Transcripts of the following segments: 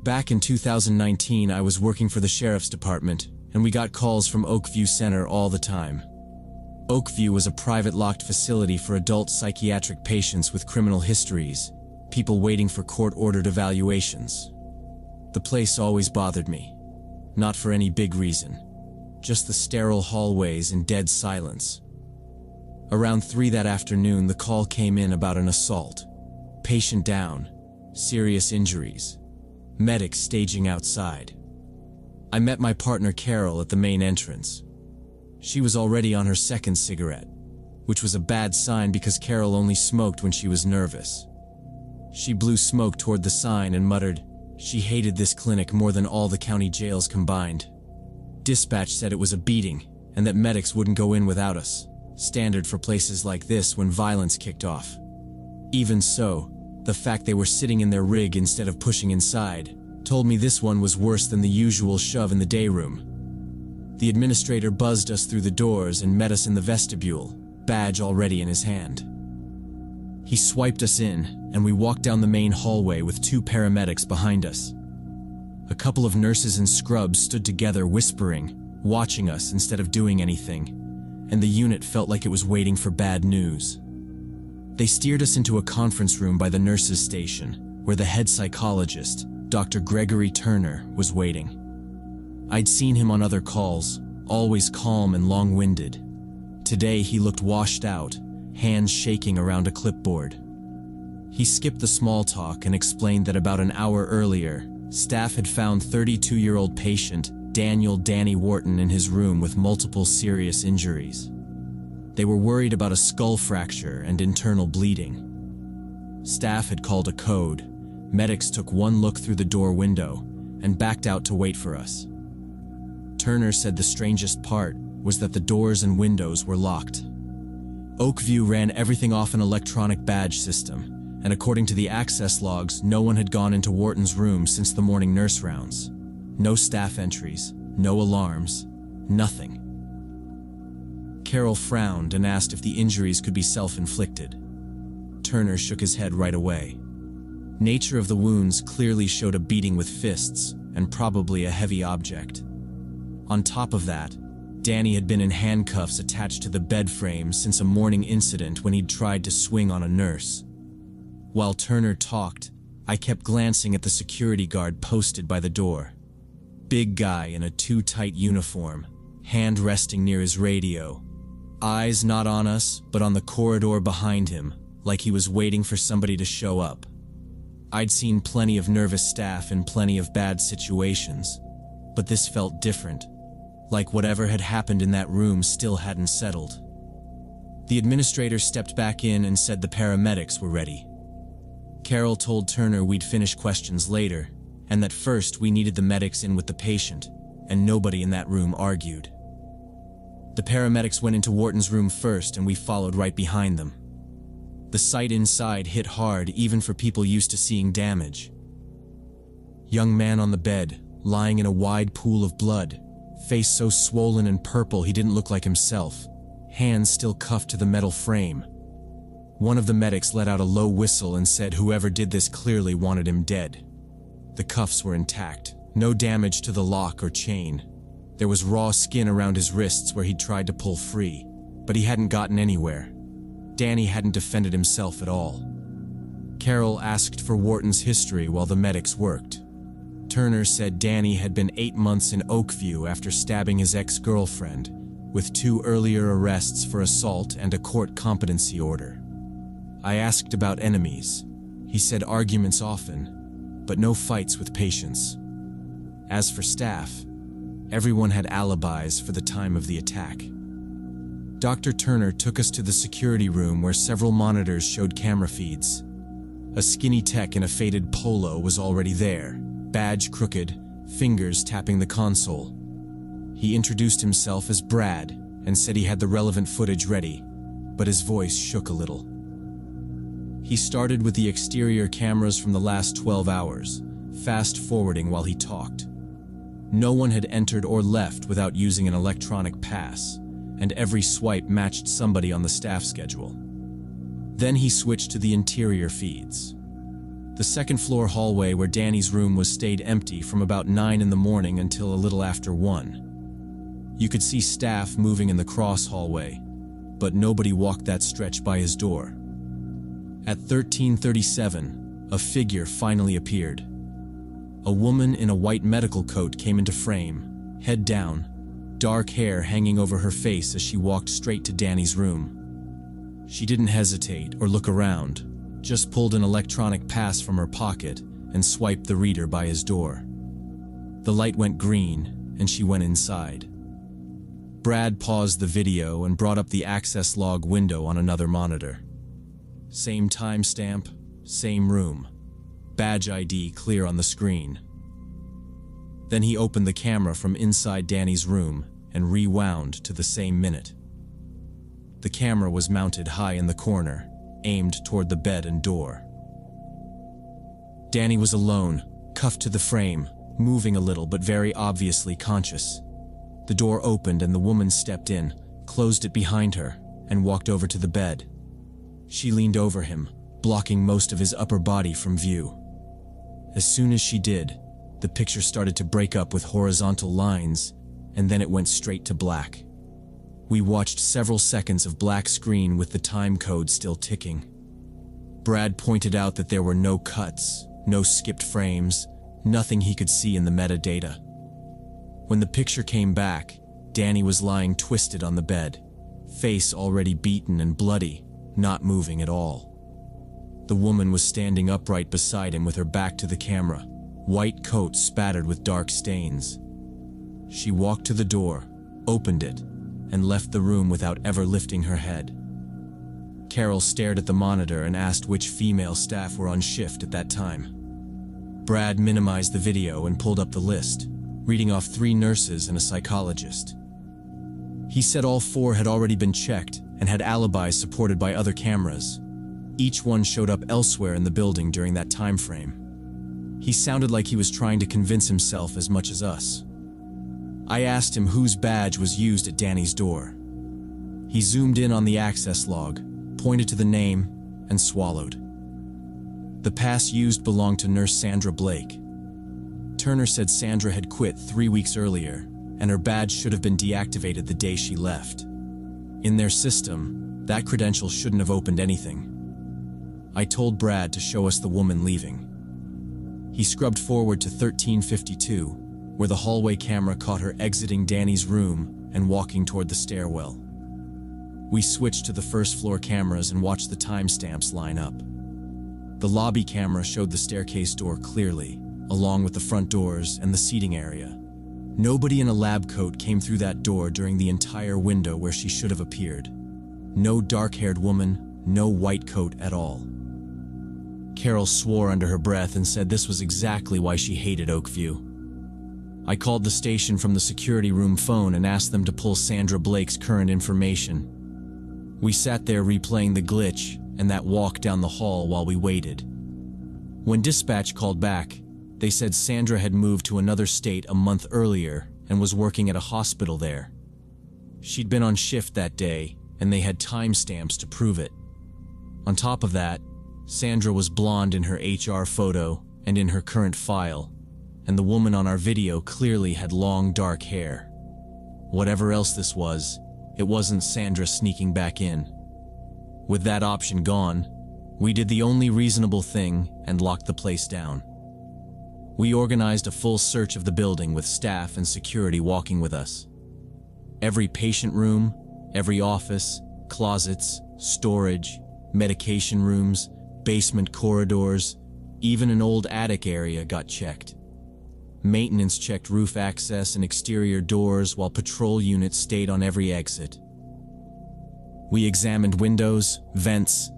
Back in 2019, I was working for the Sheriff's Department, and we got calls from Oakview Center all the time. Oakview was a private locked facility for adult psychiatric patients with criminal histories, people waiting for court-ordered evaluations. The place always bothered me. Not for any big reason. Just the sterile hallways and dead silence. Around 3 that afternoon, the call came in about an assault. Patient down. Serious injuries. Medics staging outside. I met my partner Carol at the main entrance. She was already on her second cigarette, which was a bad sign because Carol only smoked when she was nervous. She blew smoke toward the sign and muttered, she hated this clinic more than all the county jails combined. Dispatch said it was a beating and that medics wouldn't go in without us, standard for places like this when violence kicked off. Even so, the fact they were sitting in their rig instead of pushing inside told me this one was worse than the usual shove in the day room. The administrator buzzed us through the doors and met us in the vestibule, badge already in his hand. He swiped us in, and we walked down the main hallway with 2 paramedics behind us. A couple of nurses in scrubs stood together whispering, watching us instead of doing anything, and the unit felt like it was waiting for bad news. They steered us into a conference room by the nurses' station, where the head psychologist, Dr. Gregory Turner, was waiting. I'd seen him on other calls, always calm and long-winded. Today he looked washed out, hands shaking around a clipboard. He skipped the small talk and explained that about an hour earlier, staff had found 32-year-old patient Danny Wharton in his room with multiple serious injuries. They were worried about a skull fracture and internal bleeding. Staff had called a code. Medics took one look through the door window and backed out to wait for us. Turner said the strangest part was that the doors and windows were locked. Oakview ran everything off an electronic badge system, and according to the access logs, no one had gone into Wharton's room since the morning nurse rounds. No staff entries, no alarms, nothing. Carol frowned and asked if the injuries could be self-inflicted. Turner shook his head right away. Nature of the wounds clearly showed a beating with fists and probably a heavy object. On top of that, Danny had been in handcuffs attached to the bed frame since a morning incident when he'd tried to swing on a nurse. While Turner talked, I kept glancing at the security guard posted by the door. Big guy in a too tight uniform, hand resting near his radio. Eyes not on us, but on the corridor behind him, like he was waiting for somebody to show up. I'd seen plenty of nervous staff in plenty of bad situations, but this felt different, like whatever had happened in that room still hadn't settled. The administrator stepped back in and said the paramedics were ready. Carol told Turner we'd finish questions later, and that first we needed the medics in with the patient, and nobody in that room argued. The paramedics went into Wharton's room first, and we followed right behind them. The sight inside hit hard even for people used to seeing damage. Young man on the bed, lying in a wide pool of blood, face so swollen and purple he didn't look like himself, hands still cuffed to the metal frame. One of the medics let out a low whistle and said whoever did this clearly wanted him dead. The cuffs were intact, no damage to the lock or chain. There was raw skin around his wrists where he'd tried to pull free, but he hadn't gotten anywhere. Danny hadn't defended himself at all. Carol asked for Wharton's history while the medics worked. Turner said Danny had been 8 months in Oakview after stabbing his ex-girlfriend, with 2 earlier arrests for assault and a court competency order. I asked about enemies. He said arguments often, but no fights with patients. As for staff, everyone had alibis for the time of the attack. Dr. Turner took us to the security room where several monitors showed camera feeds. A skinny tech in a faded polo was already there, badge crooked, fingers tapping the console. He introduced himself as Brad and said he had the relevant footage ready, but his voice shook a little. He started with the exterior cameras from the last 12 hours, fast-forwarding while he talked. No one had entered or left without using an electronic pass, and every swipe matched somebody on the staff schedule. Then he switched to the interior feeds. The second-floor hallway where Danny's room was stayed empty from about 9 in the morning until a little after 1. You could see staff moving in the cross hallway, but nobody walked that stretch by his door. At 13:37, a figure finally appeared. A woman in a white medical coat came into frame, head down, dark hair hanging over her face as she walked straight to Danny's room. She didn't hesitate or look around, just pulled an electronic pass from her pocket and swiped the reader by his door. The light went green, and she went inside. Brad paused the video and brought up the access log window on another monitor. Same timestamp, same room. Badge ID clear on the screen. Then he opened the camera from inside Danny's room and rewound to the same minute. The camera was mounted high in the corner, aimed toward the bed and door. Danny was alone, cuffed to the frame, moving a little but very obviously conscious. The door opened and the woman stepped in, closed it behind her, and walked over to the bed. She leaned over him, blocking most of his upper body from view. As soon as she did, the picture started to break up with horizontal lines, and then it went straight to black. We watched several seconds of black screen with the time code still ticking. Brad pointed out that there were no cuts, no skipped frames, nothing he could see in the metadata. When the picture came back, Danny was lying twisted on the bed, face already beaten and bloody, not moving at all. The woman was standing upright beside him with her back to the camera, white coat spattered with dark stains. She walked to the door, opened it, and left the room without ever lifting her head. Carol stared at the monitor and asked which female staff were on shift at that time. Brad minimized the video and pulled up the list, reading off 3 nurses and a psychologist. He said all 4 had already been checked and had alibis supported by other cameras. Each one showed up elsewhere in the building during that time frame. He sounded like he was trying to convince himself as much as us. I asked him whose badge was used at Danny's door. He zoomed in on the access log, pointed to the name, and swallowed. The pass used belonged to Nurse Sandra Blake. Turner said Sandra had quit 3 weeks earlier, and her badge should have been deactivated the day she left. In their system, that credential shouldn't have opened anything. I told Brad to show us the woman leaving. He scrubbed forward to 13:52, where the hallway camera caught her exiting Danny's room and walking toward the stairwell. We switched to the first-floor cameras and watched the timestamps line up. The lobby camera showed the staircase door clearly, along with the front doors and the seating area. Nobody in a lab coat came through that door during the entire window where she should have appeared. No dark-haired woman, no white coat at all. Carol swore under her breath and said this was exactly why she hated Oakview. I called the station from the security room phone and asked them to pull Sandra Blake's current information. We sat there replaying the glitch and that walk down the hall while we waited. When dispatch called back, they said Sandra had moved to another state a month earlier and was working at a hospital there. She'd been on shift that day, and they had timestamps to prove it. On top of that, Sandra was blonde in her HR photo and in her current file, and the woman on our video clearly had long dark hair. Whatever else this was, it wasn't Sandra sneaking back in. With that option gone, we did the only reasonable thing and locked the place down. We organized a full search of the building with staff and security walking with us. Every patient room, every office, closets, storage, medication rooms, basement corridors, even an old attic area got checked. Maintenance checked roof access and exterior doors while patrol units stayed on every exit. We examined windows, vents,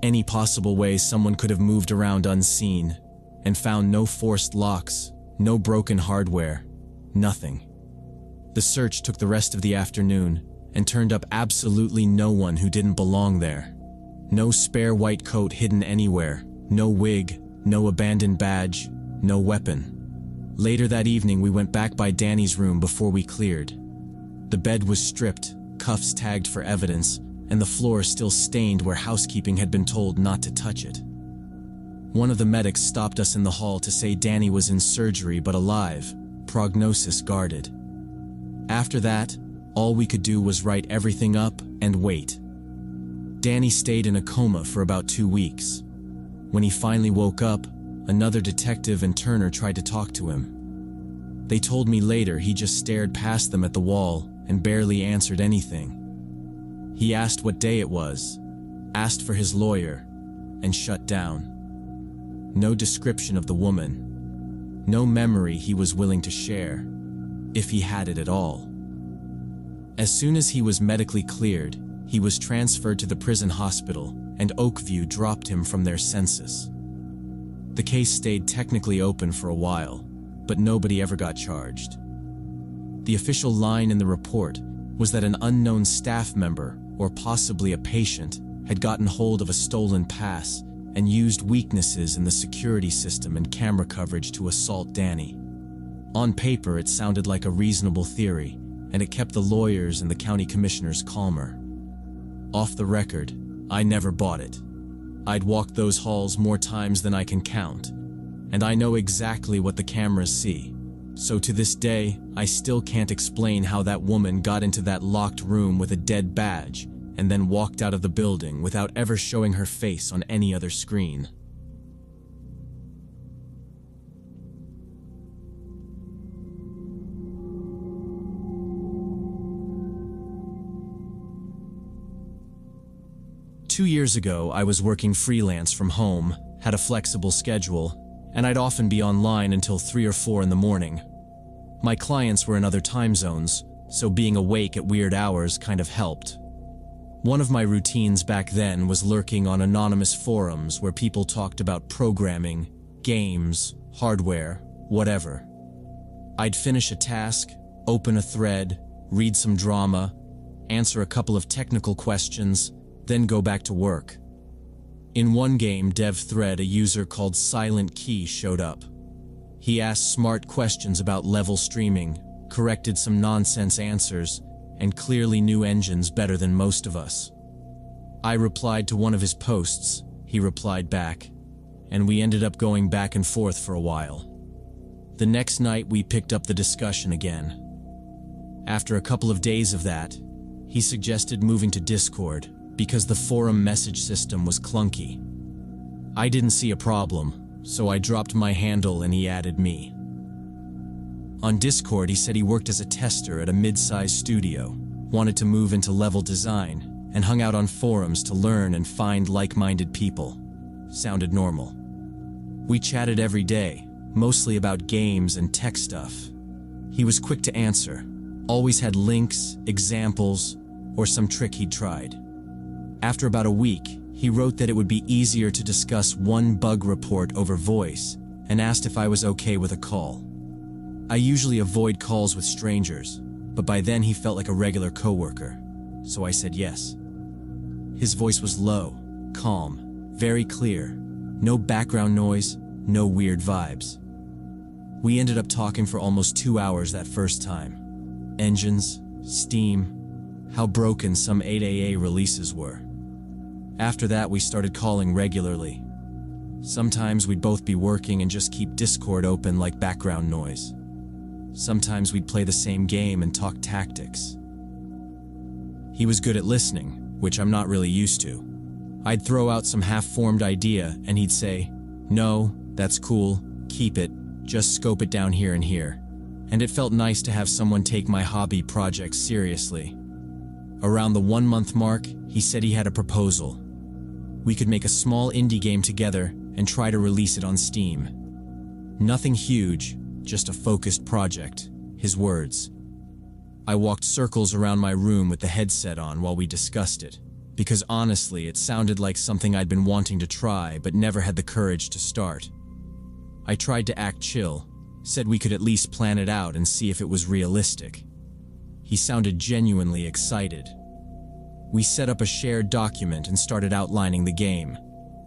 any possible way someone could have moved around unseen, and found no forced locks, no broken hardware, nothing. The search took the rest of the afternoon and turned up absolutely no one who didn't belong there. No spare white coat hidden anywhere, no wig, no abandoned badge, no weapon. Later that evening, we went back by Danny's room before we cleared. The bed was stripped, cuffs tagged for evidence, and the floor still stained where housekeeping had been told not to touch it. One of the medics stopped us in the hall to say Danny was in surgery but alive, prognosis guarded. After that, all we could do was write everything up and wait. Danny stayed in a coma for about 2 weeks. When he finally woke up, another detective and Turner tried to talk to him. They told me later he just stared past them at the wall and barely answered anything. He asked what day it was, asked for his lawyer, and shut down. No description of the woman. No memory he was willing to share, if he had it at all. As soon as he was medically cleared, he was transferred to the prison hospital, and Oakview dropped him from their census. The case stayed technically open for a while, but nobody ever got charged. The official line in the report was that an unknown staff member, or possibly a patient, had gotten hold of a stolen pass and used weaknesses in the security system and camera coverage to assault Danny. On paper, it sounded like a reasonable theory, and it kept the lawyers and the county commissioners calmer. Off the record, I never bought it. I'd walked those halls more times than I can count, and I know exactly what the cameras see. So to this day, I still can't explain how that woman got into that locked room with a dead badge and then walked out of the building without ever showing her face on any other screen. Two years ago, I was working freelance from home, had a flexible schedule, and I'd often be online until 3 or 4 in the morning. My clients were in other time zones, so being awake at weird hours kind of helped. One of my routines back then was lurking on anonymous forums where people talked about programming, games, hardware, whatever. I'd finish a task, open a thread, read some drama, answer a couple of technical questions, then go back to work. In one game dev thread, a user called Silent Key showed up. He asked smart questions about level streaming, corrected some nonsense answers, and clearly knew engines better than most of us. I replied to one of his posts, he replied back, and we ended up going back and forth for a while. The next night we picked up the discussion again. After a couple of days of that, he suggested moving to Discord because the forum message system was clunky. I didn't see a problem, so I dropped my handle and he added me. On Discord, he said he worked as a tester at a mid-sized studio, wanted to move into level design, and hung out on forums to learn and find like-minded people. Sounded normal. We chatted every day, mostly about games and tech stuff. He was quick to answer, always had links, examples, or some trick he'd tried. After about a week, he wrote that it would be easier to discuss one bug report over voice and asked if I was okay with a call. I usually avoid calls with strangers, but by then he felt like a regular coworker, so I said yes. His voice was low, calm, very clear, no background noise, no weird vibes. We ended up talking for almost 2 hours that first time. Engines, Steam, how broken some 8AA releases were. After that, we started calling regularly. Sometimes we'd both be working and just keep Discord open like background noise. Sometimes we'd play the same game and talk tactics. He was good at listening, which I'm not really used to. I'd throw out some half-formed idea and he'd say, "No, that's cool, keep it, just scope it down here and here." And it felt nice to have someone take my hobby projects seriously. Around the 1-month mark, he said he had a proposal. We could make a small indie game together and try to release it on Steam. Nothing huge, just a focused project, his words. I walked circles around my room with the headset on while we discussed it, because honestly, it sounded like something I'd been wanting to try but never had the courage to start. I tried to act chill, said we could at least plan it out and see if it was realistic. He sounded genuinely excited. We set up a shared document and started outlining the game.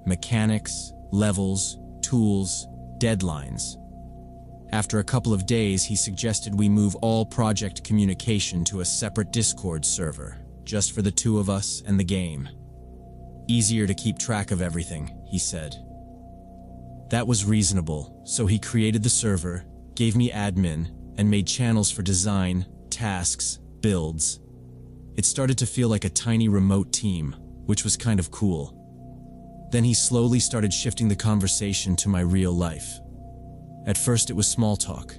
Mechanics, levels, tools, deadlines. After a couple of days, he suggested we move all project communication to a separate Discord server, just for the two of us and the game. Easier to keep track of everything, he said. That was reasonable, so he created the server, gave me admin, and made channels for design, tasks, builds. It started to feel like a tiny remote team, which was kind of cool. Then he slowly started shifting the conversation to my real life. At first it was small talk,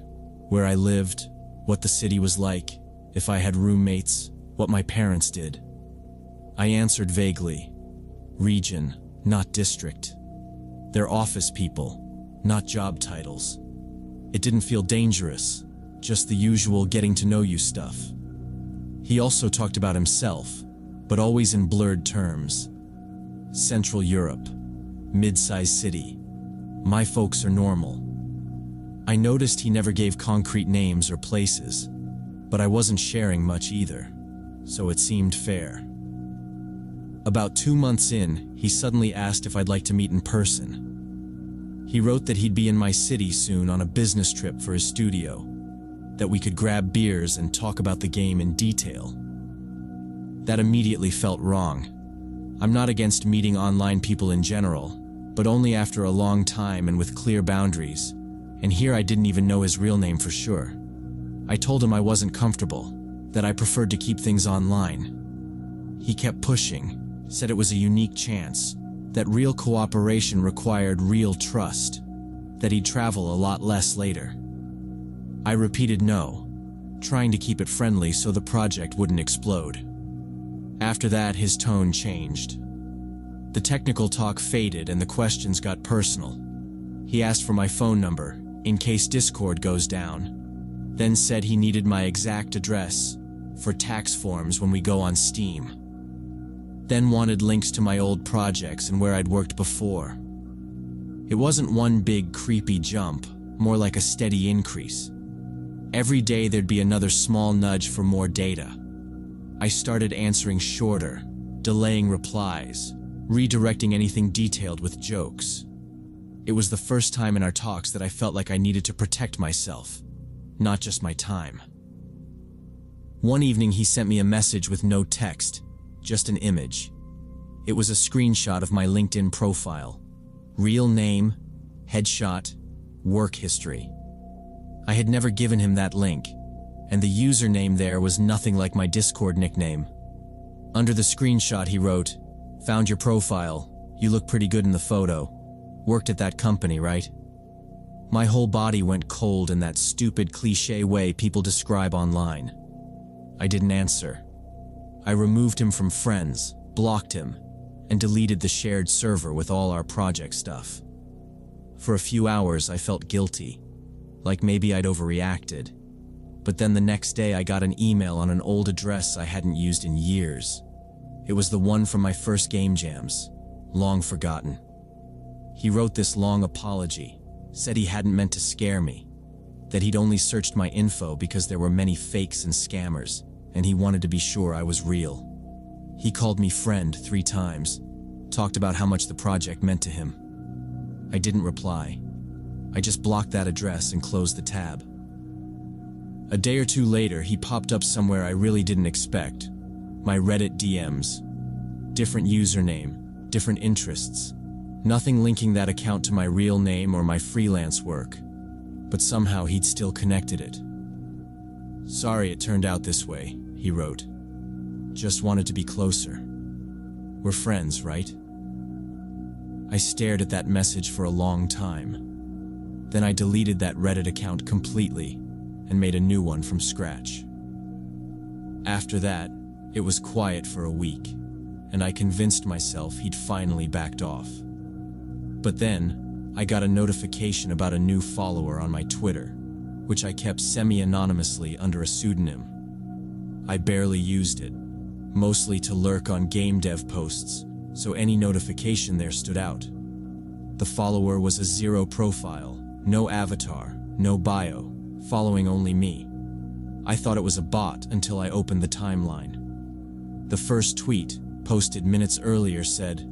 where I lived, what the city was like, if I had roommates, what my parents did. I answered vaguely. Region, not district. They're office people, not job titles. It didn't feel dangerous, just the usual getting to know you stuff. He also talked about himself, but always in blurred terms. Central Europe, mid-sized city. My folks are normal. I noticed he never gave concrete names or places, but I wasn't sharing much either, so it seemed fair. About 2 months in, he suddenly asked if I'd like to meet in person. He wrote that he'd be in my city soon on a business trip for his studio, that we could grab beers and talk about the game in detail. That immediately felt wrong. I'm not against meeting online people in general, but only after a long time and with clear boundaries, and here I didn't even know his real name for sure. I told him I wasn't comfortable, that I preferred to keep things online. He kept pushing, said it was a unique chance, that real cooperation required real trust, that he'd travel a lot less later. I repeated no, trying to keep it friendly so the project wouldn't explode. After that, his tone changed. The technical talk faded and the questions got personal. He asked for my phone number, in case Discord goes down, then said he needed my exact address for tax forms when we go on Steam. Then wanted links to my old projects and where I'd worked before. It wasn't one big creepy jump, more like a steady increase. Every day there'd be another small nudge for more data. I started answering shorter, delaying replies, redirecting anything detailed with jokes. It was the first time in our talks that I felt like I needed to protect myself, not just my time. One evening he sent me a message with no text, just an image. It was a screenshot of my LinkedIn profile. Real name, headshot, work history. I had never given him that link, and the username there was nothing like my Discord nickname. Under the screenshot he wrote, "Found your profile, you look pretty good in the photo. Worked at that company, right?" My whole body went cold in that stupid cliché way people describe online. I didn't answer. I removed him from friends, blocked him, and deleted the shared server with all our project stuff. For a few hours I felt guilty, like maybe I'd overreacted. But then the next day I got an email on an old address I hadn't used in years. It was the one from my first game jams, long forgotten. He wrote this long apology, said he hadn't meant to scare me, that he'd only searched my info because there were many fakes and scammers, and he wanted to be sure I was real. He called me friend 3 times, talked about how much the project meant to him. I didn't reply. I just blocked that address and closed the tab. A day or 2 later, he popped up somewhere I really didn't expect. My Reddit DMs. Different username, different interests. Nothing linking that account to my real name or my freelance work. But somehow he'd still connected it. "Sorry it turned out this way," he wrote. "Just wanted to be closer. We're friends, right?" I stared at that message for a long time. Then I deleted that Reddit account completely and made a new one from scratch. After that, it was quiet for a week, and I convinced myself he'd finally backed off. But then, I got a notification about a new follower on my Twitter, which I kept semi-anonymously under a pseudonym. I barely used it, mostly to lurk on game dev posts, so any notification there stood out. The follower was a zero profile, no avatar, no bio, following only me. I thought it was a bot until I opened the timeline. The first tweet, posted minutes earlier, said,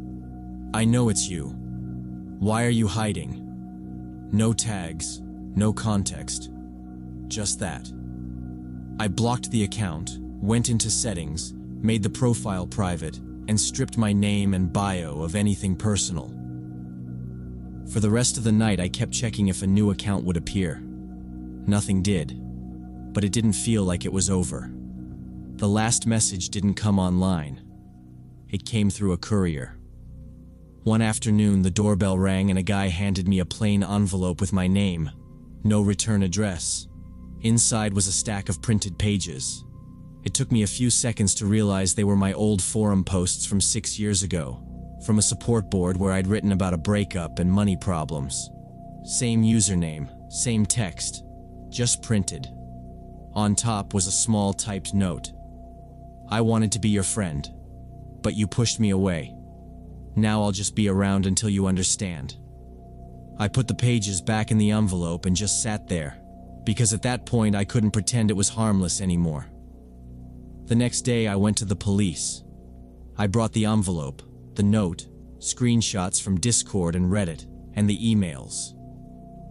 "I know it's you. Why are you hiding?" No tags, no context. Just that. I blocked the account, went into settings, made the profile private, and stripped my name and bio of anything personal. For the rest of the night, I kept checking if a new account would appear. Nothing did, but it didn't feel like it was over. The last message didn't come online. It came through a courier. One afternoon, the doorbell rang and a guy handed me a plain envelope with my name, no return address. Inside was a stack of printed pages. It took me a few seconds to realize they were my old forum posts from 6 years ago, from a support board where I'd written about a breakup and money problems. Same username, same text, just printed. On top was a small typed note. I wanted to be your friend, but you pushed me away. Now I'll just be around until you understand. I put the pages back in the envelope and just sat there, because at that point I couldn't pretend it was harmless anymore. The next day I went to the police. I brought the envelope, the note, screenshots from Discord and Reddit, and the emails.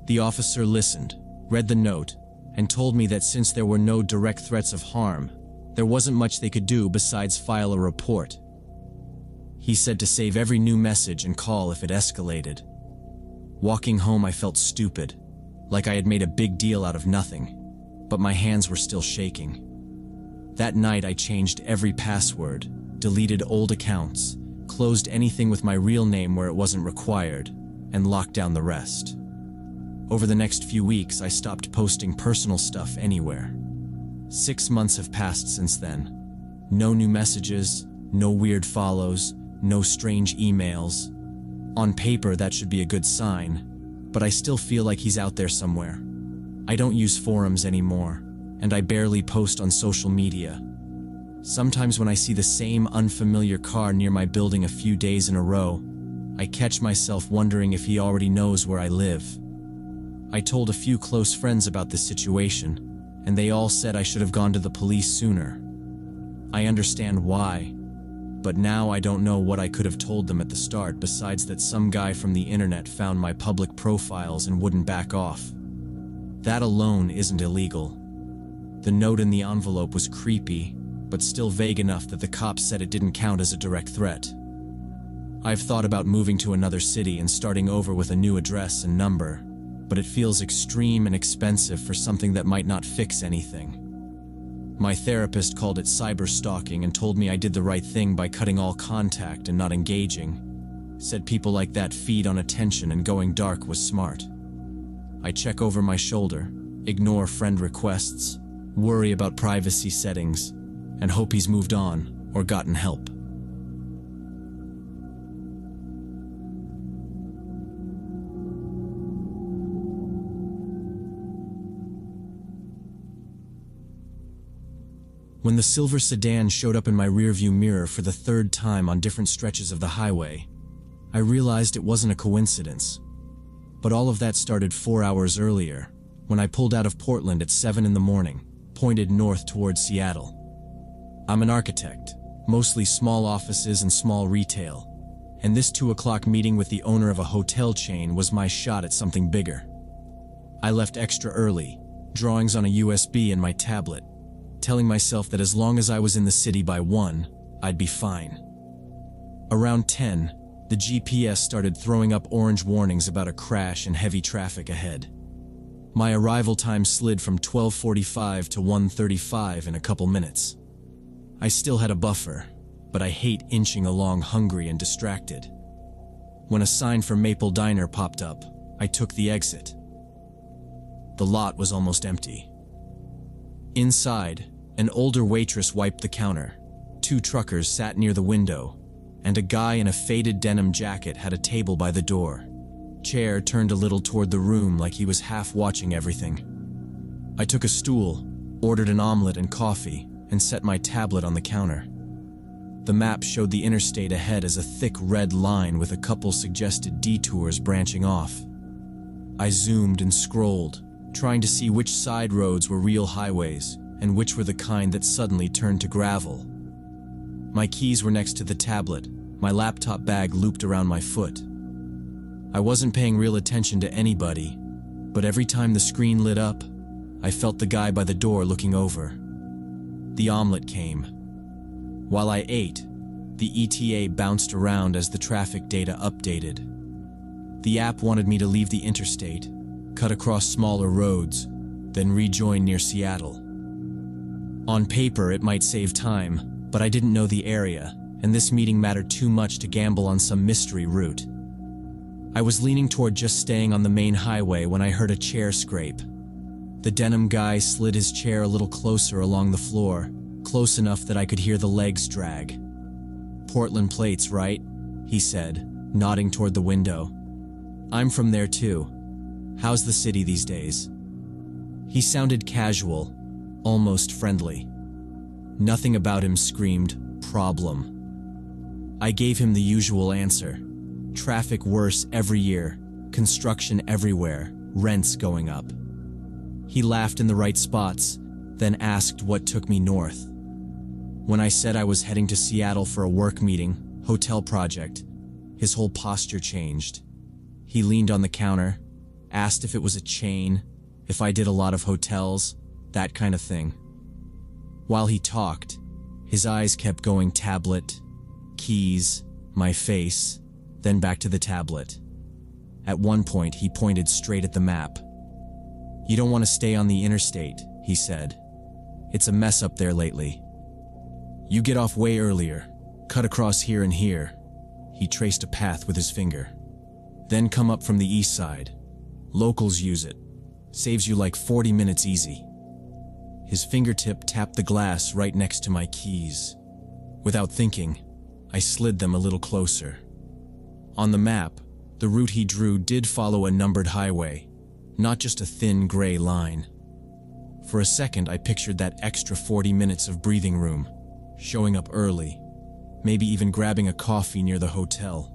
The officer listened, read the note, and told me that since there were no direct threats of harm, there wasn't much they could do besides file a report. He said to save every new message and call if it escalated. Walking home, I felt stupid, like I had made a big deal out of nothing, but my hands were still shaking. That night, I changed every password, deleted old accounts, closed anything with my real name where it wasn't required, and locked down the rest. Over the next few weeks, I stopped posting personal stuff anywhere. 6 months have passed since then. No new messages, no weird follows, no strange emails. On paper, that should be a good sign, but I still feel like he's out there somewhere. I don't use forums anymore, and I barely post on social media. Sometimes when I see the same unfamiliar car near my building a few days in a row, I catch myself wondering if he already knows where I live. I told a few close friends about this situation, and they all said I should have gone to the police sooner. I understand why, but now I don't know what I could have told them at the start besides that some guy from the internet found my public profiles and wouldn't back off. That alone isn't illegal. The note in the envelope was creepy, but still vague enough that the cops said it didn't count as a direct threat. I've thought about moving to another city and starting over with a new address and number, but it feels extreme and expensive for something that might not fix anything. My therapist called it cyberstalking and told me I did the right thing by cutting all contact and not engaging. Said people like that feed on attention and going dark was smart. I check over my shoulder, ignore friend requests, worry about privacy settings, and hope he's moved on or gotten help. When the silver sedan showed up in my rearview mirror for the third time on different stretches of the highway, I realized it wasn't a coincidence. But all of that started 4 hours earlier, when I pulled out of Portland at 7 in the morning, pointed north towards Seattle. I'm an architect, mostly small offices and small retail, and this 2 o'clock meeting with the owner of a hotel chain was my shot at something bigger. I left extra early, drawings on a USB in my tablet, telling myself that as long as I was in the city by 1, I'd be fine. Around 10, the GPS started throwing up orange warnings about a crash and heavy traffic ahead. My arrival time slid from 12:45 to 1:35 in a couple minutes. I still had a buffer, but I hate inching along hungry and distracted. When a sign for Maple Diner popped up, I took the exit. The lot was almost empty. Inside, an older waitress wiped the counter, 2 truckers sat near the window, and a guy in a faded denim jacket had a table by the door. Chair turned a little toward the room like he was half watching everything. I took a stool, ordered an omelet and coffee, and set my tablet on the counter. The map showed the interstate ahead as a thick red line with a couple suggested detours branching off. I zoomed and scrolled, trying to see which side roads were real highways and which were the kind that suddenly turned to gravel. My keys were next to the tablet, my laptop bag looped around my foot. I wasn't paying real attention to anybody, but every time the screen lit up, I felt the guy by the door looking over. The omelet came. While I ate, the ETA bounced around as the traffic data updated. The app wanted me to leave the interstate, cut across smaller roads, then rejoin near Seattle. On paper, it might save time, but I didn't know the area, and this meeting mattered too much to gamble on some mystery route. I was leaning toward just staying on the main highway when I heard a chair scrape. The denim guy slid his chair a little closer along the floor, close enough that I could hear the legs drag. "Portland plates, right?" he said, nodding toward the window. "I'm from there too. How's the city these days?" He sounded casual, almost friendly. Nothing about him screamed, "problem." I gave him the usual answer. Traffic worse every year, construction everywhere, rents going up. He laughed in the right spots, then asked what took me north. When I said I was heading to Seattle for a work meeting, hotel project, his whole posture changed. He leaned on the counter, asked if it was a chain, if I did a lot of hotels, that kind of thing. While he talked, his eyes kept going tablet, keys, my face, then back to the tablet. At one point, he pointed straight at the map. "You don't want to stay on the interstate," he said. "It's a mess up there lately. You get off way earlier, cut across here and here." He traced a path with his finger. "Then come up from the east side. Locals use it. Saves you like 40 minutes easy." His fingertip tapped the glass right next to my keys. Without thinking, I slid them a little closer. On the map, the route he drew did follow a numbered highway, not just a thin gray line. For a second, I pictured that extra 40 minutes of breathing room, showing up early, maybe even grabbing a coffee near the hotel.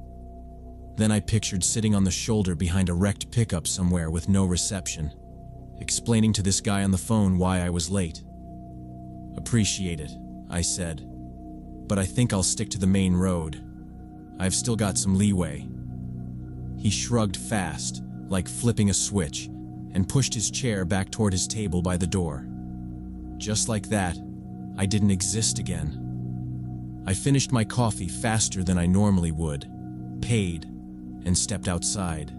Then I pictured sitting on the shoulder behind a wrecked pickup somewhere with no reception, explaining to this guy on the phone why I was late. "Appreciate it," I said, "but I think I'll stick to the main road. I've still got some leeway." He shrugged fast, like flipping a switch, and pushed his chair back toward his table by the door. Just like that, I didn't exist again. I finished my coffee faster than I normally would, paid, and stepped outside.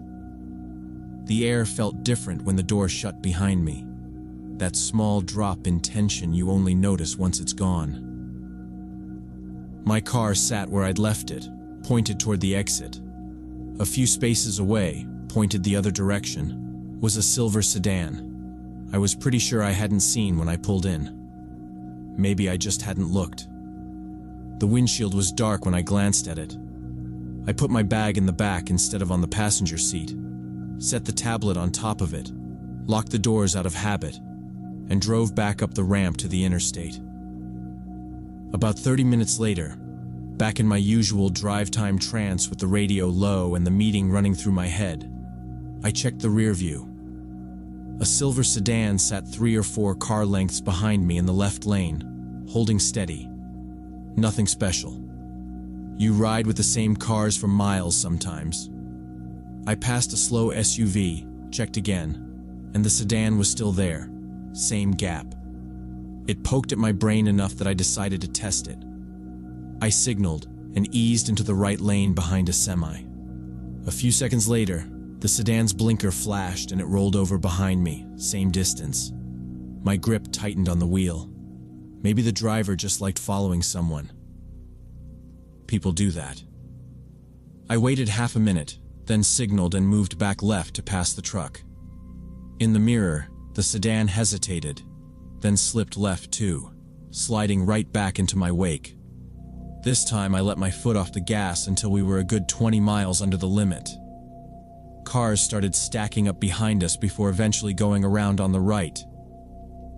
The air felt different when the door shut behind me. That small drop in tension you only notice once it's gone. My car sat where I'd left it, pointed toward the exit. A few spaces away, pointed the other direction, was a silver sedan. I was pretty sure I hadn't seen when I pulled in. Maybe I just hadn't looked. The windshield was dark when I glanced at it. I put my bag in the back instead of on the passenger seat, set the tablet on top of it, locked the doors out of habit, and drove back up the ramp to the interstate. About 30 minutes later, back in my usual drive-time trance with the radio low and the meeting running through my head, I checked the rear view. A silver sedan sat 3 or 4 car lengths behind me in the left lane, holding steady. Nothing special. You ride with the same cars for miles sometimes. I passed a slow SUV, checked again, and the sedan was still there, same gap. It poked at my brain enough that I decided to test it. I signaled and eased into the right lane behind a semi. A few seconds later, the sedan's blinker flashed and it rolled over behind me, same distance. My grip tightened on the wheel. Maybe the driver just liked following someone. People do that. I waited half a minute, then signaled and moved back left to pass the truck. In the mirror, the sedan hesitated, then slipped left too, sliding right back into my wake. This time I let my foot off the gas until we were a good 20 miles under the limit. Cars started stacking up behind us before eventually going around on the right.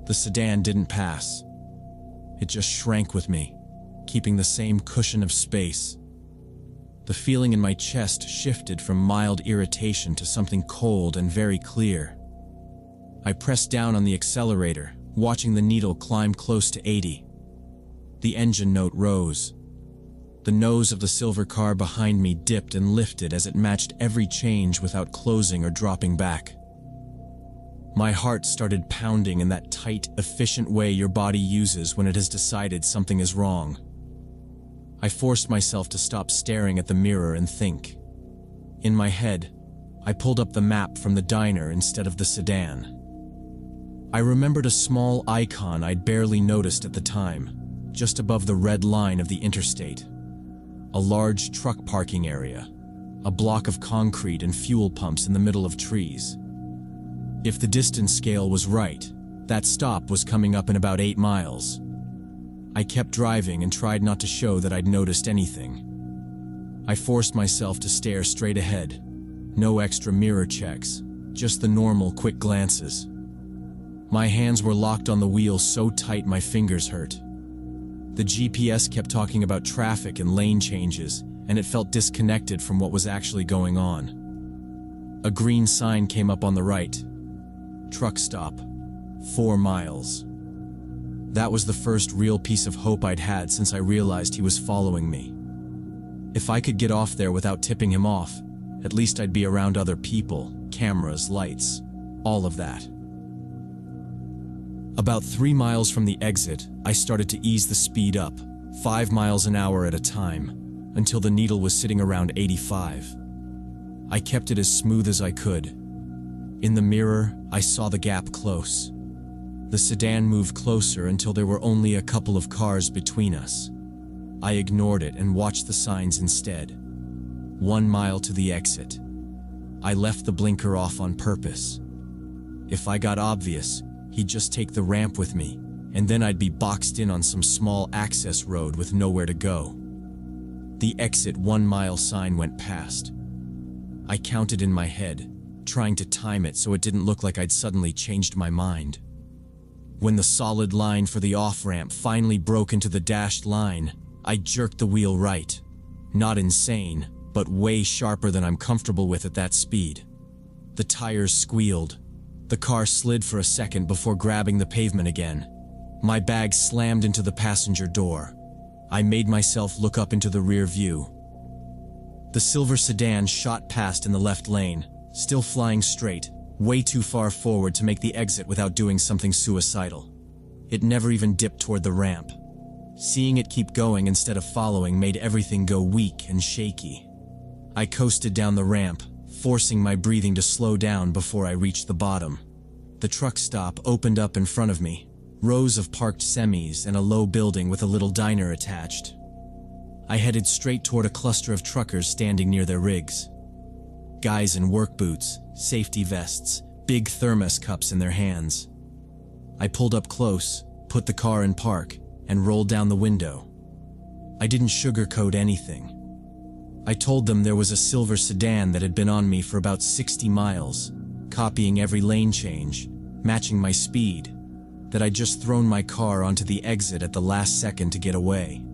The sedan didn't pass. It just shrank with me, keeping the same cushion of space. The feeling in my chest shifted from mild irritation to something cold and very clear. I pressed down on the accelerator, watching the needle climb close to 80. The engine note rose. The nose of the silver car behind me dipped and lifted as it matched every change without closing or dropping back. My heart started pounding in that tight, efficient way your body uses when it has decided something is wrong. I forced myself to stop staring at the mirror and think. In my head, I pulled up the map from the diner instead of the sedan. I remembered a small icon I'd barely noticed at the time, just above the red line of the interstate. A large truck parking area, a block of concrete and fuel pumps in the middle of trees. If the distance scale was right, that stop was coming up in about 8 miles. I kept driving and tried not to show that I'd noticed anything. I forced myself to stare straight ahead. No extra mirror checks, just the normal quick glances. My hands were locked on the wheel so tight my fingers hurt. The GPS kept talking about traffic and lane changes, and it felt disconnected from what was actually going on. A green sign came up on the right. Truck stop. 4 miles. That was the first real piece of hope I'd had since I realized he was following me. If I could get off there without tipping him off, at least I'd be around other people, cameras, lights, all of that. About 3 miles from the exit, I started to ease the speed up, 5 miles an hour at a time, until the needle was sitting around 85. I kept it as smooth as I could. In the mirror, I saw the gap close. The sedan moved closer until there were only a couple of cars between us. I ignored it and watched the signs instead. 1 mile to the exit. I left the blinker off on purpose. If I got obvious, he'd just take the ramp with me, and then I'd be boxed in on some small access road with nowhere to go. The exit 1 mile sign went past. I counted in my head, trying to time it so it didn't look like I'd suddenly changed my mind. When the solid line for the off-ramp finally broke into the dashed line, I jerked the wheel right. Not insane, but way sharper than I'm comfortable with at that speed. The tires squealed. The car slid for a second before grabbing the pavement again. My bag slammed into the passenger door. I made myself look up into the rear view. The silver sedan shot past in the left lane, still flying straight, way too far forward to make the exit without doing something suicidal. It never even dipped toward the ramp. Seeing it keep going instead of following made everything go weak and shaky. I coasted down the ramp, forcing my breathing to slow down before I reached the bottom. The truck stop opened up in front of me, rows of parked semis and a low building with a little diner attached. I headed straight toward a cluster of truckers standing near their rigs. Guys in work boots, safety vests, big thermos cups in their hands. I pulled up close, put the car in park, and rolled down the window. I didn't sugarcoat anything. I told them there was a silver sedan that had been on me for about 60 miles, copying every lane change, matching my speed, that I'd just thrown my car onto the exit at the last second to get away.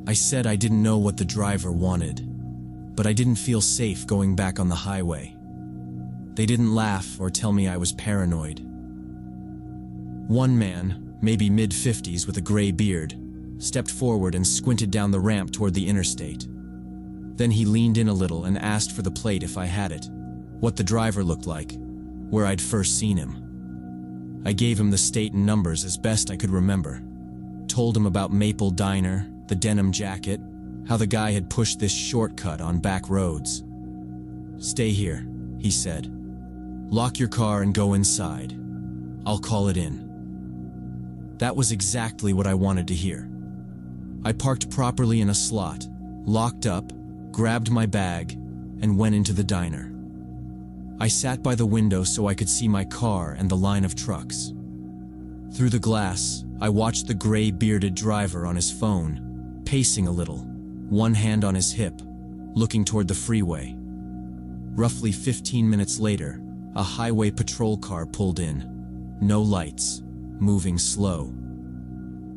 I said I didn't know what the driver wanted, but I didn't feel safe going back on the highway. They didn't laugh or tell me I was paranoid. One man, maybe mid-50s with a gray beard, stepped forward and squinted down the ramp toward the interstate. Then he leaned in a little and asked for the plate if I had it, what the driver looked like, where I'd first seen him. I gave him the state and numbers as best I could remember, told him about Maple Diner, the denim jacket, how the guy had pushed this shortcut on back roads. "Stay here," he said. "Lock your car and go inside. I'll call it in." That was exactly what I wanted to hear. I parked properly in a slot, locked up, grabbed my bag, and went into the diner. I sat by the window so I could see my car and the line of trucks. Through the glass, I watched the gray bearded driver on his phone, pacing a little, one hand on his hip, looking toward the freeway. Roughly 15 minutes later, a highway patrol car pulled in. No lights, moving slow.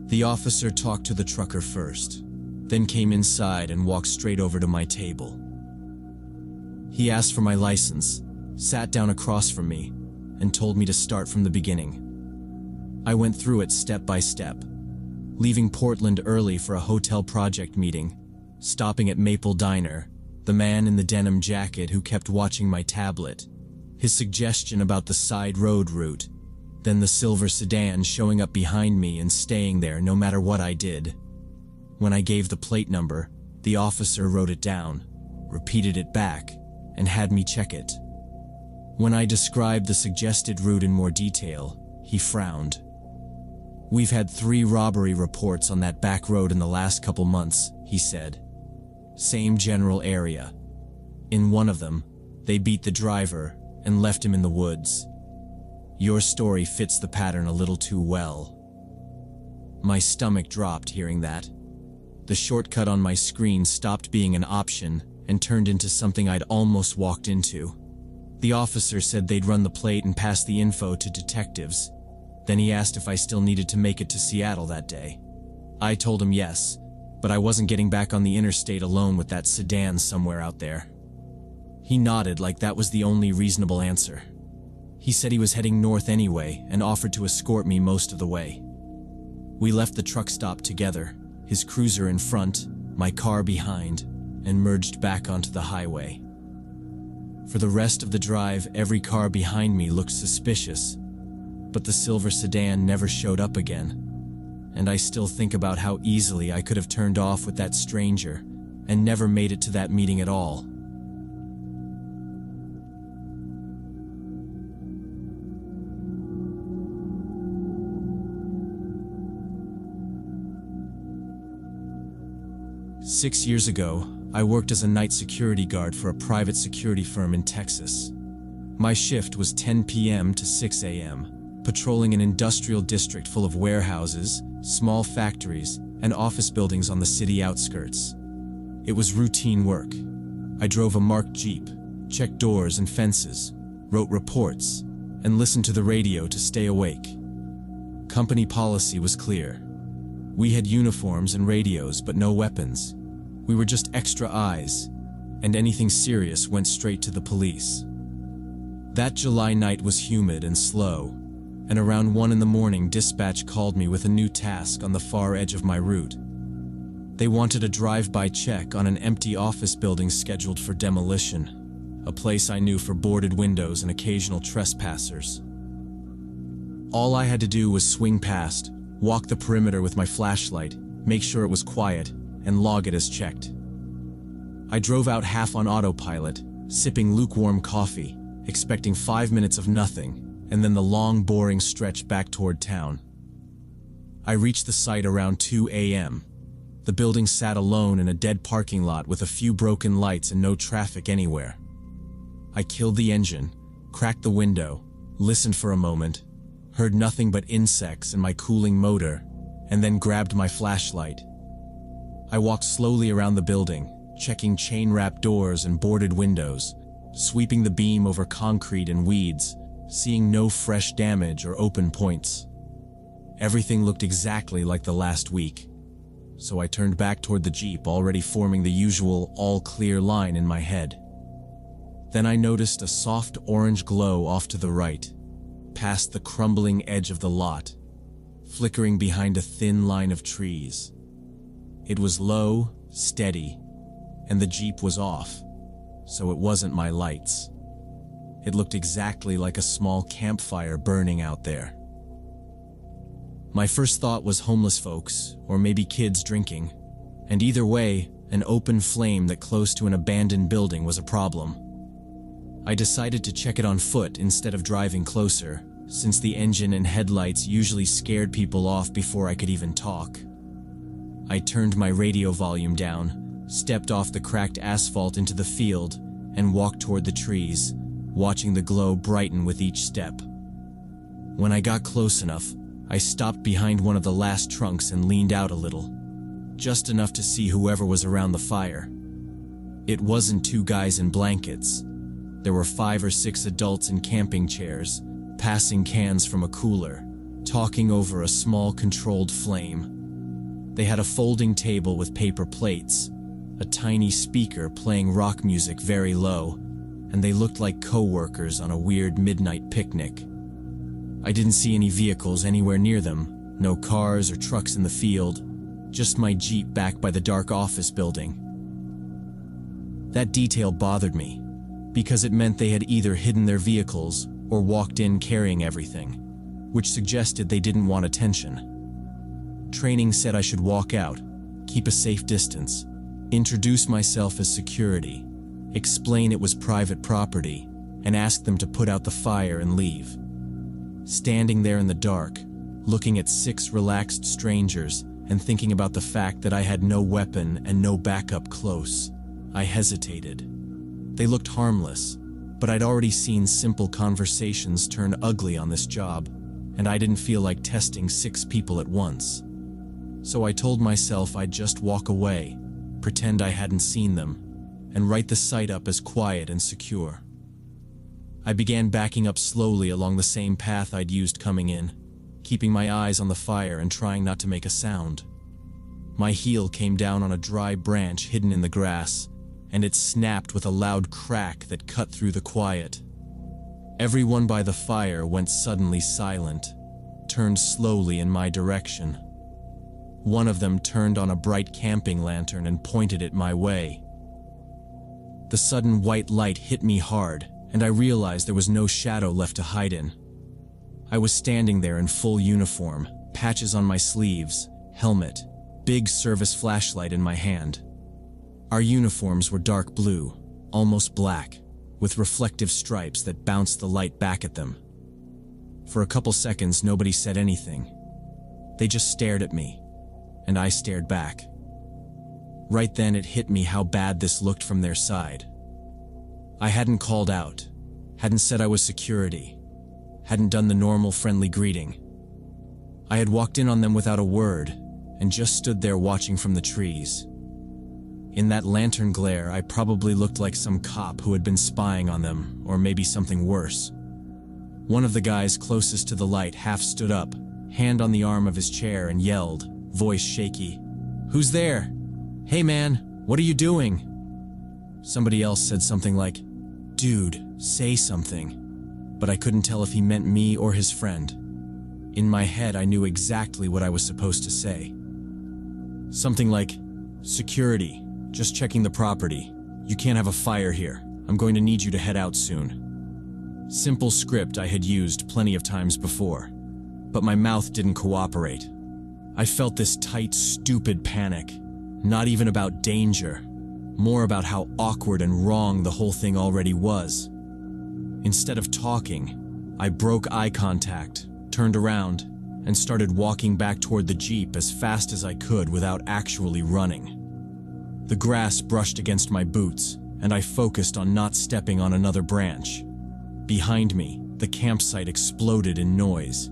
The officer talked to the trucker first, then came inside and walked straight over to my table. He asked for my license, sat down across from me, and told me to start from the beginning. I went through it step by step, leaving Portland early for a hotel project meeting, stopping at Maple Diner, the man in the denim jacket who kept watching my tablet, his suggestion about the side road route, then the silver sedan showing up behind me and staying there no matter what I did. When I gave the plate number, the officer wrote it down, repeated it back, and had me check it. When I described the suggested route in more detail, he frowned. "We've had 3 robbery reports on that back road in the last couple months," he said. "Same general area. In one of them, they beat the driver and left him in the woods. Your story fits the pattern a little too well." My stomach dropped hearing that. The shortcut on my screen stopped being an option and turned into something I'd almost walked into. The officer said they'd run the plate and pass the info to detectives. Then he asked if I still needed to make it to Seattle that day. I told him yes, but I wasn't getting back on the interstate alone with that sedan somewhere out there. He nodded like that was the only reasonable answer. He said he was heading north anyway and offered to escort me most of the way. We left the truck stop together, his cruiser in front, my car behind, and merged back onto the highway. For the rest of the drive, every car behind me looked suspicious, but the silver sedan never showed up again. And I still think about how easily I could have turned off with that stranger and never made it to that meeting at all. Six years ago, I worked as a night security guard for a private security firm in Texas. My shift was 10 p.m. to 6 a.m., patrolling an industrial district full of warehouses, small factories, and office buildings on the city outskirts. It was routine work. I drove a marked Jeep, checked doors and fences, wrote reports, and listened to the radio to stay awake. Company policy was clear. We had uniforms and radios, but no weapons. We were just extra eyes, and anything serious went straight to the police. That July night was humid and slow, and around 1 in the morning, dispatch called me with a new task on the far edge of my route. They wanted a drive-by check on an empty office building scheduled for demolition, a place I knew for boarded windows and occasional trespassers. All I had to do was swing past, walk the perimeter with my flashlight, make sure it was quiet, and log it as checked. I drove out half on autopilot, sipping lukewarm coffee, expecting 5 minutes of nothing, and then the long, boring stretch back toward town. I reached the site around 2 a.m. The building sat alone in a dead parking lot with a few broken lights and no traffic anywhere. I killed the engine, cracked the window, listened for a moment, heard nothing but insects and my cooling motor, and then grabbed my flashlight. I walked slowly around the building, checking chain-wrapped doors and boarded windows, sweeping the beam over concrete and weeds, seeing no fresh damage or open points. Everything looked exactly like the last week, so I turned back toward the Jeep, already forming the usual all-clear line in my head. Then I noticed a soft orange glow off to the right, past the crumbling edge of the lot, flickering behind a thin line of trees. It was low, steady, and the Jeep was off, so it wasn't my lights. It looked exactly like a small campfire burning out there. My first thought was homeless folks, or maybe kids drinking, and either way, an open flame that close to an abandoned building was a problem. I decided to check it on foot instead of driving closer, since the engine and headlights usually scared people off before I could even talk. I turned my radio volume down, stepped off the cracked asphalt into the field, and walked toward the trees, watching the glow brighten with each step. When I got close enough, I stopped behind one of the last trunks and leaned out a little, just enough to see whoever was around the fire. It wasn't 2 guys in blankets. There were 5 or 6 adults in camping chairs, passing cans from a cooler, talking over a small controlled flame. They had a folding table with paper plates, a tiny speaker playing rock music very low, and they looked like co-workers on a weird midnight picnic. I didn't see any vehicles anywhere near them, no cars or trucks in the field, just my Jeep back by the dark office building. That detail bothered me, because it meant they had either hidden their vehicles or walked in carrying everything, which suggested they didn't want attention. Training said I should walk out, keep a safe distance, introduce myself as security, explain it was private property, and ask them to put out the fire and leave. Standing there in the dark, looking at 6 relaxed strangers and thinking about the fact that I had no weapon and no backup close, I hesitated. They looked harmless, but I'd already seen simple conversations turn ugly on this job, and I didn't feel like testing 6 people at once. So I told myself I'd just walk away, pretend I hadn't seen them, and write the site up as quiet and secure. I began backing up slowly along the same path I'd used coming in, keeping my eyes on the fire and trying not to make a sound. My heel came down on a dry branch hidden in the grass, and it snapped with a loud crack that cut through the quiet. Everyone by the fire went suddenly silent, turned slowly in my direction. One of them turned on a bright camping lantern and pointed it my way. The sudden white light hit me hard, and I realized there was no shadow left to hide in. I was standing there in full uniform, patches on my sleeves, helmet, big service flashlight in my hand. Our uniforms were dark blue, almost black, with reflective stripes that bounced the light back at them. For a couple seconds, nobody said anything. They just stared at me, and I stared back. Right then it hit me how bad this looked from their side. I hadn't called out, hadn't said I was security, hadn't done the normal friendly greeting. I had walked in on them without a word, and just stood there watching from the trees. In that lantern glare, I probably looked like some cop who had been spying on them, or maybe something worse. One of the guys closest to the light half stood up, hand on the arm of his chair, and yelled, voice shaky, "Who's there? Hey man, what are you doing?" Somebody else said something like, "Dude, say something," but I couldn't tell if he meant me or his friend. In my head, I knew exactly what I was supposed to say. Something like, "Security, just checking the property. You can't have a fire here. I'm going to need you to head out soon." Simple script I had used plenty of times before, but my mouth didn't cooperate. I felt this tight, stupid panic, not even about danger, more about how awkward and wrong the whole thing already was. Instead of talking, I broke eye contact, turned around, and started walking back toward the Jeep as fast as I could without actually running. The grass brushed against my boots, and I focused on not stepping on another branch. Behind me, the campsite exploded in noise.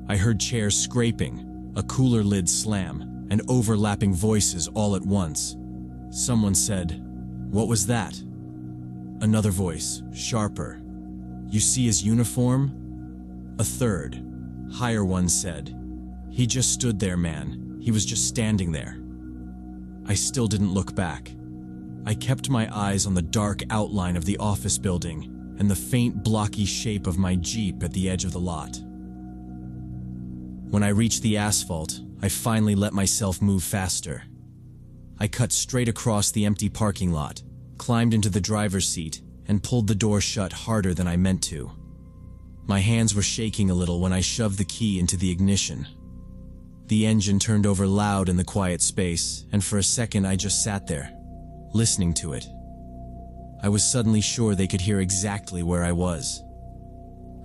I heard chairs scraping, a cooler lid slam, and overlapping voices all at once. Someone said, "What was that?" Another voice, sharper, "You see his uniform?" A third, higher one said, "He just stood there, man. He was just standing there." I still didn't look back. I kept my eyes on the dark outline of the office building and the faint blocky shape of my Jeep at the edge of the lot. When I reached the asphalt, I finally let myself move faster. I cut straight across the empty parking lot, climbed into the driver's seat, and pulled the door shut harder than I meant to. My hands were shaking a little when I shoved the key into the ignition. The engine turned over loud in the quiet space, and for a second I just sat there, listening to it. I was suddenly sure they could hear exactly where I was.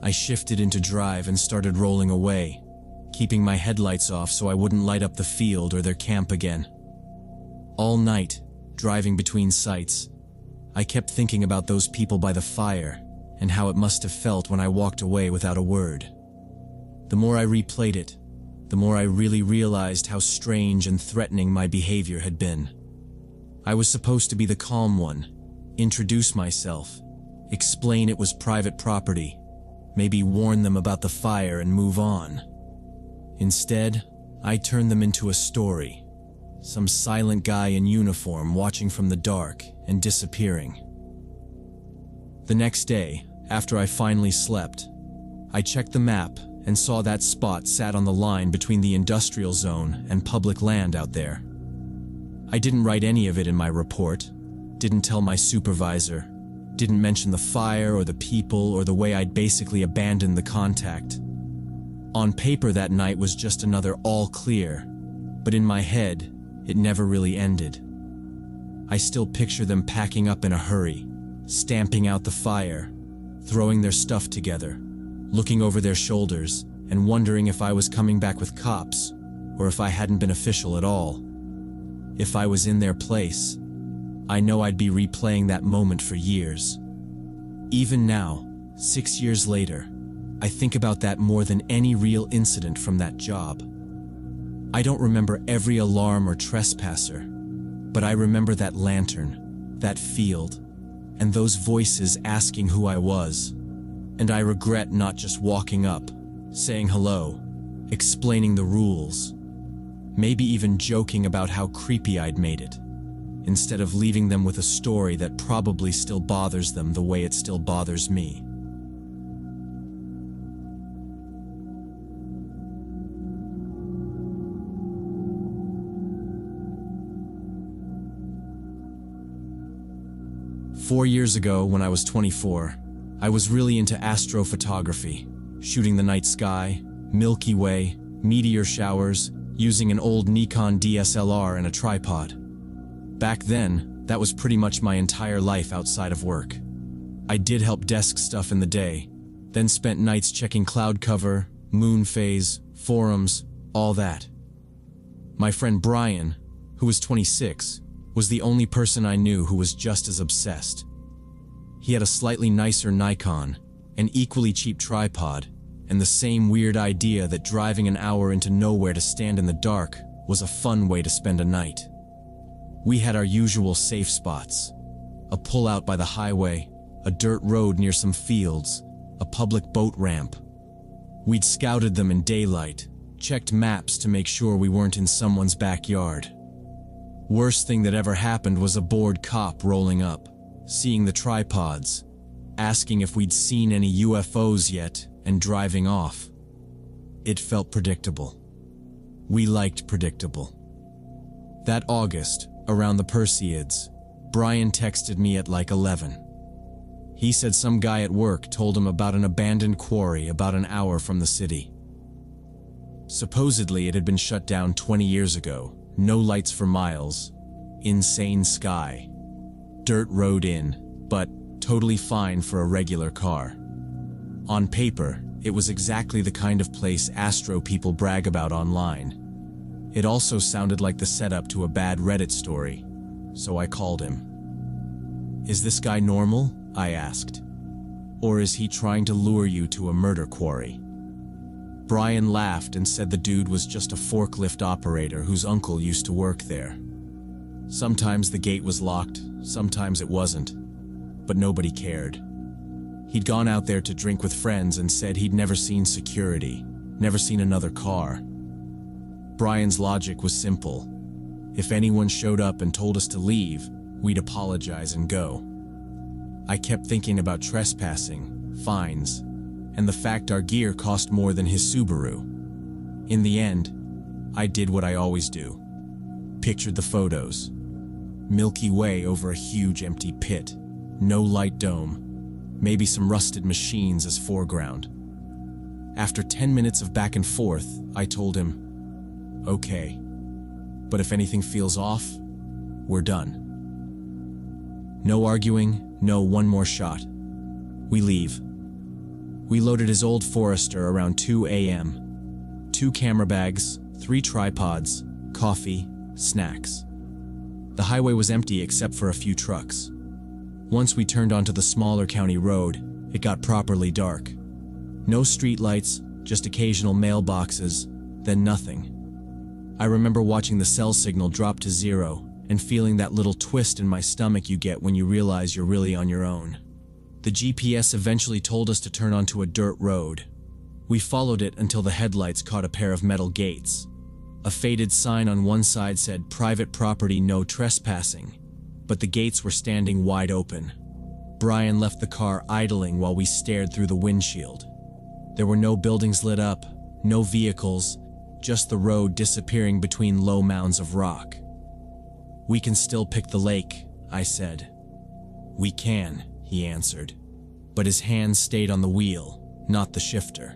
I shifted into drive and started rolling away, keeping my headlights off so I wouldn't light up the field or their camp again. All night, driving between sites, I kept thinking about those people by the fire and how it must have felt when I walked away without a word. The more I replayed it, the more I really realized how strange and threatening my behavior had been. I was supposed to be the calm one, introduce myself, explain it was private property, maybe warn them about the fire and move on. Instead, I turned them into a story, some silent guy in uniform watching from the dark and disappearing. The next day, after I finally slept, I checked the map and saw that spot sat on the line between the industrial zone and public land out there. I didn't write any of it in my report, didn't tell my supervisor, didn't mention the fire or the people or the way I'd basically abandoned the contact. On paper that night was just another all clear, but in my head, it never really ended. I still picture them packing up in a hurry, stamping out the fire, throwing their stuff together, looking over their shoulders and wondering if I was coming back with cops or if I hadn't been official at all. If I was in their place, I know I'd be replaying that moment for years. Even now, 6 years later, I think about that more than any real incident from that job. I don't remember every alarm or trespasser, but I remember that lantern, that field, and those voices asking who I was. And I regret not just walking up, saying hello, explaining the rules, maybe even joking about how creepy I'd made it, instead of leaving them with a story that probably still bothers them the way it still bothers me. Four years ago, when I was 24, I was really into astrophotography, shooting the night sky, Milky Way, meteor showers, using an old Nikon DSLR and a tripod. Back then, that was pretty much my entire life outside of work. I did help desk stuff in the day, then spent nights checking cloud cover, moon phase, forums, all that. My friend Brian, who was 26, was the only person I knew who was just as obsessed. He had a slightly nicer Nikon, an equally cheap tripod, and the same weird idea that driving an hour into nowhere to stand in the dark was a fun way to spend a night. We had our usual safe spots: a pullout by the highway, a dirt road near some fields, a public boat ramp. We'd scouted them in daylight, checked maps to make sure we weren't in someone's backyard. Worst thing that ever happened was a bored cop rolling up, seeing the tripods, asking if we'd seen any UFOs yet, and driving off. It felt predictable. We liked predictable. That August, around the Perseids, Brian texted me at like 11. He said some guy at work told him about an abandoned quarry about an hour from the city. Supposedly it had been shut down 20 years ago. No lights for miles, insane sky, dirt road in, but totally fine for a regular car. On paper, it was exactly the kind of place astro people brag about online. It also sounded like the setup to a bad Reddit story, so I called him. "Is this guy normal?" I asked. "Or is he trying to lure you to a murder quarry?" Brian laughed and said the dude was just a forklift operator whose uncle used to work there. Sometimes the gate was locked, sometimes it wasn't, but nobody cared. He'd gone out there to drink with friends and said he'd never seen security, never seen another car. Brian's logic was simple. If anyone showed up and told us to leave, we'd apologize and go. I kept thinking about trespassing, fines, and the fact our gear cost more than his Subaru. In the end, I did what I always do. Pictured the photos. Milky Way over a huge empty pit. No light dome. Maybe some rusted machines as foreground. After 10 minutes of back and forth, I told him, "Okay, but if anything feels off, we're done." No arguing, no one more shot. We leave. We loaded his old Forester around 2 a.m. 2 camera bags, 3 tripods, coffee, snacks. The highway was empty except for a few trucks. Once we turned onto the smaller county road, it got properly dark. No streetlights, just occasional mailboxes, then nothing. I remember watching the cell signal drop to 0 and feeling that little twist in my stomach you get when you realize you're really on your own. The GPS eventually told us to turn onto a dirt road. We followed it until the headlights caught a pair of metal gates. A faded sign on one side said "Private property, no trespassing," but the gates were standing wide open. Brian left the car idling while we stared through the windshield. There were no buildings lit up, no vehicles, just the road disappearing between low mounds of rock. "We can still pick the lake," I said. "We can," he answered, but his hand stayed on the wheel, not the shifter.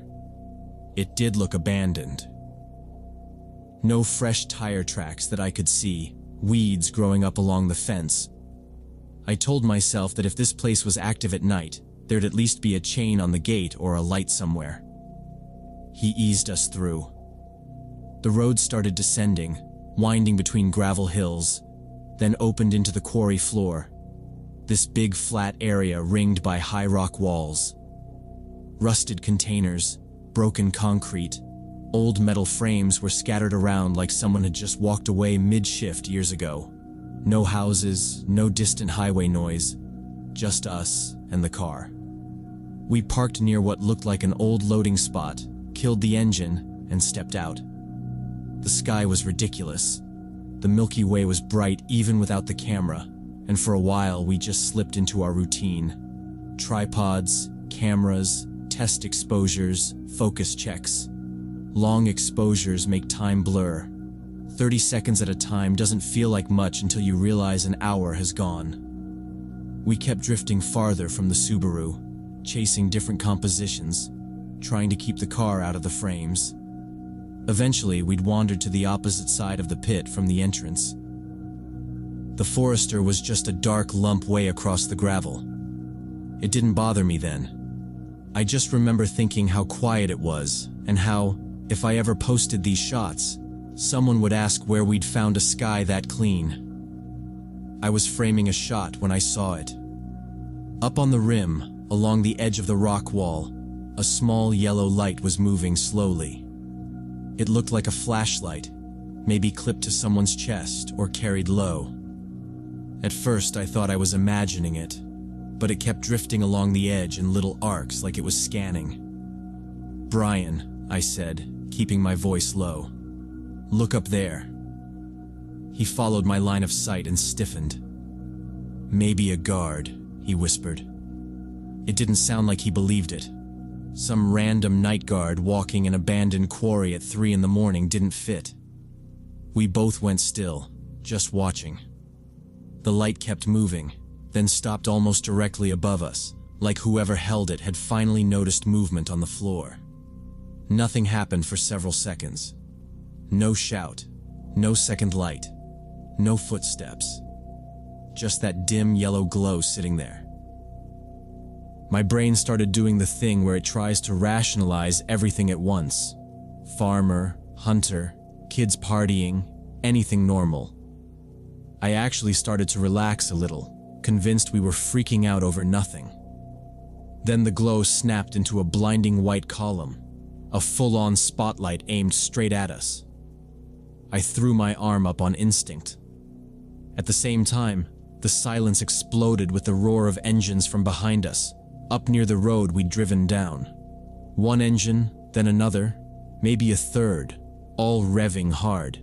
It did look abandoned. No fresh tire tracks that I could see, weeds growing up along the fence. I told myself that if this place was active at night, there'd at least be a chain on the gate or a light somewhere. He eased us through. The road started descending, winding between gravel hills, then opened into the quarry floor. This big flat area ringed by high rock walls. Rusted containers, broken concrete, old metal frames were scattered around like someone had just walked away mid-shift years ago. No houses, no distant highway noise, just us and the car. We parked near what looked like an old loading spot, killed the engine, and stepped out. The sky was ridiculous. The Milky Way was bright even without the camera, and for a while we just slipped into our routine. Tripods, cameras, test exposures, focus checks. Long exposures make time blur. 30 seconds at a time doesn't feel like much until you realize an hour has gone. We kept drifting farther from the Subaru, chasing different compositions, trying to keep the car out of the frames. Eventually, we'd wandered to the opposite side of the pit from the entrance. The Forester was just a dark lump way across the gravel. It didn't bother me then. I just remember thinking how quiet it was, and how, if I ever posted these shots, someone would ask where we'd found a sky that clean. I was framing a shot when I saw it. Up on the rim, along the edge of the rock wall, a small yellow light was moving slowly. It looked like a flashlight, maybe clipped to someone's chest or carried low. At first I thought I was imagining it, but it kept drifting along the edge in little arcs like it was scanning. "Brian," I said, keeping my voice low. "Look up there." He followed my line of sight and stiffened. "Maybe a guard," he whispered. It didn't sound like he believed it. Some random night guard walking an abandoned quarry at 3 in the morning didn't fit. We both went still, just watching. The light kept moving, then stopped almost directly above us, like whoever held it had finally noticed movement on the floor. Nothing happened for several seconds. No shout, no second light, no footsteps. Just that dim yellow glow sitting there. My brain started doing the thing where it tries to rationalize everything at once. Farmer, hunter, kids partying, anything normal. I actually started to relax a little, convinced we were freaking out over nothing. Then the glow snapped into a blinding white column, a full-on spotlight aimed straight at us. I threw my arm up on instinct. At the same time, the silence exploded with the roar of engines from behind us, up near the road we'd driven down. One engine, then another, maybe a third, all revving hard.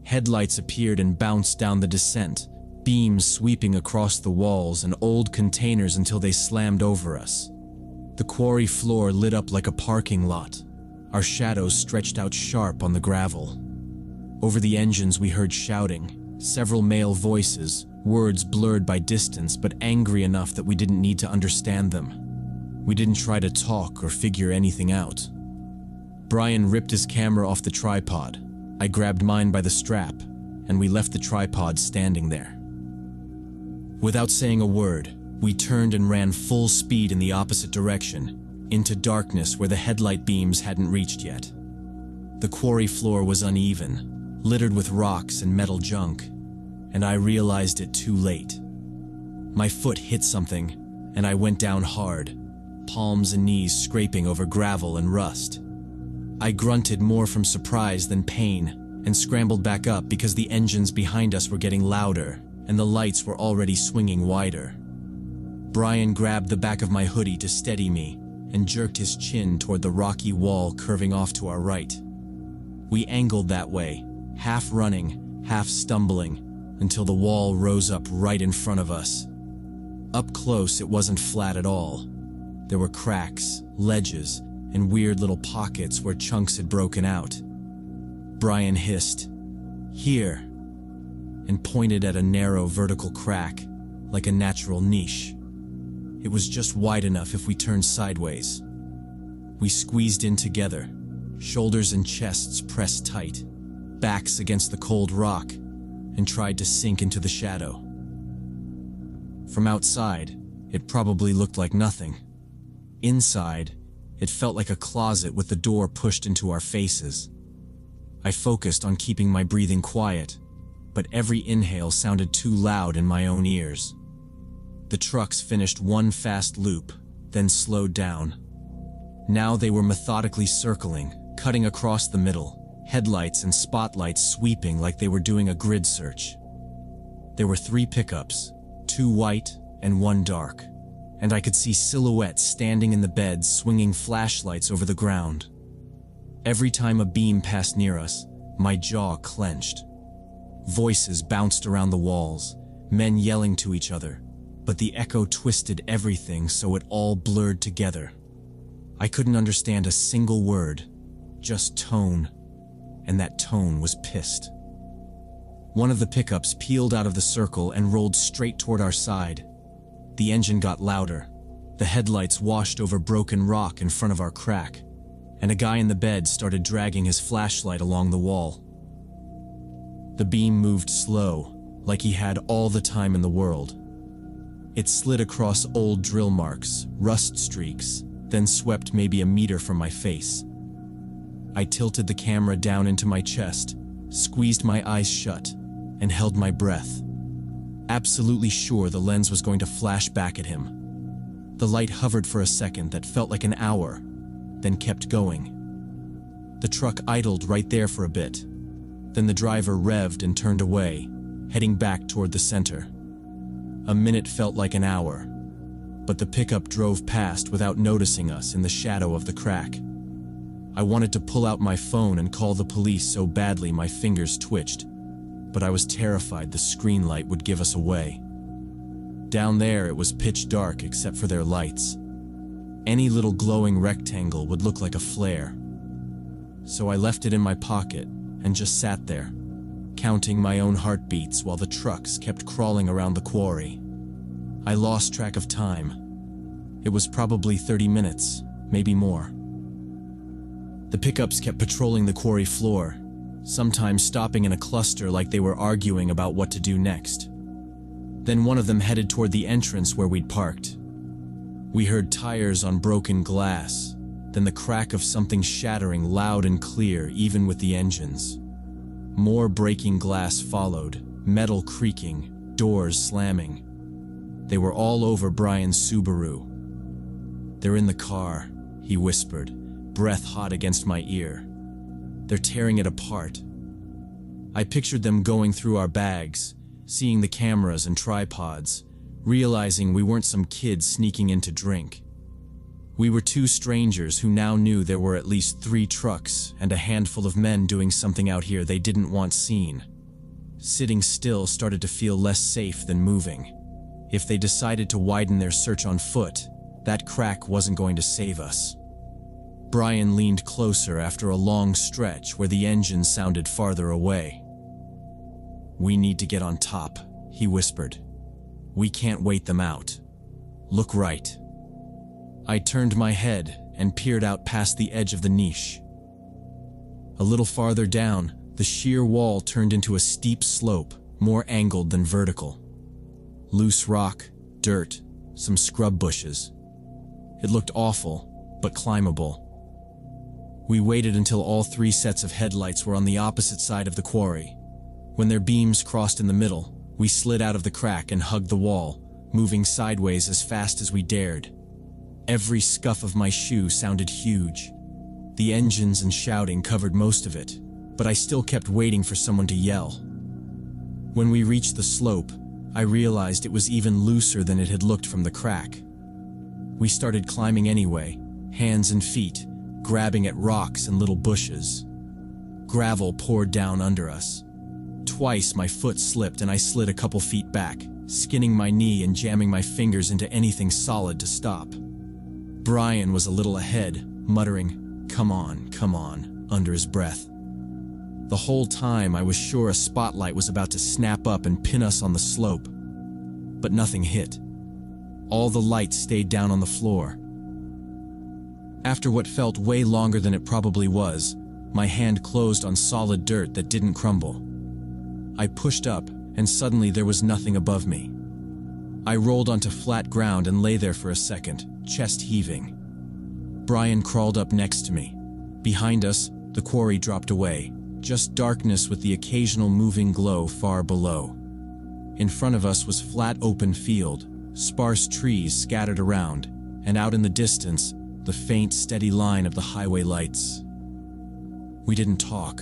Headlights appeared and bounced down the descent, beams sweeping across the walls and old containers until they slammed over us. The quarry floor lit up like a parking lot. Our shadows stretched out sharp on the gravel. Over the engines we heard shouting, several male voices, words blurred by distance but angry enough that we didn't need to understand them. We didn't try to talk or figure anything out. Brian ripped his camera off the tripod. I grabbed mine by the strap, and we left the tripod standing there. Without saying a word, we turned and ran full speed in the opposite direction, into darkness where the headlight beams hadn't reached yet. The quarry floor was uneven, littered with rocks and metal junk, and I realized it too late. My foot hit something, and I went down hard, palms and knees scraping over gravel and rust. I grunted more from surprise than pain, and scrambled back up because the engines behind us were getting louder, and the lights were already swinging wider. Brian grabbed the back of my hoodie to steady me, and jerked his chin toward the rocky wall curving off to our right. We angled that way, half running, half stumbling, until the wall rose up right in front of us. Up close, it wasn't flat at all. There were cracks, ledges, and weird little pockets where chunks had broken out. Brian hissed, "Here," and pointed at a narrow vertical crack, like a natural niche. It was just wide enough if we turned sideways. We squeezed in together, shoulders and chests pressed tight, backs against the cold rock, and tried to sink into the shadow. From outside, it probably looked like nothing. Inside, it felt like a closet with the door pushed into our faces. I focused on keeping my breathing quiet, but every inhale sounded too loud in my own ears. The trucks finished one fast loop, then slowed down. Now they were methodically circling, cutting across the middle, headlights and spotlights sweeping like they were doing a grid search. There were 3 pickups, 2 white and 1 dark, and I could see silhouettes standing in the beds swinging flashlights over the ground. Every time a beam passed near us, my jaw clenched. Voices bounced around the walls, men yelling to each other, but the echo twisted everything so it all blurred together. I couldn't understand a single word, just tone, and that tone was pissed. One of the pickups peeled out of the circle and rolled straight toward our side. The engine got louder, the headlights washed over broken rock in front of our crack, and a guy in the bed started dragging his flashlight along the wall. The beam moved slow, like he had all the time in the world. It slid across old drill marks, rust streaks, then swept maybe a meter from my face. I tilted the camera down into my chest, squeezed my eyes shut, and held my breath, absolutely sure the lens was going to flash back at him. The light hovered for a second that felt like an hour, then kept going. The truck idled right there for a bit. Then the driver revved and turned away, heading back toward the center. A minute felt like an hour, but the pickup drove past without noticing us in the shadow of the crack. I wanted to pull out my phone and call the police so badly my fingers twitched, but I was terrified the screen light would give us away. Down there it was pitch dark except for their lights. Any little glowing rectangle would look like a flare. So I left it in my pocket and just sat there, counting my own heartbeats while the trucks kept crawling around the quarry. I lost track of time. It was probably 30 minutes, maybe more. The pickups kept patrolling the quarry floor, sometimes stopping in a cluster like they were arguing about what to do next. Then one of them headed toward the entrance where we'd parked. We heard tires on broken glass, then the crack of something shattering loud and clear even with the engines. More breaking glass followed, metal creaking, doors slamming. They were all over Brian's Subaru. "They're in the car," he whispered, breath hot against my ear. "They're tearing it apart." I pictured them going through our bags, seeing the cameras and tripods, realizing we weren't some kids sneaking in to drink. We were 2 strangers who now knew there were at least 3 trucks and a handful of men doing something out here they didn't want seen. Sitting still started to feel less safe than moving. If they decided to widen their search on foot, that crack wasn't going to save us. Brian leaned closer after a long stretch where the engine sounded farther away. "We need to get on top," he whispered. "We can't wait them out. Look right." I turned my head and peered out past the edge of the niche. A little farther down, the sheer wall turned into a steep slope, more angled than vertical. Loose rock, dirt, some scrub bushes. It looked awful, but climbable. We waited until all 3 sets of headlights were on the opposite side of the quarry. When their beams crossed in the middle, we slid out of the crack and hugged the wall, moving sideways as fast as we dared. Every scuff of my shoe sounded huge. The engines and shouting covered most of it, but I still kept waiting for someone to yell. When we reached the slope, I realized it was even looser than it had looked from the crack. We started climbing anyway, hands and feet, grabbing at rocks and little bushes. Gravel poured down under us. Twice my foot slipped and I slid a couple feet back, skinning my knee and jamming my fingers into anything solid to stop. Brian was a little ahead, muttering, come on," under his breath. The whole time I was sure a spotlight was about to snap up and pin us on the slope. But nothing hit. All the lights stayed down on the floor. After what felt way longer than it probably was, my hand closed on solid dirt that didn't crumble. I pushed up, and suddenly there was nothing above me. I rolled onto flat ground and lay there for a second, chest heaving. Brian crawled up next to me. Behind us, the quarry dropped away, just darkness with the occasional moving glow far below. In front of us was flat open field, sparse trees scattered around, and out in the distance, the faint, steady line of the highway lights. We didn't talk.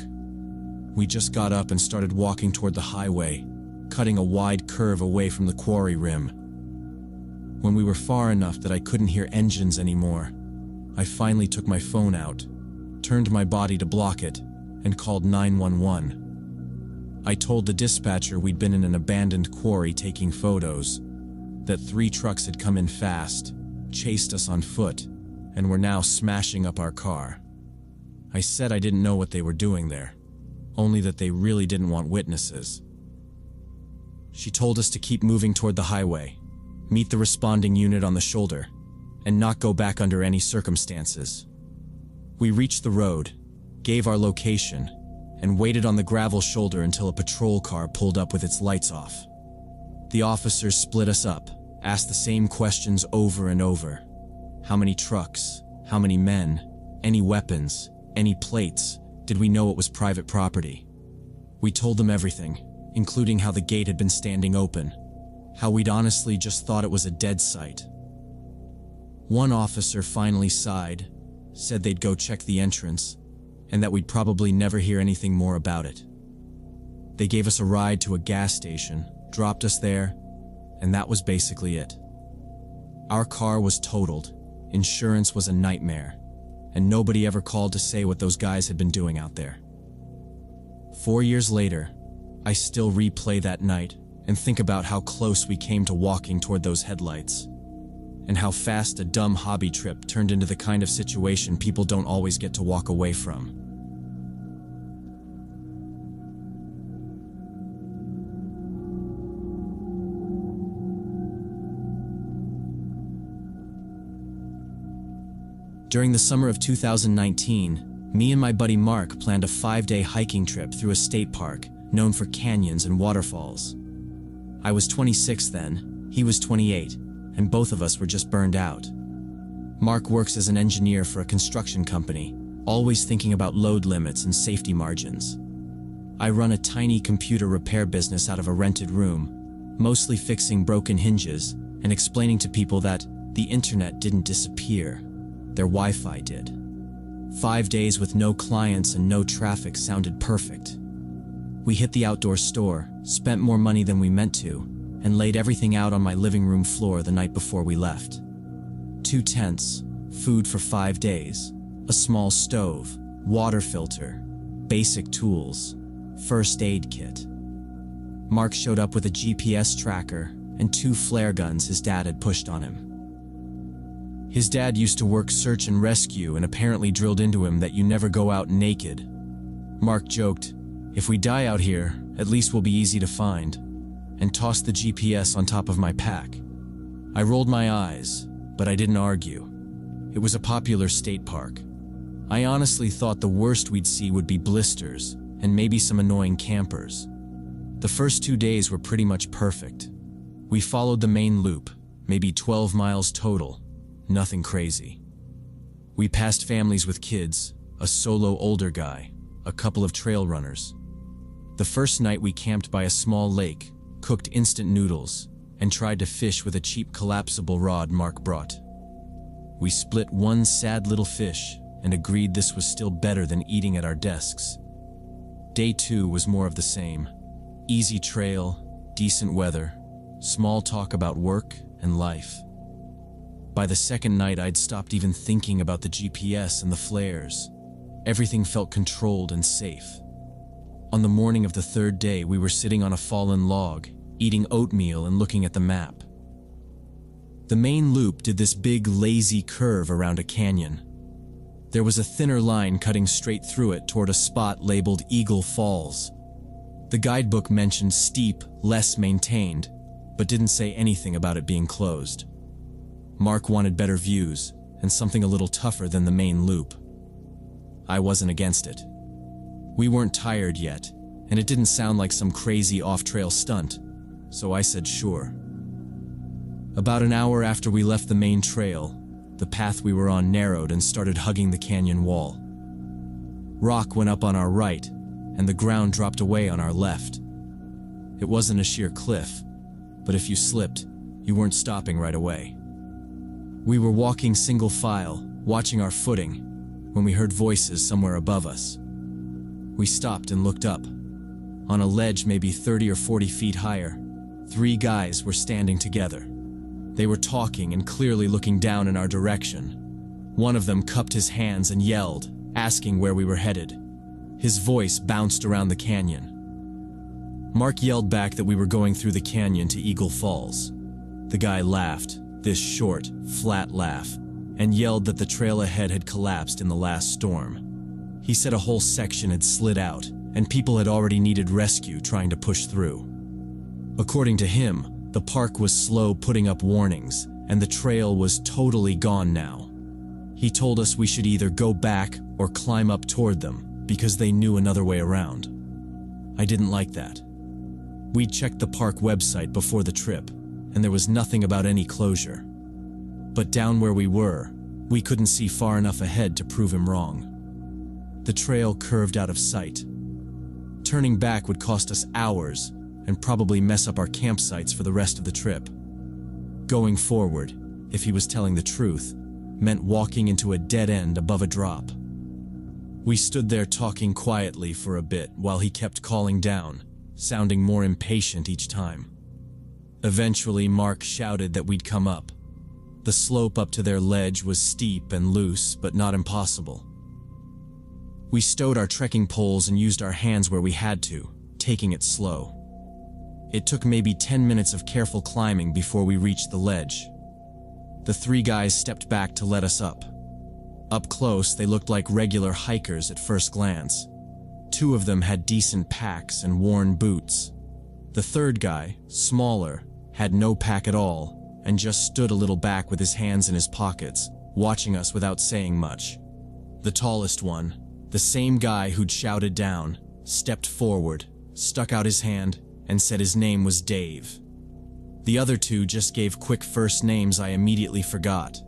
We just got up and started walking toward the highway, cutting a wide curve away from the quarry rim. When we were far enough that I couldn't hear engines anymore, I finally took my phone out, turned my body to block it, and called 911. I told the dispatcher we'd been in an abandoned quarry taking photos, that 3 trucks had come in fast, chased us on foot, and were now smashing up our car. I said I didn't know what they were doing there, only that they really didn't want witnesses. She told us to keep moving toward the highway, meet the responding unit on the shoulder, and not go back under any circumstances. We reached the road, gave our location, and waited on the gravel shoulder until a patrol car pulled up with its lights off. The officers split us up, asked the same questions over and over. How many trucks? How many men? Any weapons? Any plates? Did we know it was private property? We told them everything, including how the gate had been standing open, how we'd honestly just thought it was a dead site. One officer finally sighed, said they'd go check the entrance, and that we'd probably never hear anything more about it. They gave us a ride to a gas station, dropped us there, and that was basically it. Our car was totaled, insurance was a nightmare, and nobody ever called to say what those guys had been doing out there. 4 years later, I still replay that night and think about how close we came to walking toward those headlights, and how fast a dumb hobby trip turned into the kind of situation people don't always get to walk away from. During the summer of 2019, me and my buddy Mark planned a 5-day hiking trip through a state park known for canyons and waterfalls. I was 26 then, he was 28, and both of us were just burned out. Mark works as an engineer for a construction company, always thinking about load limits and safety margins. I run a tiny computer repair business out of a rented room, mostly fixing broken hinges and explaining to people that the internet didn't disappear. Their Wi-Fi did. 5 days with no clients and no traffic sounded perfect. We hit the outdoor store, spent more money than we meant to, and laid everything out on my living room floor the night before we left. 2 tents, food for 5 days, a small stove, water filter, basic tools, first aid kit. Mark showed up with a GPS tracker and 2 flare guns his dad had pushed on him. His dad used to work search and rescue and apparently drilled into him that you never go out naked. Mark joked, "If we die out here, at least we'll be easy to find," and tossed the GPS on top of my pack. I rolled my eyes, but I didn't argue. It was a popular state park. I honestly thought the worst we'd see would be blisters and maybe some annoying campers. The first 2 days were pretty much perfect. We followed the main loop, maybe 12 miles total. Nothing crazy. We passed families with kids, a solo older guy, a couple of trail runners. The first night we camped by a small lake, cooked instant noodles, and tried to fish with a cheap collapsible rod Mark brought. We split one sad little fish and agreed this was still better than eating at our desks. Day 2 was more of the same. Easy trail, decent weather, small talk about work and life. By the second night, I'd stopped even thinking about the GPS and the flares. Everything felt controlled and safe. On the morning of the 3rd day, we were sitting on a fallen log, eating oatmeal and looking at the map. The main loop did this big, lazy curve around a canyon. There was a thinner line cutting straight through it toward a spot labeled Eagle Falls. The guidebook mentioned steep, less maintained, but didn't say anything about it being closed. Mark wanted better views and something a little tougher than the main loop. I wasn't against it. We weren't tired yet, and it didn't sound like some crazy off-trail stunt, so I said sure. About an hour after we left the main trail, the path we were on narrowed and started hugging the canyon wall. Rock went up on our right, and the ground dropped away on our left. It wasn't a sheer cliff, but if you slipped, you weren't stopping right away. We were walking single file, watching our footing, when we heard voices somewhere above us. We stopped and looked up. On a ledge maybe 30 or 40 feet higher, 3 guys were standing together. They were talking and clearly looking down in our direction. One of them cupped his hands and yelled, asking where we were headed. His voice bounced around the canyon. Mark yelled back that we were going through the canyon to Eagle Falls. The guy laughed, this short, flat laugh, and yelled that the trail ahead had collapsed in the last storm. He said a whole section had slid out, and people had already needed rescue trying to push through. According to him, the park was slow putting up warnings, and the trail was totally gone now. He told us we should either go back or climb up toward them, because they knew another way around. I didn't like that. We'd checked the park website before the trip, and there was nothing about any closure. But down where we were, we couldn't see far enough ahead to prove him wrong. The trail curved out of sight. Turning back would cost us hours, and probably mess up our campsites for the rest of the trip. Going forward, if he was telling the truth, meant walking into a dead end above a drop. We stood there talking quietly for a bit while he kept calling down, sounding more impatient each time. Eventually, Mark shouted that we'd come up. The slope up to their ledge was steep and loose, but not impossible. We stowed our trekking poles and used our hands where we had to, taking it slow. It took maybe 10 minutes of careful climbing before we reached the ledge. The 3 guys stepped back to let us up. Up close, they looked like regular hikers at first glance. 2 of them had decent packs and worn boots. The 3rd guy, smaller, had no pack at all and just stood a little back with his hands in his pockets, watching us without saying much. The tallest one, the same guy who'd shouted down, stepped forward, stuck out his hand, and said his name was Dave. The other 2 just gave quick first names I immediately forgot.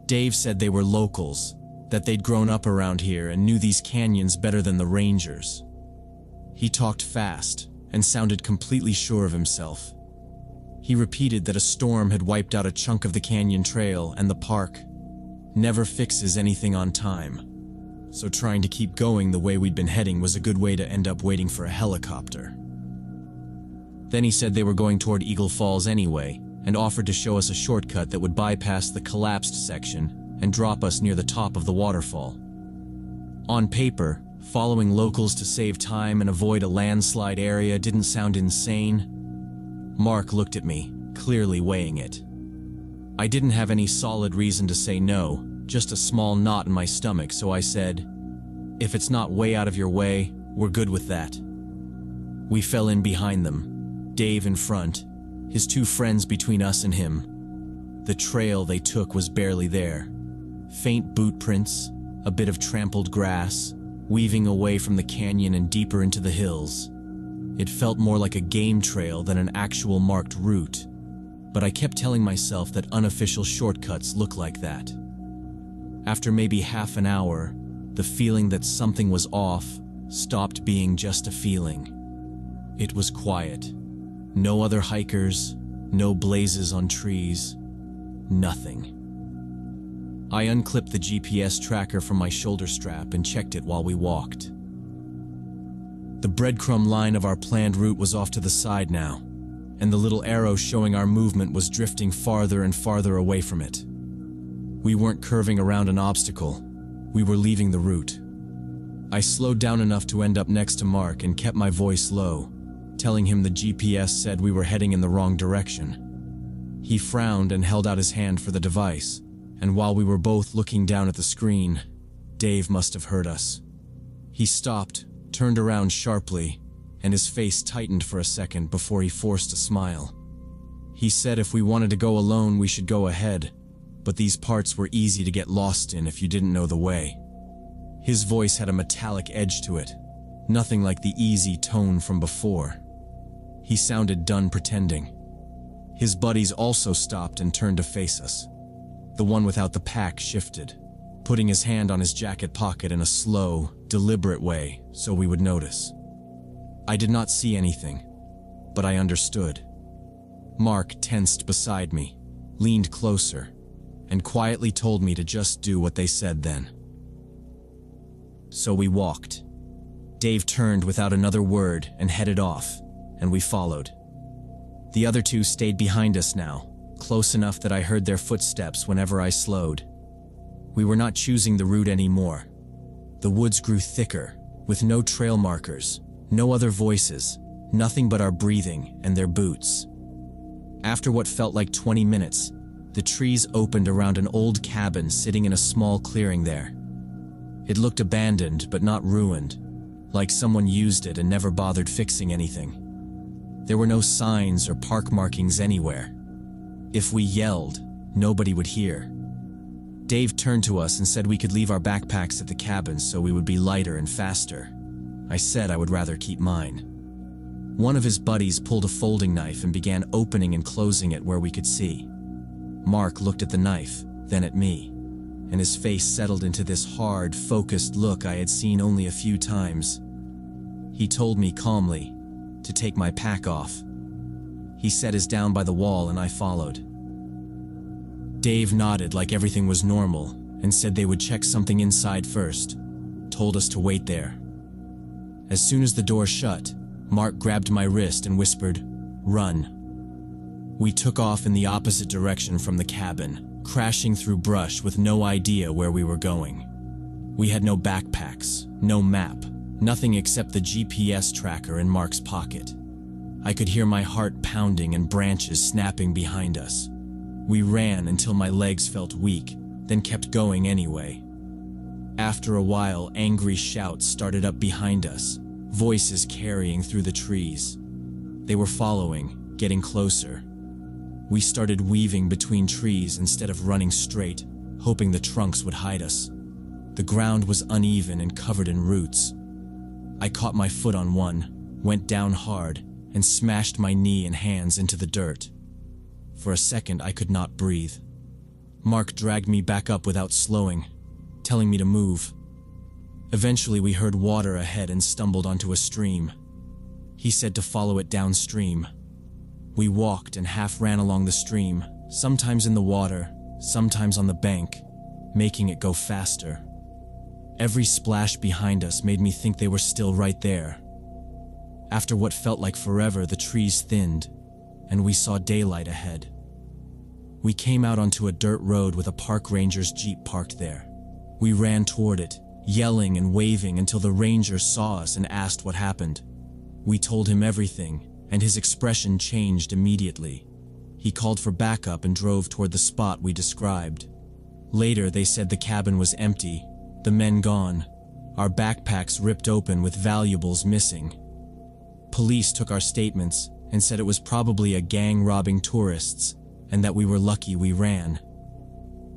Dave said they were locals, that they'd grown up around here and knew these canyons better than the rangers. He talked fast and sounded completely sure of himself. He repeated that a storm had wiped out a chunk of the canyon trail and the park never fixes anything on time, so trying to keep going the way we'd been heading was a good way to end up waiting for a helicopter. Then he said they were going toward Eagle Falls anyway, and offered to show us a shortcut that would bypass the collapsed section and drop us near the top of the waterfall. On paper, following locals to save time and avoid a landslide area didn't sound insane. Mark looked at me, clearly weighing it. I didn't have any solid reason to say no, just a small knot in my stomach, so I said, "If it's not way out of your way, we're good with that." We fell in behind them. Dave in front, his 2 friends between us and him. The trail they took was barely there. Faint boot prints, a bit of trampled grass, weaving away from the canyon and deeper into the hills. It felt more like a game trail than an actual marked route, but I kept telling myself that unofficial shortcuts look like that. After maybe half an hour, the feeling that something was off stopped being just a feeling. It was quiet. No other hikers, no blazes on trees, nothing. I unclipped the GPS tracker from my shoulder strap and checked it while we walked. The breadcrumb line of our planned route was off to the side now, and the little arrow showing our movement was drifting farther and farther away from it. We weren't curving around an obstacle, we were leaving the route. I slowed down enough to end up next to Mark and kept my voice low, telling him the GPS said we were heading in the wrong direction. He frowned and held out his hand for the device, and while we were both looking down at the screen, Dave must have heard us. He stopped, turned around sharply, and his face tightened for a second before he forced a smile. He said if we wanted to go alone, we should go ahead, but these parts were easy to get lost in if you didn't know the way. His voice had a metallic edge to it, nothing like the easy tone from before. He sounded done pretending. His buddies also stopped and turned to face us. The one without the pack shifted, putting his hand on his jacket pocket in a slow, deliberate way so we would notice. I did not see anything, but I understood. Mark tensed beside me, leaned closer, and quietly told me to just do what they said then. So we walked. Dave turned without another word and headed off, and we followed. The other two stayed behind us now, close enough that I heard their footsteps whenever I slowed. We were not choosing the route anymore. The woods grew thicker, with no trail markers, no other voices, nothing but our breathing and their boots. After what felt like 20 minutes, the trees opened around an old cabin sitting in a small clearing there. It looked abandoned but not ruined, like someone used it and never bothered fixing anything. There were no signs or park markings anywhere. If we yelled, nobody would hear. Dave turned to us and said we could leave our backpacks at the cabin so we would be lighter and faster. I said I would rather keep mine. One of his buddies pulled a folding knife and began opening and closing it where we could see. Mark looked at the knife, then at me, and his face settled into this hard, focused look I had seen only a few times. He told me calmly to take my pack off. He set us down by the wall and I followed. Dave nodded like everything was normal and said they would check something inside first, told us to wait there. As soon as the door shut, Mark grabbed my wrist and whispered, "Run." We took off in the opposite direction from the cabin, crashing through brush with no idea where we were going. We had no backpacks, no map, nothing except the GPS tracker in Mark's pocket. I could hear my heart pounding and branches snapping behind us. We ran until my legs felt weak, then kept going anyway. After a while, angry shouts started up behind us, voices carrying through the trees. They were following, getting closer. We started weaving between trees instead of running straight, hoping the trunks would hide us. The ground was uneven and covered in roots. I caught my foot on one, went down hard, and smashed my knee and hands into the dirt. For a second, I could not breathe. Mark dragged me back up without slowing, telling me to move. Eventually, we heard water ahead and stumbled onto a stream. He said to follow it downstream. We walked and half ran along the stream, sometimes in the water, sometimes on the bank, making it go faster. Every splash behind us made me think they were still right there. After what felt like forever, the trees thinned, and we saw daylight ahead. We came out onto a dirt road with a park ranger's Jeep parked there. We ran toward it, yelling and waving until the ranger saw us and asked what happened. We told him everything, and his expression changed immediately. He called for backup and drove toward the spot we described. Later, they said the cabin was empty, the men gone, our backpacks ripped open with valuables missing. Police took our statements and said it was probably a gang robbing tourists, and that we were lucky we ran.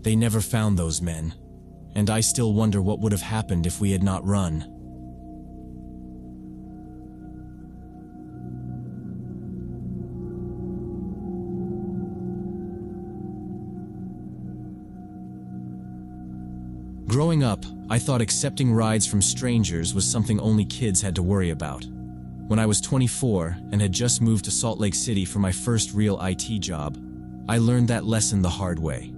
They never found those men, and I still wonder what would have happened if we had not run. Growing up, I thought accepting rides from strangers was something only kids had to worry about. When I was 24 and had just moved to Salt Lake City for my first real IT job, I learned that lesson the hard way.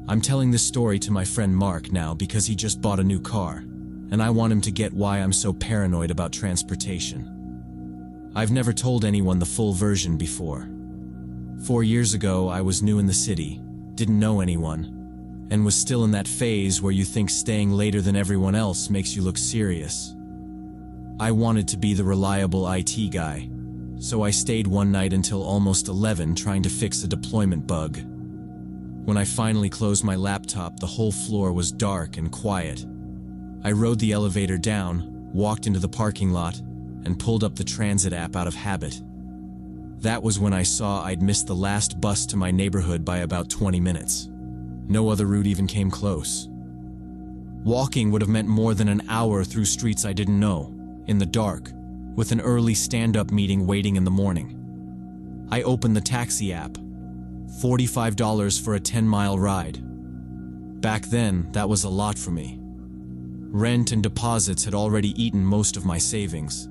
I'm telling this story to my friend Mark now because he just bought a new car, and I want him to get why I'm so paranoid about transportation. I've never told anyone the full version before. 4 years ago, I was new in the city, didn't know anyone, and was still in that phase where you think staying later than everyone else makes you look serious. I wanted to be the reliable IT guy, so I stayed one night until almost 11 trying to fix a deployment bug. When I finally closed my laptop, the whole floor was dark and quiet. I rode the elevator down, walked into the parking lot, and pulled up the transit app out of habit. That was when I saw I'd missed the last bus to my neighborhood by about 20 minutes. No other route even came close. Walking would have meant more than an hour through streets I didn't know, in the dark, with an early stand-up meeting waiting in the morning. I opened the taxi app, $45 for a 10-mile ride. Back then, that was a lot for me. Rent and deposits had already eaten most of my savings.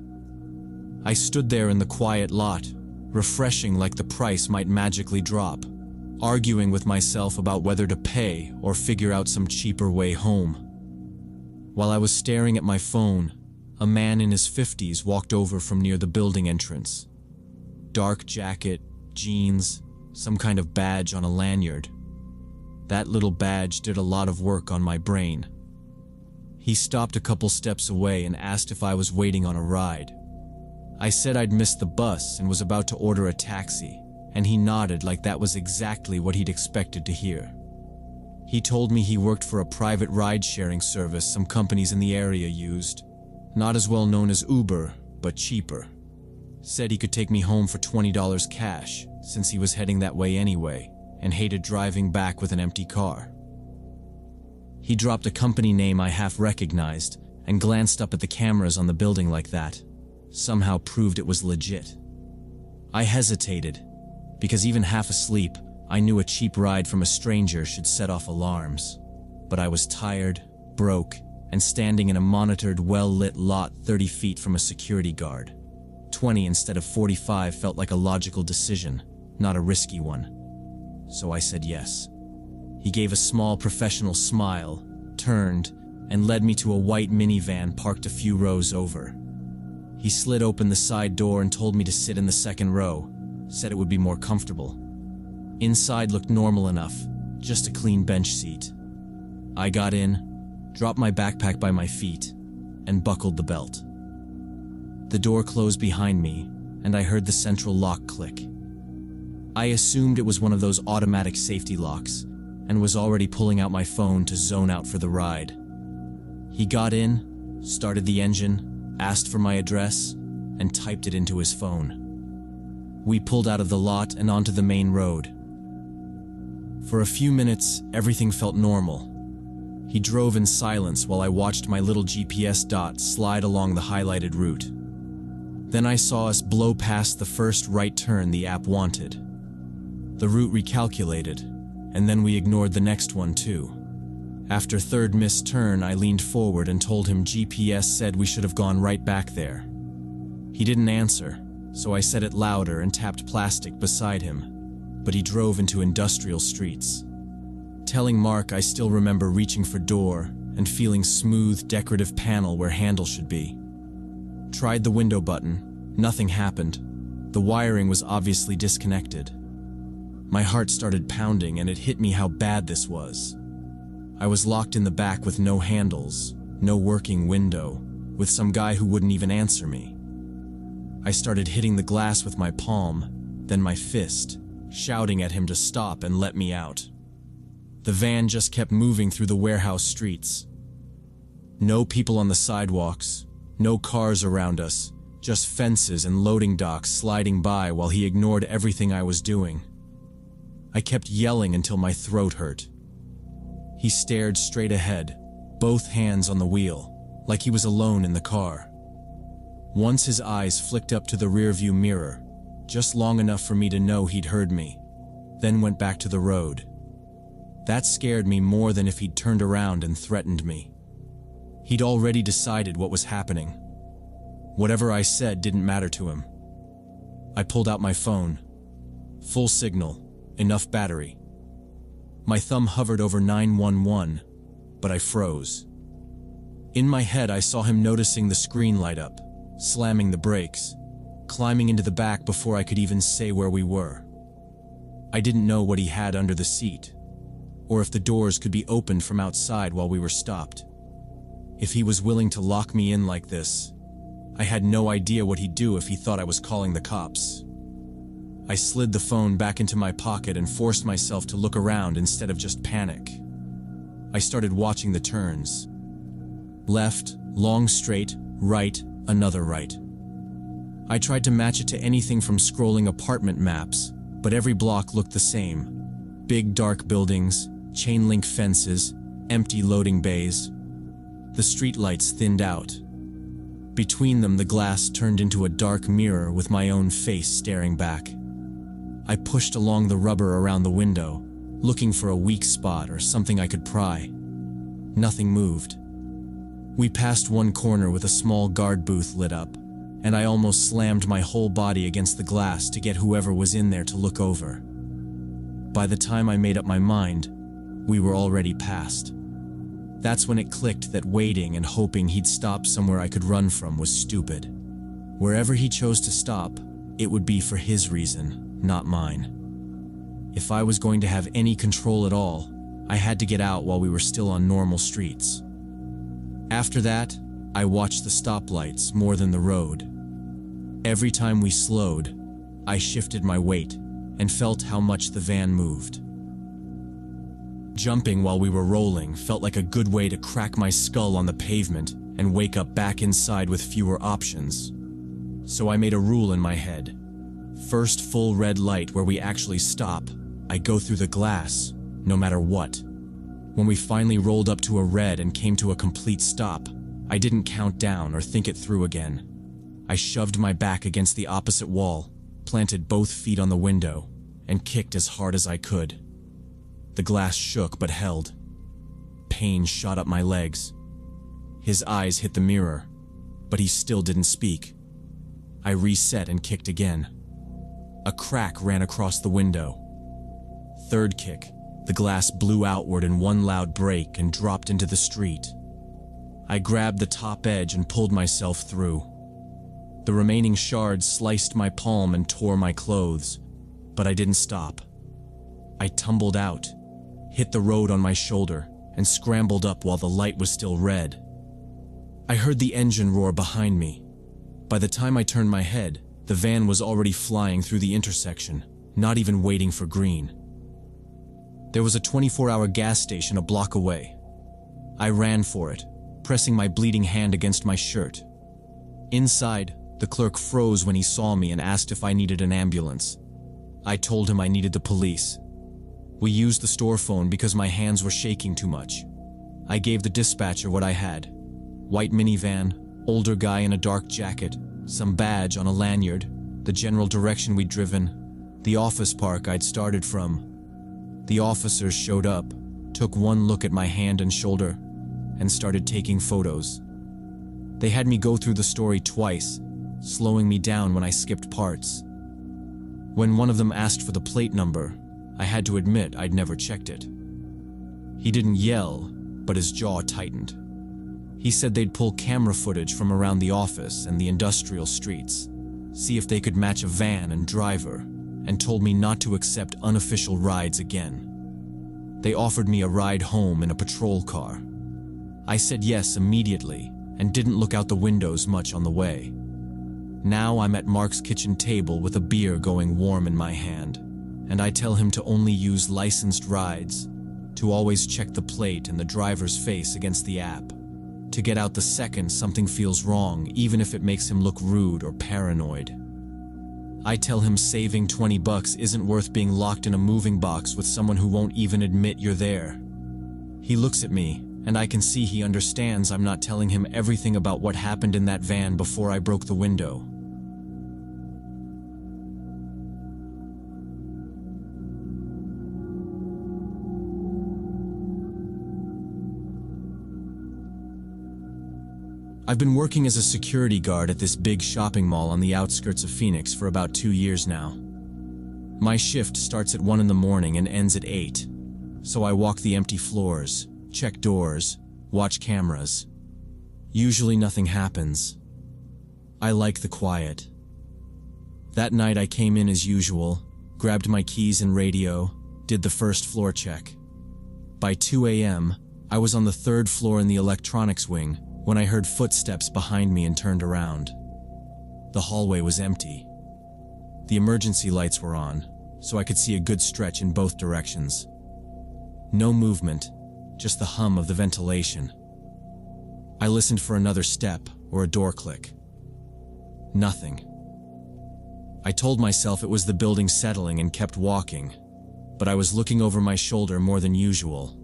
I stood there in the quiet lot, refreshing like the price might magically drop, arguing with myself about whether to pay or figure out some cheaper way home. While I was staring at my phone, a man in his 50s walked over from near the building entrance. Dark jacket, jeans, some kind of badge on a lanyard. That little badge did a lot of work on my brain. He stopped a couple steps away and asked if I was waiting on a ride. I said I'd missed the bus and was about to order a taxi, and he nodded like that was exactly what he'd expected to hear. He told me he worked for a private ride-sharing service some companies in the area used. Not as well known as Uber, but cheaper. Said he could take me home for $20 cash, since he was heading that way anyway, and hated driving back with an empty car. He dropped a company name I half recognized, and glanced up at the cameras on the building like that. Somehow proved it was legit. I hesitated, because even half asleep, I knew a cheap ride from a stranger should set off alarms. But I was tired, broke, and standing in a monitored, well-lit lot 30 feet from a security guard. 20 instead of 45 felt like a logical decision, not a risky one. So I said yes. He gave a small professional smile, turned, and led me to a white minivan parked a few rows over. He slid open the side door and told me to sit in the second row, said it would be more comfortable. Inside looked normal enough, just a clean bench seat. I got in, dropped my backpack by my feet, and buckled the belt. The door closed behind me, and I heard the central lock click. I assumed it was one of those automatic safety locks, and was already pulling out my phone to zone out for the ride. He got in, started the engine, asked for my address, and typed it into his phone. We pulled out of the lot and onto the main road. For a few minutes, everything felt normal. He drove in silence while I watched my little GPS dot slide along the highlighted route. Then I saw us blow past the first right turn the app wanted. The route recalculated, and then we ignored the next one too. After third missed turn, I leaned forward and told him GPS said we should have gone right back there. He didn't answer, so I said it louder and tapped plastic beside him, but he drove into industrial streets. Telling Mark I still remember reaching for door and feeling smooth, decorative panel where handle should be. Tried the window button, nothing happened. The wiring was obviously disconnected. My heart started pounding and it hit me how bad this was. I was locked in the back with no handles, no working window, with some guy who wouldn't even answer me. I started hitting the glass with my palm, then my fist, shouting at him to stop and let me out. The van just kept moving through the warehouse streets. No people on the sidewalks, no cars around us, just fences and loading docks sliding by while he ignored everything I was doing. I kept yelling until my throat hurt. He stared straight ahead, both hands on the wheel, like he was alone in the car. Once his eyes flicked up to the rearview mirror, just long enough for me to know he'd heard me, then went back to the road. That scared me more than if he'd turned around and threatened me. He'd already decided what was happening. Whatever I said didn't matter to him. I pulled out my phone. Full signal, enough battery. My thumb hovered over 911, but I froze. In my head, I saw him noticing the screen light up, slamming the brakes, climbing into the back before I could even say where we were. I didn't know what he had under the seat, or if the doors could be opened from outside while we were stopped. If he was willing to lock me in like this, I had no idea what he'd do if he thought I was calling the cops. I slid the phone back into my pocket and forced myself to look around instead of just panic. I started watching the turns. Left, long straight, right, another right. I tried to match it to anything from scrolling apartment maps, but every block looked the same. Big dark buildings, chain link fences, empty loading bays. The streetlights thinned out. Between them, the glass turned into a dark mirror with my own face staring back. I pushed along the rubber around the window, looking for a weak spot or something I could pry. Nothing moved. We passed one corner with a small guard booth lit up, and I almost slammed my whole body against the glass to get whoever was in there to look over. By the time I made up my mind, we were already past. That's when it clicked that waiting and hoping he'd stop somewhere I could run from was stupid. Wherever he chose to stop, it would be for his reason, not mine. If I was going to have any control at all, I had to get out while we were still on normal streets. After that, I watched the stoplights more than the road. Every time we slowed, I shifted my weight and felt how much the van moved. Jumping while we were rolling felt like a good way to crack my skull on the pavement and wake up back inside with fewer options. So I made a rule in my head. First full red light where we actually stop, I go through the glass, no matter what. When we finally rolled up to a red and came to a complete stop, I didn't count down or think it through again. I shoved my back against the opposite wall, planted both feet on the window, and kicked as hard as I could. The glass shook but held. Pain shot up my legs. His eyes hit the mirror, but he still didn't speak. I reset and kicked again. A crack ran across the window. Third kick, the glass blew outward in one loud break and dropped into the street. I grabbed the top edge and pulled myself through. The remaining shards sliced my palm and tore my clothes, but I didn't stop. I tumbled out, hit the road on my shoulder, and scrambled up while the light was still red. I heard the engine roar behind me. By the time I turned my head, the van was already flying through the intersection, not even waiting for green. There was a 24-hour gas station a block away. I ran for it, pressing my bleeding hand against my shirt. Inside, the clerk froze when he saw me and asked if I needed an ambulance. I told him I needed the police. We used the store phone because my hands were shaking too much. I gave the dispatcher what I had: white minivan, older guy in a dark jacket, some badge on a lanyard, the general direction we'd driven, the office park I'd started from. The officers showed up, took one look at my hand and shoulder, and started taking photos. They had me go through the story twice, slowing me down when I skipped parts. When one of them asked for the plate number, I had to admit I'd never checked it. He didn't yell, but his jaw tightened. He said they'd pull camera footage from around the office and the industrial streets, see if they could match a van and driver, and told me not to accept unofficial rides again. They offered me a ride home in a patrol car. I said yes immediately and didn't look out the windows much on the way. Now I'm at Mark's kitchen table with a beer going warm in my hand, and I tell him to only use licensed rides, to always check the plate and the driver's face against the app, to get out the second something feels wrong, even if it makes him look rude or paranoid. I tell him saving $20 isn't worth being locked in a moving box with someone who won't even admit you're there. He looks at me, and I can see he understands I'm not telling him everything about what happened in that van before I broke the window. I've been working as a security guard at this big shopping mall on the outskirts of Phoenix for about 2 years now. My shift starts at 1 in the morning and ends at 8, so I walk the empty floors, check doors, watch cameras. Usually nothing happens. I like the quiet. That night I came in as usual, grabbed my keys and radio, did the first floor check. By 2 a.m., I was on the 3rd floor in the electronics wing when I heard footsteps behind me and turned around. The hallway was empty. The emergency lights were on, so I could see a good stretch in both directions. No movement, just the hum of the ventilation. I listened for another step or a door click. Nothing. I told myself it was the building settling and kept walking, but I was looking over my shoulder more than usual.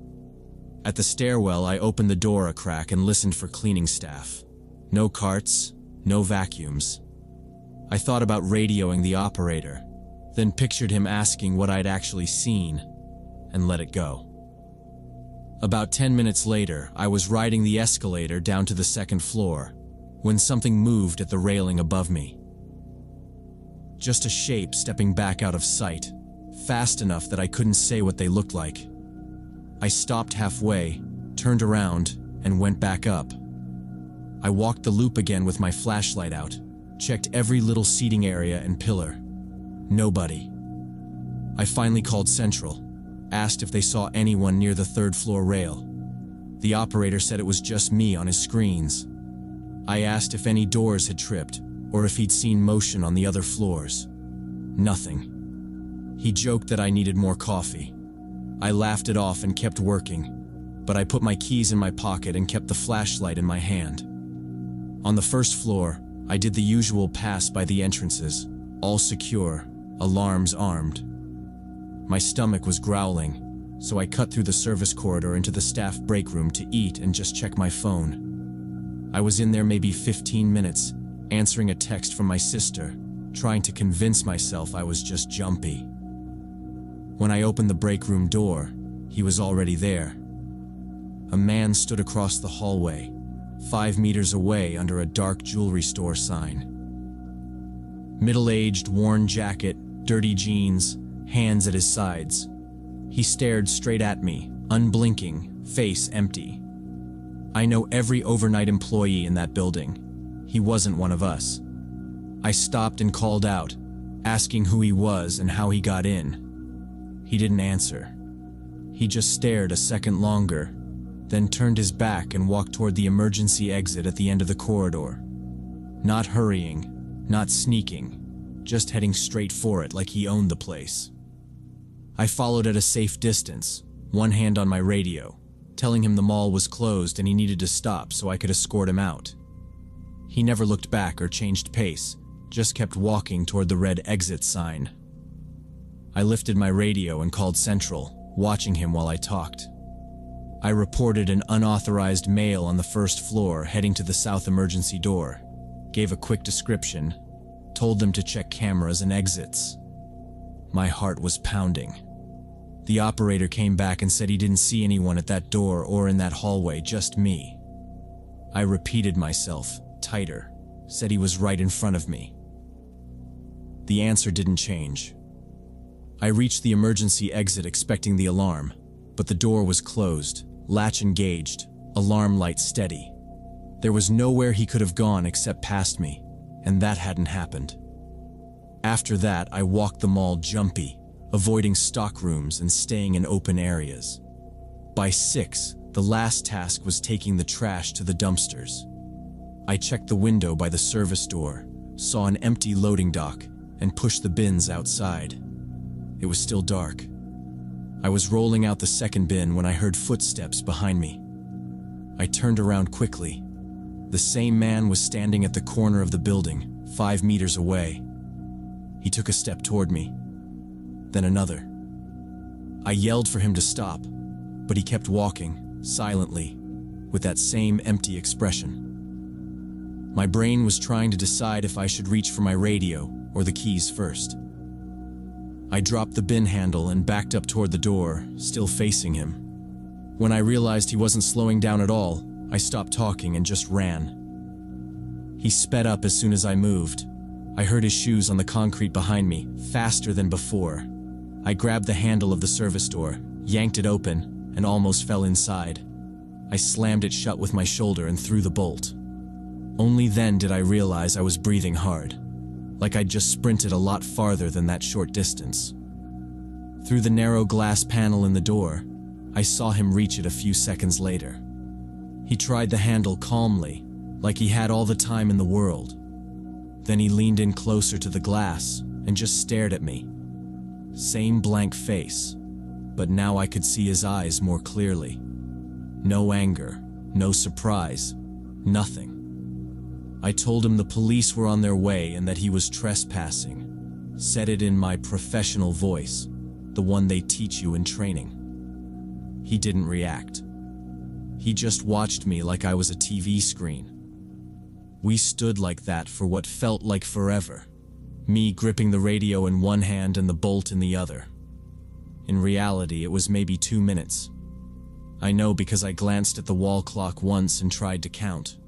At the stairwell, I opened the door a crack and listened for cleaning staff. No carts, no vacuums. I thought about radioing the operator. then pictured him asking what I'd actually seen, and let it go. About 10 minutes later, I was riding the escalator down to the second floor, when something moved at the railing above me. Just a shape stepping back out of sight, fast enough that I couldn't say what they looked like. I stopped halfway, turned around, and went back up. I walked the loop again with my flashlight out, checked every little seating area and pillar. Nobody. I finally called Central, asked if they saw anyone near the third floor rail. The operator said it was just me on his screens. I asked if any doors had tripped, or if he'd seen motion on the other floors. Nothing. He joked that I needed more coffee. I laughed it off and kept working, but I put my keys in my pocket and kept the flashlight in my hand. On the first floor, I did the usual pass by the entrances, all secure, alarms armed. My stomach was growling, so I cut through the service corridor into the staff break room to eat and just check my phone. I was in there maybe 15 minutes, answering a text from my sister, trying to convince myself I was just jumpy. When I opened the break room door, he was already there. A man stood across the hallway, 5 meters away under a dark jewelry store sign. Middle-aged, worn jacket, dirty jeans, hands at his sides. He stared straight at me, unblinking, face empty. I know every overnight employee in that building. He wasn't one of us. I stopped and called out, asking who he was and how he got in. He didn't answer. He just stared a second longer, then turned his back and walked toward the emergency exit at the end of the corridor. Not hurrying, not sneaking, just heading straight for it like he owned the place. I followed at a safe distance, one hand on my radio, telling him the mall was closed and he needed to stop so I could escort him out. He never looked back or changed pace, just kept walking toward the red exit sign. I lifted my radio and called Central, watching him while I talked. I reported an unauthorized male on the first floor heading to the south emergency door, gave a quick description, told them to check cameras and exits. My heart was pounding. The operator came back and said he didn't see anyone at that door or in that hallway, just me. I repeated myself, tighter, said he was right in front of me. The answer didn't change. I reached the emergency exit expecting the alarm, but the door was closed, latch engaged, alarm light steady. There was nowhere he could have gone except past me, and that hadn't happened. After that, I walked the mall jumpy, avoiding stock rooms and staying in open areas. By 6, the last task was taking the trash to the dumpsters. I checked the window by the service door, saw an empty loading dock, and pushed the bins outside. It was still dark. I was rolling out the second bin when I heard footsteps behind me. I turned around quickly. The same man was standing at the corner of the building, 5 meters away. He took a step toward me, then another. I yelled for him to stop, but he kept walking, silently, with that same empty expression. My brain was trying to decide if I should reach for my radio or the keys first. I dropped the bin handle and backed up toward the door, still facing him. When I realized he wasn't slowing down at all, I stopped talking and just ran. He sped up as soon as I moved. I heard his shoes on the concrete behind me, faster than before. I grabbed the handle of the service door, yanked it open, and almost fell inside. I slammed it shut with my shoulder and threw the bolt. Only then did I realize I was breathing hard, like I'd just sprinted a lot farther than that short distance. Through the narrow glass panel in the door, I saw him reach it a few seconds later. He tried the handle calmly, like he had all the time in the world. Then he leaned in closer to the glass and just stared at me. Same blank face, but now I could see his eyes more clearly. No anger, no surprise, nothing. I told him the police were on their way and that he was trespassing. Said it in my professional voice, the one they teach you in training. He didn't react. He just watched me like I was a TV screen. We stood like that for what felt like forever. me gripping the radio in one hand and the bolt in the other. In reality, it was maybe 2 minutes. I know because I glanced at the wall clock once and tried to count.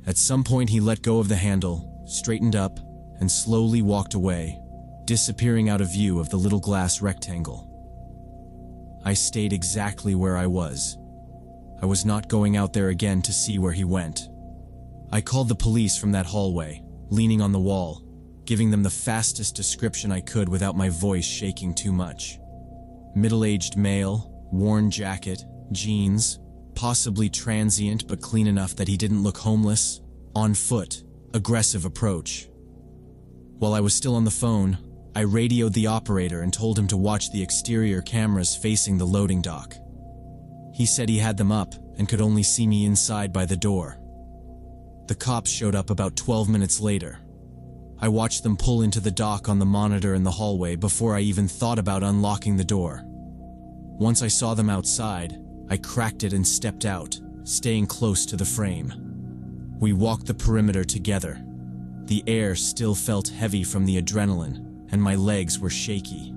At some point he let go of the handle, straightened up, and slowly walked away, disappearing out of view of the little glass rectangle. I stayed exactly where I was. I was not going out there again to see where he went. I called the police from that hallway, leaning on the wall, giving them the fastest description I could without my voice shaking too much. Middle-aged male, worn jacket, jeans, possibly transient but clean enough that he didn't look homeless, on foot, aggressive approach. While I was still on the phone, I radioed the operator and told him to watch the exterior cameras facing the loading dock. He said he had them up and could only see me inside by the door. The cops showed up about 12 minutes later. I watched them pull into the dock on the monitor in the hallway before I even thought about unlocking the door. Once I saw them outside, I cracked it and stepped out, staying close to the frame. We walked the perimeter together. The air still felt heavy from the adrenaline, and my legs were shaky.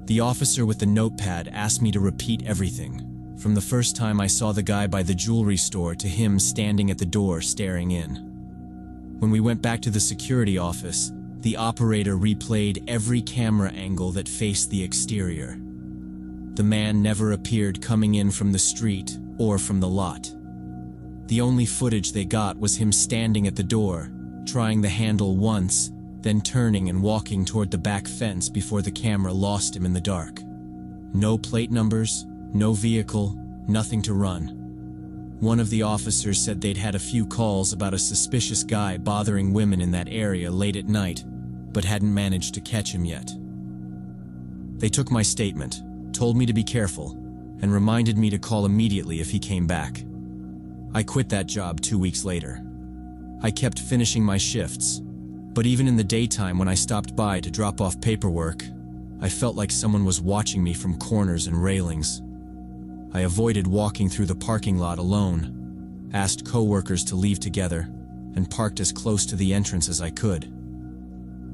The officer with the notepad asked me to repeat everything, from the first time I saw the guy by the jewelry store to him standing at the door staring in. When we went back to the security office, the operator replayed every camera angle that faced the exterior. The man never appeared coming in from the street or from the lot. The only footage they got was him standing at the door, trying the handle once, then turning and walking toward the back fence before the camera lost him in the dark. No plate numbers, no vehicle, nothing to run. One of the officers said they'd had a few calls about a suspicious guy bothering women in that area late at night, but hadn't managed to catch him yet. They took my statement, told me to be careful, and reminded me to call immediately if he came back. I quit that job 2 weeks later. I kept finishing my shifts, but even in the daytime when I stopped by to drop off paperwork, I felt like someone was watching me from corners and railings. I avoided walking through the parking lot alone, asked coworkers to leave together, and parked as close to the entrance as I could.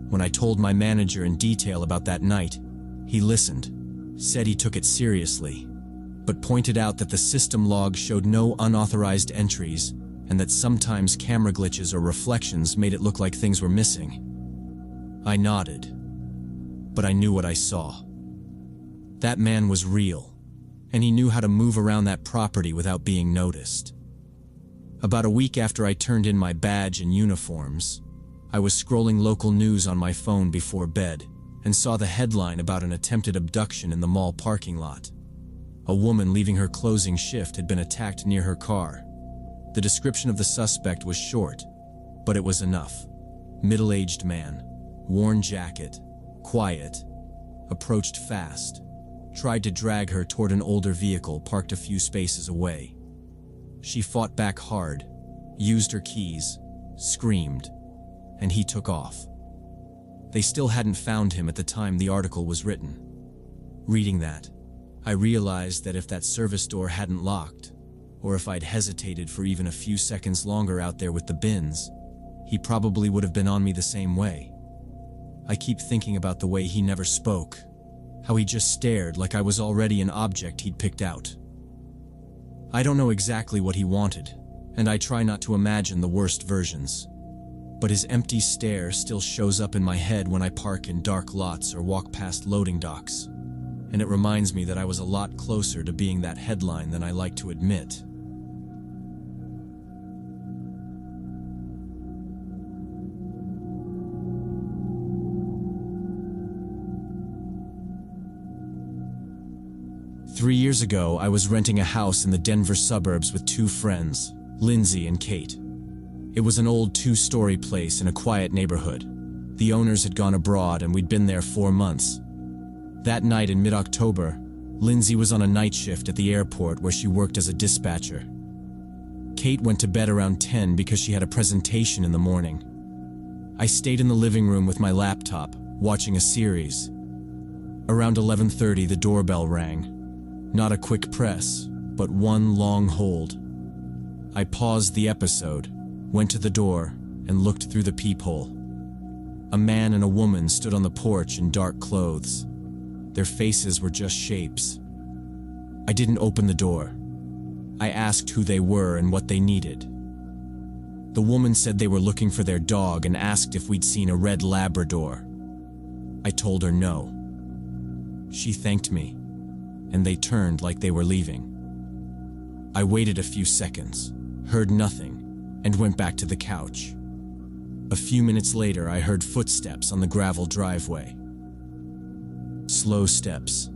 When I told my manager in detail about that night, he listened, said he took it seriously, but pointed out that the system log showed no unauthorized entries and that sometimes camera glitches or reflections made it look like things were missing. I nodded, but I knew what I saw. That man was real, and he knew how to move around that property without being noticed. About a week after I turned in my badge and uniforms, I was scrolling local news on my phone before bed and saw the headline about an attempted abduction in the mall parking lot. A woman leaving her closing shift had been attacked near her car. The description of the suspect was short, but it was enough. Middle-aged man, worn jacket, quiet, approached fast, tried to drag her toward an older vehicle parked a few spaces away. She fought back hard, used her keys, screamed, and he took off. They still hadn't found him at the time the article was written. Reading that, I realized that if that service door hadn't locked, or if I'd hesitated for even a few seconds longer out there with the bins, he probably would have been on me the same way. I keep thinking about the way he never spoke, how he just stared like I was already an object he'd picked out. I don't know exactly what he wanted, and I try not to imagine the worst versions. But his empty stare still shows up in my head when I park in dark lots or walk past loading docks, and it reminds me that I was a lot closer to being that headline than I like to admit. Three years ago, I was renting a house in the Denver suburbs with two friends, Lindsay and Kate. It was an old 2-story place in a quiet neighborhood. The owners had gone abroad and we'd been there 4 months. That night in mid-October, Lindsay was on a night shift at the airport where she worked as a dispatcher. Kate went to bed around 10 because she had a presentation in the morning. I stayed in the living room with my laptop, watching a series. Around 11:30, the doorbell rang. Not a quick press, but one long hold. I paused the episode, went to the door, and looked through the peephole. A man and a woman stood on the porch in dark clothes. Their faces were just shapes. I didn't open the door. I asked who they were and what they needed. The woman said they were looking for their dog and asked if we'd seen a red Labrador. I told her no. She thanked me, and they turned like they were leaving. I waited a few seconds, heard nothing, and went back to the couch. A few minutes later, I heard footsteps on the gravel driveway. Slow steps.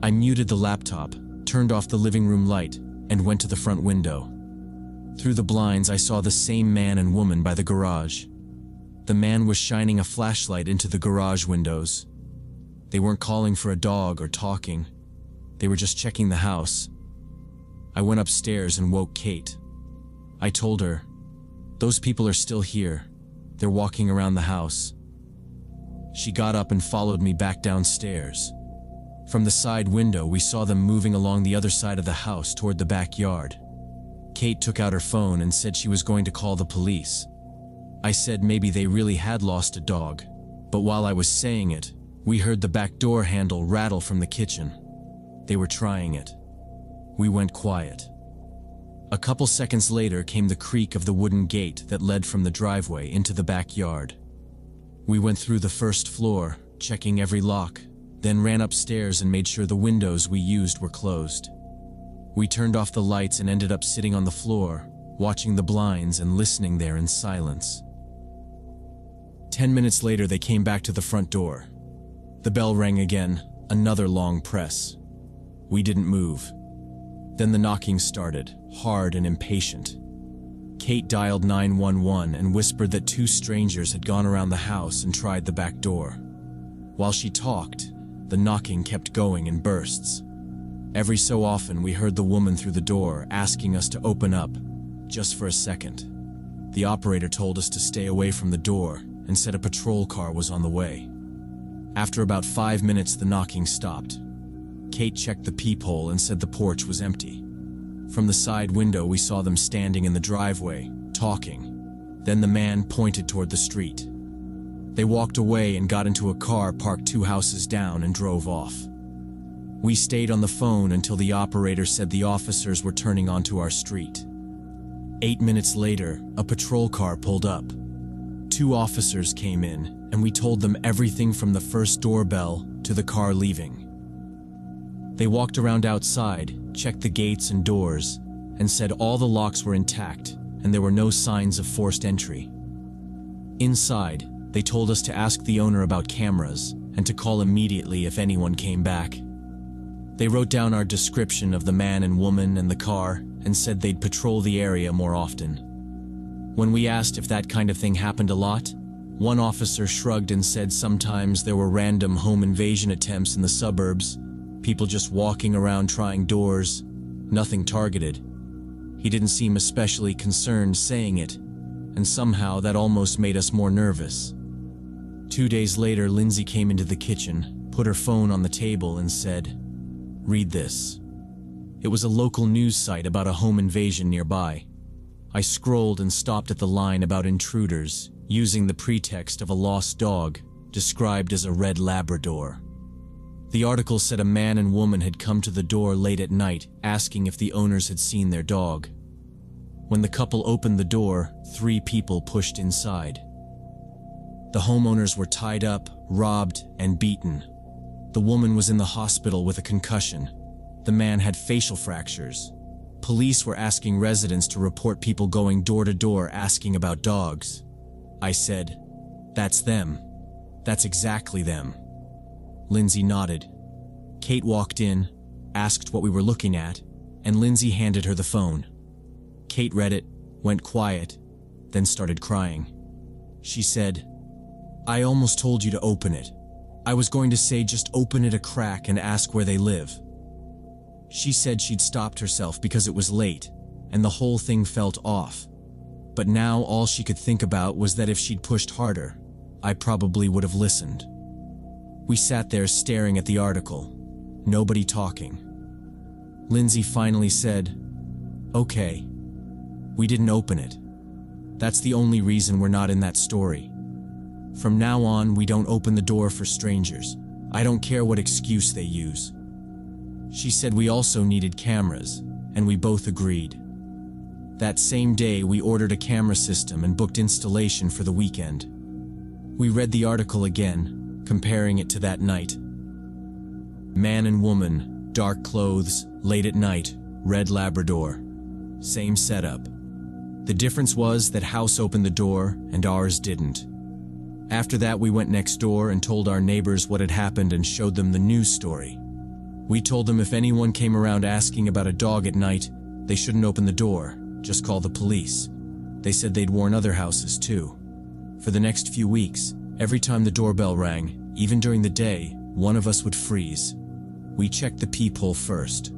I muted the laptop, turned off the living room light, and went to the front window. Through the blinds, I saw the same man and woman by the garage. The man was shining a flashlight into the garage windows. They weren't calling for a dog or talking. They were just checking the house. I went upstairs and woke Kate. I told her, "Those people are still here. They're walking around the house." She got up and followed me back downstairs. From the side window, we saw them moving along the other side of the house toward the backyard. Kate took out her phone and said she was going to call the police. I said maybe they really had lost a dog, but while I was saying it, we heard the back door handle rattle from the kitchen. They were trying it. We went quiet. A couple seconds later came the creak of the wooden gate that led from the driveway into the backyard. We went through the first floor, checking every lock, then ran upstairs and made sure the windows we used were closed. We turned off the lights and ended up sitting on the floor, watching the blinds and listening there in silence. 10 minutes later, they came back to the front door. The bell rang again, another long press. We didn't move. Then the knocking started, hard and impatient. Kate dialed 911 and whispered that two strangers had gone around the house and tried the back door. While she talked, the knocking kept going in bursts. Every so often, we heard the woman through the door asking us to open up, just for a second. The operator told us to stay away from the door and said a patrol car was on the way. After about 5 minutes, the knocking stopped. Kate checked the peephole and said the porch was empty. From the side window, we saw them standing in the driveway, talking. Then the man pointed toward the street. They walked away and got into a car parked 2 houses down and drove off. We stayed on the phone until the operator said the officers were turning onto our street. 8 minutes later, a patrol car pulled up. 2 officers came in, and we told them everything from the first doorbell to the car leaving. They walked around outside, checked the gates and doors, and said all the locks were intact and there were no signs of forced entry. Inside, they told us to ask the owner about cameras and to call immediately if anyone came back. They wrote down our description of the man and woman and the car and said they'd patrol the area more often. When we asked if that kind of thing happened a lot, one officer shrugged and said sometimes there were random home invasion attempts in the suburbs, people just walking around trying doors, nothing targeted. He didn't seem especially concerned saying it, and somehow that almost made us more nervous. 2 days later, Lindsay came into the kitchen, put her phone on the table and said, "Read this." It was a local news site about a home invasion nearby. I scrolled and stopped at the line about intruders, using the pretext of a lost dog, described as a red Labrador. The article said a man and woman had come to the door late at night, asking if the owners had seen their dog. When the couple opened the door, 3 people pushed inside. The homeowners were tied up, robbed, and beaten. The woman was in the hospital with a concussion. The man had facial fractures. Police were asking residents to report people going door to door asking about dogs. I said, "That's them. That's exactly them." Lindsay nodded. Kate walked in, asked what we were looking at, and Lindsay handed her the phone. Kate read it, went quiet, then started crying. She said, "I almost told you to open it. I was going to say just open it a crack and ask where they live." She said she'd stopped herself because it was late, and the whole thing felt off. But now all she could think about was that if she'd pushed harder, I probably would have listened. We sat there staring at the article, nobody talking. Lindsay finally said, "Okay. We didn't open it. That's the only reason we're not in that story." From now on, we don't open the door for strangers. I don't care what excuse they use." She said we also needed cameras, and we both agreed. That same day, we ordered a camera system and booked installation for the weekend. We read the article again, comparing it to that night. Man and woman, dark clothes, late at night, red Labrador. Same setup. The difference was that house opened the door and ours didn't. After that, we went next door and told our neighbors what had happened and showed them the news story. We told them if anyone came around asking about a dog at night, they shouldn't open the door, just call the police. They said they'd warn other houses too. For the next few weeks, every time the doorbell rang, even during the day, one of us would freeze. We checked the peephole first.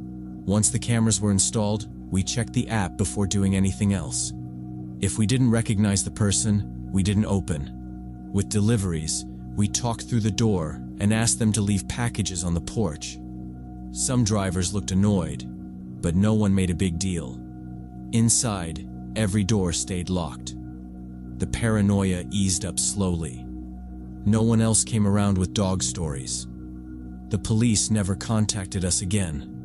Once the cameras were installed, we checked the app before doing anything else. If we didn't recognize the person, we didn't open. With deliveries, we talked through the door and asked them to leave packages on the porch. Some drivers looked annoyed, but no one made a big deal. Inside, every door stayed locked. The paranoia eased up slowly. No one else came around with dog stories. The police never contacted us again.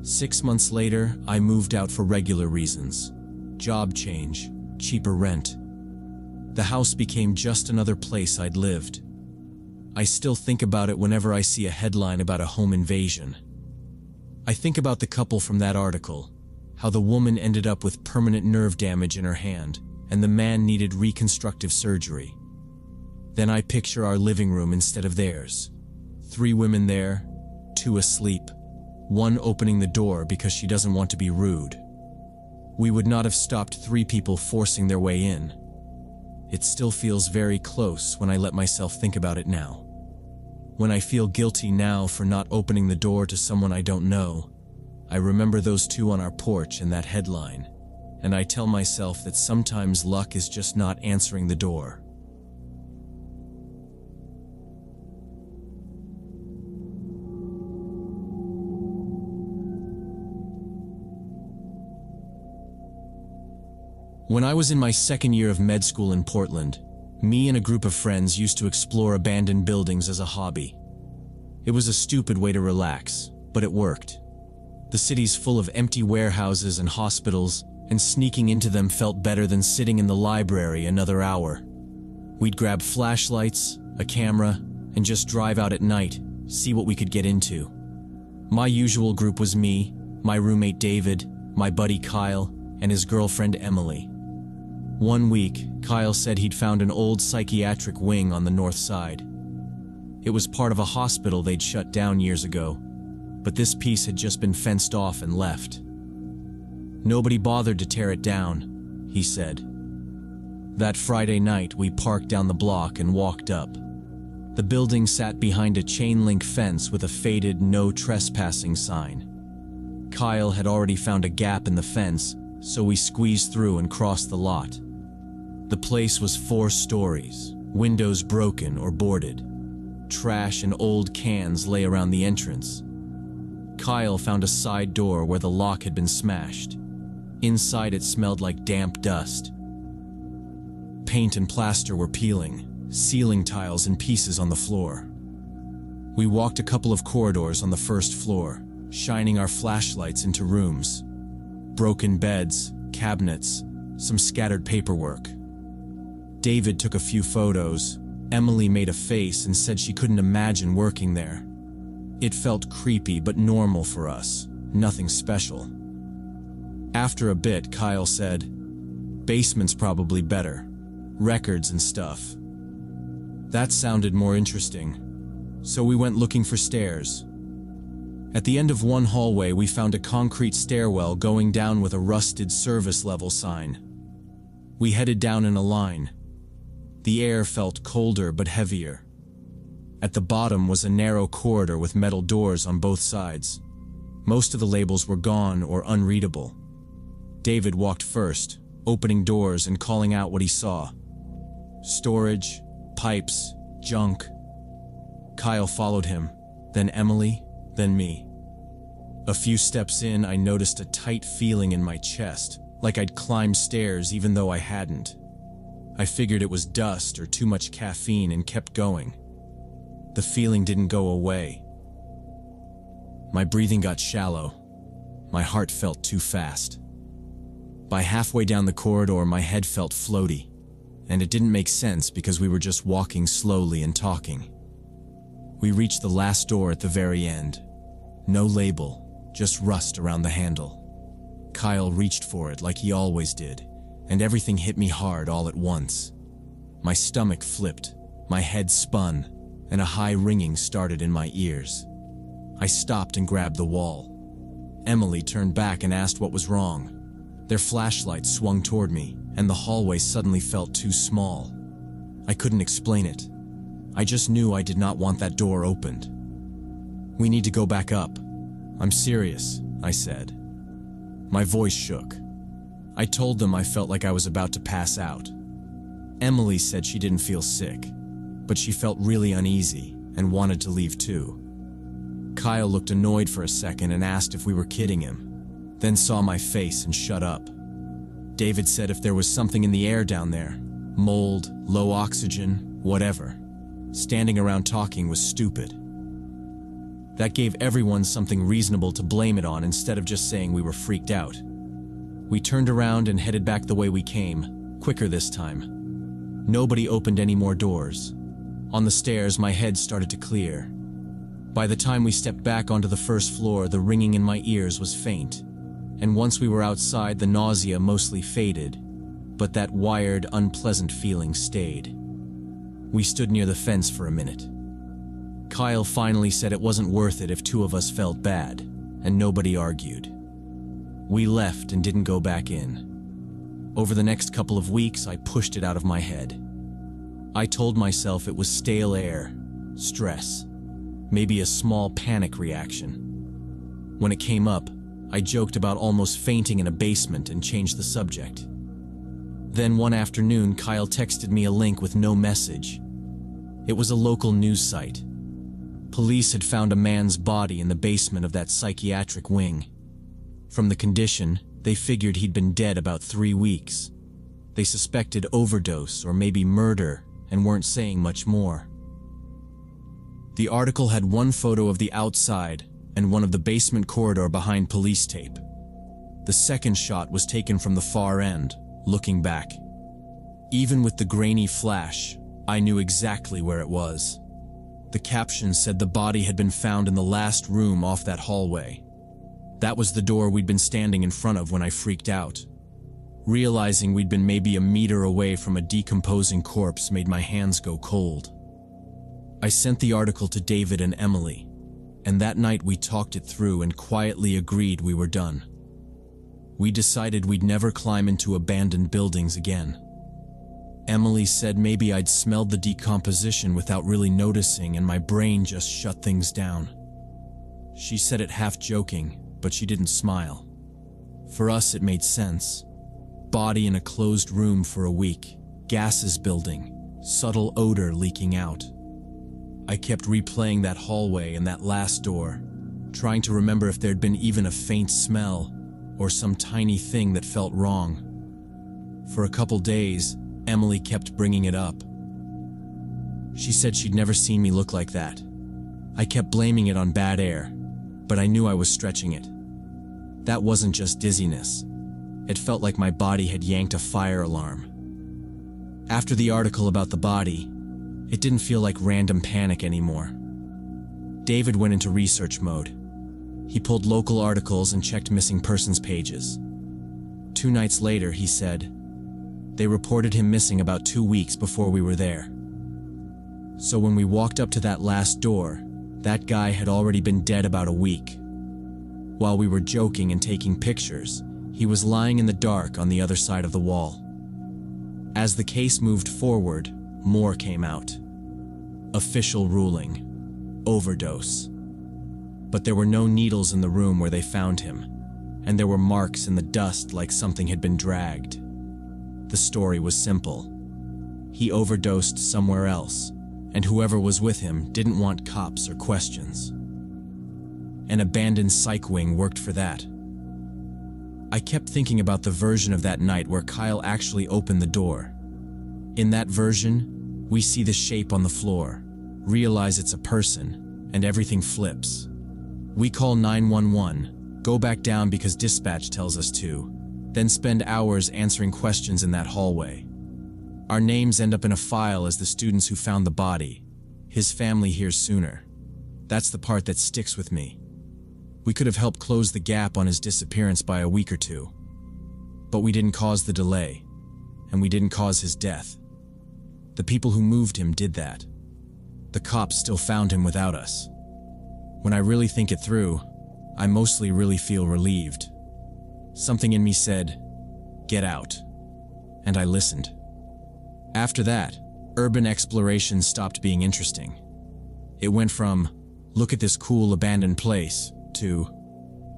6 months later, I moved out for regular reasons. Job change, cheaper rent. The house became just another place I'd lived. I still think about it whenever I see a headline about a home invasion. I think about the couple from that article, how the woman ended up with permanent nerve damage in her hand, and the man needed reconstructive surgery. Then I picture our living room instead of theirs. 3 women there, 2 asleep, 1 opening the door because she doesn't want to be rude. We would not have stopped 3 people forcing their way in. It still feels very close when I let myself think about it now. When I feel guilty now for not opening the door to someone I don't know, I remember those 2 on our porch and that headline, and I tell myself that sometimes luck is just not answering the door. When I was in my 2nd year of med school in Portland, me and a group of friends used to explore abandoned buildings as a hobby. It was a stupid way to relax, but it worked. The city's full of empty warehouses and hospitals, and sneaking into them felt better than sitting in the library another hour. We'd grab flashlights, a camera, and just drive out at night, see what we could get into. My usual group was me, my roommate David, my buddy Kyle, and his girlfriend Emily. One week, Kyle said he'd found an old psychiatric wing on the north side. It was part of a hospital they'd shut down years ago, but this piece had just been fenced off and left. Nobody bothered to tear it down, he said. That Friday night, we parked down the block and walked up. The building sat behind a chain-link fence with a faded "No Trespassing" sign. Kyle had already found a gap in the fence, so we squeezed through and crossed the lot. The place was 4 stories, windows broken or boarded. Trash and old cans lay around the entrance. Kyle found a side door where the lock had been smashed. Inside, it smelled like damp dust. Paint and plaster were peeling, ceiling tiles in pieces on the floor. We walked a couple of corridors on the 1st floor, shining our flashlights into rooms. Broken beds, cabinets, some scattered paperwork. David took a few photos. Emily made a face and said she couldn't imagine working there. It felt creepy but normal for us, nothing special. After a bit, Kyle said, "Basement's probably better. Records and stuff." That sounded more interesting, so we went looking for stairs. At the end of one hallway, we found a concrete stairwell going down with a rusted service level sign. We headed down in a line. The air felt colder but heavier. At the bottom was a narrow corridor with metal doors on both sides. Most of the labels were gone or unreadable. David walked first, opening doors and calling out what he saw. Storage, pipes, junk. Kyle followed him, then Emily, then me. A few steps in, I noticed a tight feeling in my chest, like I'd climbed stairs even though I hadn't. I figured it was dust or too much caffeine and kept going. The feeling didn't go away. My breathing got shallow. My heart felt too fast. By halfway down the corridor, my head felt floaty, and it didn't make sense because we were just walking slowly and talking. We reached the last door at the very end. No label, just rust around the handle. Kyle reached for it like he always did, and everything hit me hard all at once. My stomach flipped, my head spun, and a high ringing started in my ears. I stopped and grabbed the wall. Emily turned back and asked what was wrong. Their flashlights swung toward me, and the hallway suddenly felt too small. I couldn't explain it. I just knew I did not want that door opened. "We need to go back up. I'm serious," I said. My voice shook. I told them I felt like I was about to pass out. Emily said she didn't feel sick, but she felt really uneasy and wanted to leave too. Kyle looked annoyed for a second and asked if we were kidding him, then saw my face and shut up. David said if there was something in the air down there, mold, low oxygen, whatever, standing around talking was stupid. That gave everyone something reasonable to blame it on instead of just saying we were freaked out. We turned around and headed back the way we came, quicker this time. Nobody opened any more doors. On the stairs, my head started to clear. By the time we stepped back onto the first floor, the ringing in my ears was faint, and once we were outside, the nausea mostly faded, but that wired, unpleasant feeling stayed. We stood near the fence for a minute. Kyle finally said it wasn't worth it if two of us felt bad, and nobody argued. We left and didn't go back in. Over the next couple of weeks, I pushed it out of my head. I told myself it was stale air, stress, maybe a small panic reaction. When it came up, I joked about almost fainting in a basement and changed the subject. Then one afternoon, Kyle texted me a link with no message. It was a local news site. Police had found a man's body in the basement of that psychiatric wing. From the condition, they figured he'd been dead about 3 weeks. They suspected overdose or maybe murder and weren't saying much more. The article had one photo of the outside and one of the basement corridor behind police tape. The second shot was taken from the far end, looking back. Even with the grainy flash, I knew exactly where it was. The caption said the body had been found in the last room off that hallway. That was the door we'd been standing in front of when I freaked out. Realizing we'd been maybe a meter away from a decomposing corpse made my hands go cold. I sent the article to David and Emily, and that night we talked it through and quietly agreed we were done. We decided we'd never climb into abandoned buildings again. Emily said maybe I'd smelled the decomposition without really noticing and my brain just shut things down. She said it half joking, but she didn't smile. For us, it made sense. Body in a closed room for a week, gases building, subtle odor leaking out. I kept replaying that hallway and that last door, trying to remember if there'd been even a faint smell or some tiny thing that felt wrong. For a couple days, Emily kept bringing it up. She said she'd never seen me look like that. I kept blaming it on bad air, but I knew I was stretching it. That wasn't just dizziness. It felt like my body had yanked a fire alarm. After the article about the body, it didn't feel like random panic anymore. David went into research mode. He pulled local articles and checked missing persons pages. 2 nights later, he said, they reported him missing about 2 weeks before we were there. So when we walked up to that last door, that guy had already been dead about a week. While we were joking and taking pictures, he was lying in the dark on the other side of the wall. As the case moved forward, more came out. Official ruling: overdose. But there were no needles in the room where they found him, and there were marks in the dust like something had been dragged. The story was simple. He overdosed somewhere else, and whoever was with him didn't want cops or questions. An abandoned psych wing worked for that. I kept thinking about the version of that night where Kyle actually opened the door. In that version, we see the shape on the floor, realize it's a person, and everything flips. We call 911, go back down because dispatch tells us to, then spend hours answering questions in that hallway. Our names end up in a file as the students who found the body. His family hears sooner. That's the part that sticks with me. We could have helped close the gap on his disappearance by a week or two. But we didn't cause the delay, and we didn't cause his death. The people who moved him did that. The cops still found him without us. When I really think it through, I mostly really feel relieved. Something in me said, "Get out." And I listened. After that, urban exploration stopped being interesting. It went from, "Look at this cool abandoned place," to,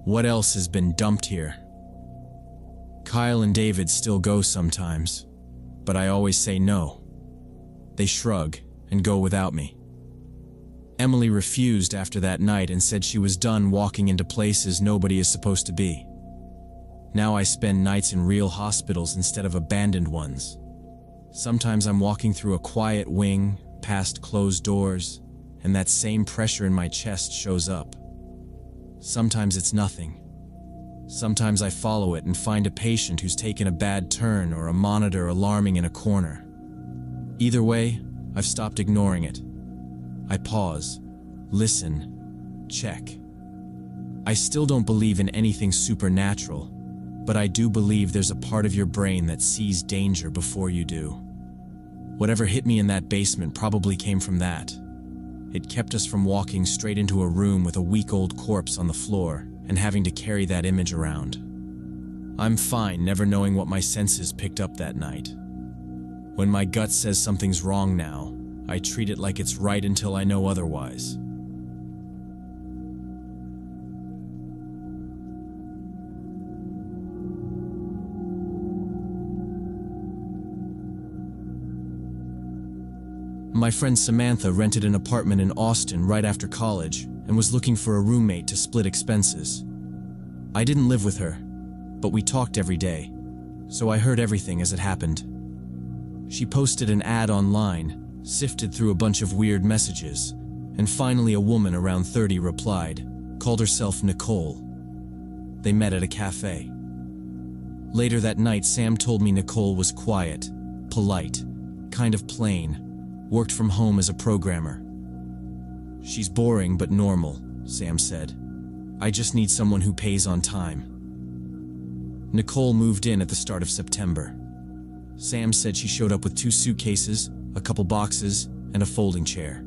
"What else has been dumped here?" Kyle and David still go sometimes, but I always say no. They shrug and go without me. Emily refused after that night and said she was done walking into places nobody is supposed to be. Now I spend nights in real hospitals instead of abandoned ones. Sometimes I'm walking through a quiet wing, past closed doors, and that same pressure in my chest shows up. Sometimes it's nothing. Sometimes I follow it and find a patient who's taken a bad turn or a monitor alarming in a corner. Either way, I've stopped ignoring it. I pause, listen, check. I still don't believe in anything supernatural, but I do believe there's a part of your brain that sees danger before you do. Whatever hit me in that basement probably came from that. It kept us from walking straight into a room with a week-old corpse on the floor and having to carry that image around. I'm fine never knowing what my senses picked up that night. When my gut says something's wrong now, I treat it like it's right until I know otherwise. My friend Samantha rented an apartment in Austin right after college and was looking for a roommate to split expenses. I didn't live with her, but we talked every day, so I heard everything as it happened. She posted an ad online, sifted through a bunch of weird messages, and finally a woman around 30 replied, called herself Nicole. They met at a cafe. Later that night, Sam told me Nicole was quiet, polite, kind of plain, worked from home as a programmer. "She's boring but normal," Sam said. "I just need someone who pays on time." Nicole moved in at the start of September. Sam said she showed up with 2 suitcases, a couple boxes, and a folding chair.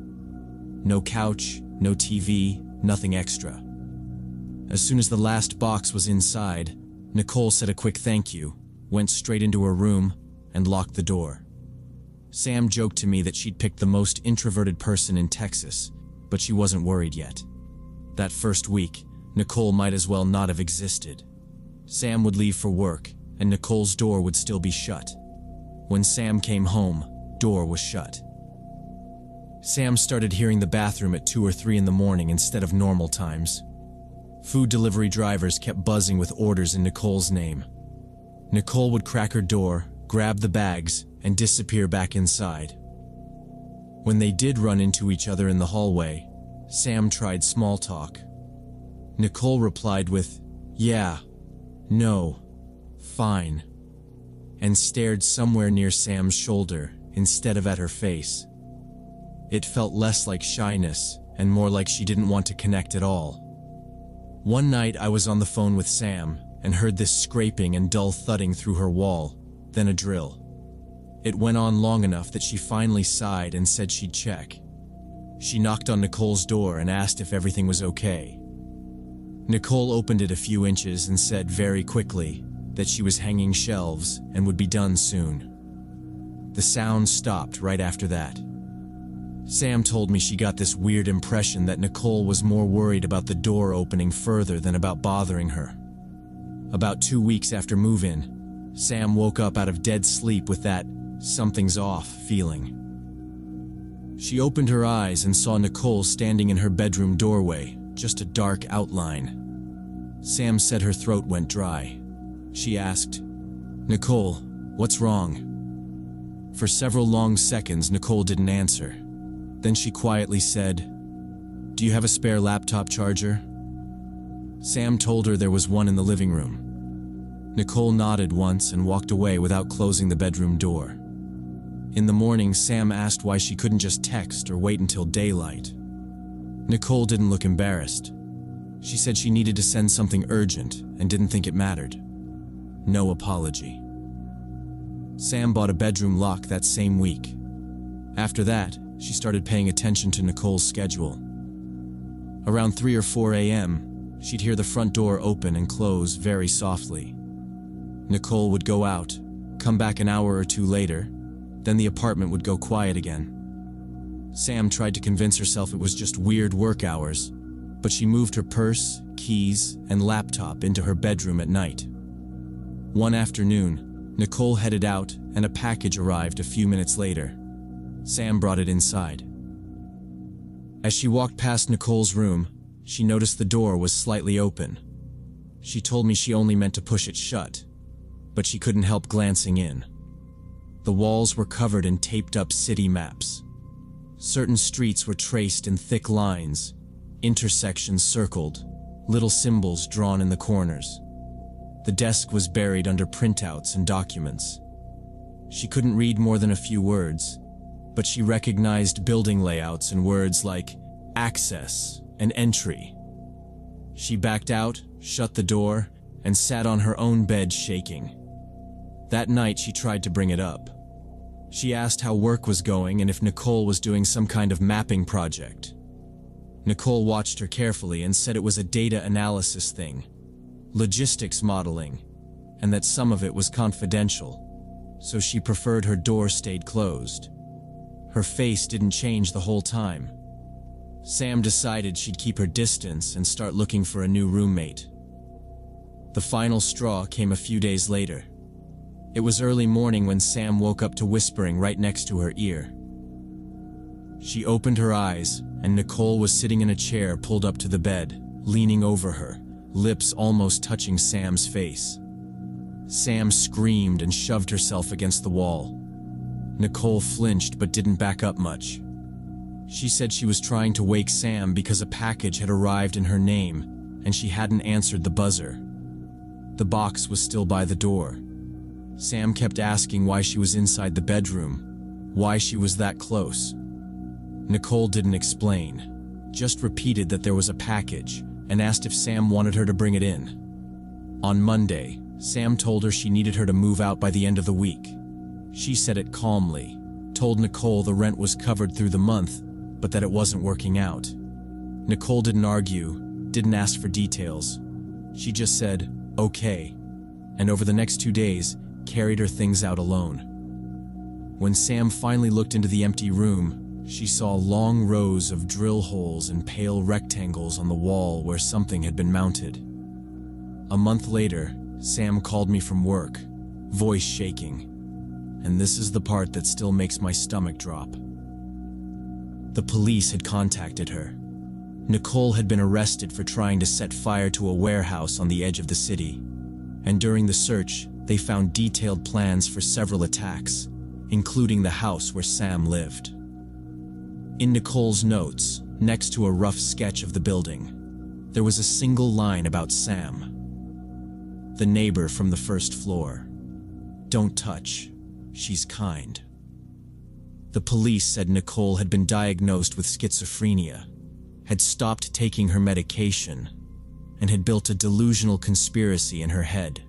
No couch, no TV, nothing extra. As soon as the last box was inside, Nicole said a quick thank you, went straight into her room, and locked the door. Sam joked to me that she'd picked the most introverted person in Texas, but she wasn't worried yet. That first week, Nicole might as well not have existed. Sam would leave for work, and Nicole's door would still be shut. When Sam came home, door was shut. Sam started hearing the bathroom at 2 or 3 in the morning instead of normal times. Food delivery drivers kept buzzing with orders in Nicole's name. Nicole would crack her door, grab the bags, and disappear back inside. When they did run into each other in the hallway, Sam tried small talk. Nicole replied with, "Yeah, no, fine," and stared somewhere near Sam's shoulder instead of at her face. It felt less like shyness and more like she didn't want to connect at all. One night I was on the phone with Sam and heard this scraping and dull thudding through her wall, then a drill. It went on long enough that she finally sighed and said she'd check. She knocked on Nicole's door and asked if everything was okay. Nicole opened it a few inches and said very quickly that she was hanging shelves and would be done soon. The sound stopped right after that. Sam told me she got this weird impression that Nicole was more worried about the door opening further than about bothering her. About 2 weeks after move-in, Sam woke up out of dead sleep with that "something's off" feeling. She opened her eyes and saw Nicole standing in her bedroom doorway, just a dark outline. Sam said her throat went dry. She asked, "Nicole, what's wrong?" For several long seconds, Nicole didn't answer. Then she quietly said, "Do you have a spare laptop charger?" Sam told her there was one in the living room. Nicole nodded once and walked away without closing the bedroom door. In the morning, Sam asked why she couldn't just text or wait until daylight. Nicole didn't look embarrassed. She said she needed to send something urgent and didn't think it mattered. No apology. Sam bought a bedroom lock that same week. After that, she started paying attention to Nicole's schedule. Around 3 or 4 a.m., she'd hear the front door open and close very softly. Nicole would go out, come back an hour or two later, then the apartment would go quiet again. Sam tried to convince herself it was just weird work hours, but she moved her purse, keys, and laptop into her bedroom at night. One afternoon, Nicole headed out and a package arrived a few minutes later. Sam brought it inside. As she walked past Nicole's room, she noticed the door was slightly open. She told me she only meant to push it shut, but she couldn't help glancing in. The walls were covered in taped-up city maps. Certain streets were traced in thick lines, intersections circled, little symbols drawn in the corners. The desk was buried under printouts and documents. She couldn't read more than a few words, but she recognized building layouts and words like access and entry. She backed out, shut the door, and sat on her own bed shaking. That night she tried to bring it up. She asked how work was going and if Nicole was doing some kind of mapping project. Nicole watched her carefully and said it was a data analysis thing, logistics modeling, and that some of it was confidential, so she preferred her door stayed closed. Her face didn't change the whole time. Sam decided she'd keep her distance and start looking for a new roommate. The final straw came a few days later. It was early morning when Sam woke up to whispering right next to her ear. She opened her eyes, and Nicole was sitting in a chair pulled up to the bed, leaning over her, lips almost touching Sam's face. Sam screamed and shoved herself against the wall. Nicole flinched but didn't back up much. She said she was trying to wake Sam because a package had arrived in her name, and she hadn't answered the buzzer. The box was still by the door. Sam kept asking why she was inside the bedroom, why she was that close. Nicole didn't explain, just repeated that there was a package and asked if Sam wanted her to bring it in. On Monday, Sam told her she needed her to move out by the end of the week. She said it calmly, told Nicole the rent was covered through the month, but that it wasn't working out. Nicole didn't argue, didn't ask for details. She just said, "Okay," and over the next 2 days, carried her things out alone. When Sam finally looked into the empty room, she saw long rows of drill holes and pale rectangles on the wall where something had been mounted. A month later, Sam called me from work, voice shaking. And this is the part that still makes my stomach drop. The police had contacted her. Nicole had been arrested for trying to set fire to a warehouse on the edge of the city. And during the search, they found detailed plans for several attacks, including the house where Sam lived. In Nicole's notes, next to a rough sketch of the building, there was a single line about Sam. The neighbor from the first floor. "Don't touch. She's kind." The police said Nicole had been diagnosed with schizophrenia, had stopped taking her medication, and had built a delusional conspiracy in her head.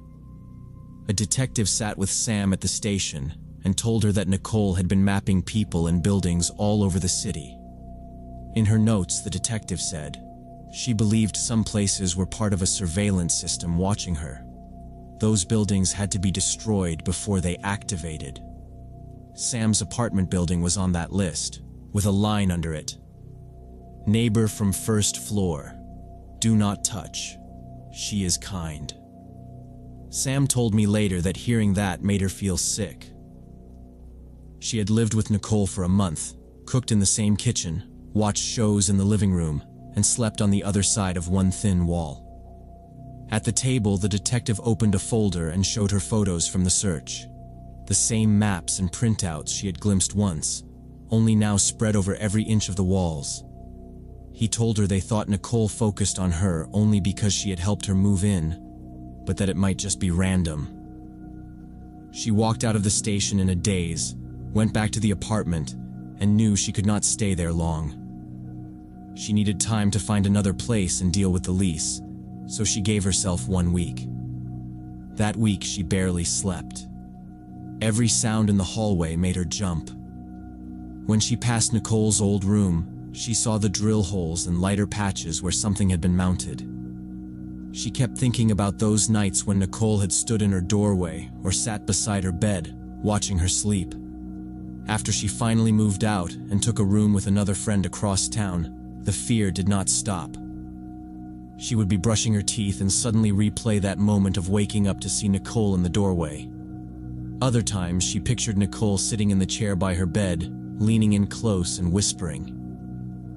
A detective sat with Sam at the station and told her that Nicole had been mapping people and buildings all over the city. In her notes, the detective said, she believed some places were part of a surveillance system watching her. Those buildings had to be destroyed before they activated. Sam's apartment building was on that list, with a line under it. "Neighbor from first floor. Do not touch. She is kind." Sam told me later that hearing that made her feel sick. She had lived with Nicole for a month, cooked in the same kitchen, watched shows in the living room, and slept on the other side of one thin wall. At the table, the detective opened a folder and showed her photos from the search. The same maps and printouts she had glimpsed once, only now spread over every inch of the walls. He told her they thought Nicole focused on her only because she had helped her move in, but that it might just be random. She walked out of the station in a daze, went back to the apartment, and knew she could not stay there long. She needed time to find another place and deal with the lease, so she gave herself 1 week. That week she barely slept. Every sound in the hallway made her jump. When she passed Nicole's old room, she saw the drill holes and lighter patches where something had been mounted. She kept thinking about those nights when Nicole had stood in her doorway or sat beside her bed, watching her sleep. After she finally moved out and took a room with another friend across town, the fear did not stop. She would be brushing her teeth and suddenly replay that moment of waking up to see Nicole in the doorway. Other times, she pictured Nicole sitting in the chair by her bed, leaning in close and whispering.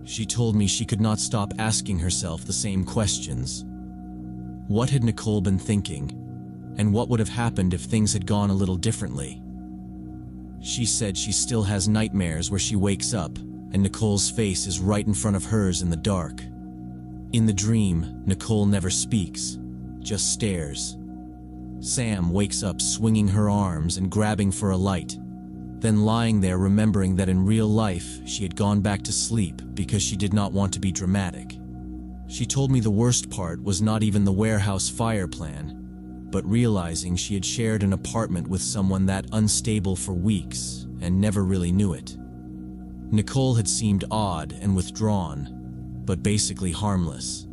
She told me she could not stop asking herself the same questions. What had Nicole been thinking? And what would have happened if things had gone a little differently? She said she still has nightmares where she wakes up and Nicole's face is right in front of hers in the dark. In the dream, Nicole never speaks, just stares. Sam wakes up swinging her arms and grabbing for a light, then lying there remembering that in real life she had gone back to sleep because she did not want to be dramatic. She told me the worst part was not even the warehouse fire plan, but realizing she had shared an apartment with someone that unstable for weeks and never really knew it. Nicole had seemed odd and withdrawn, but basically harmless.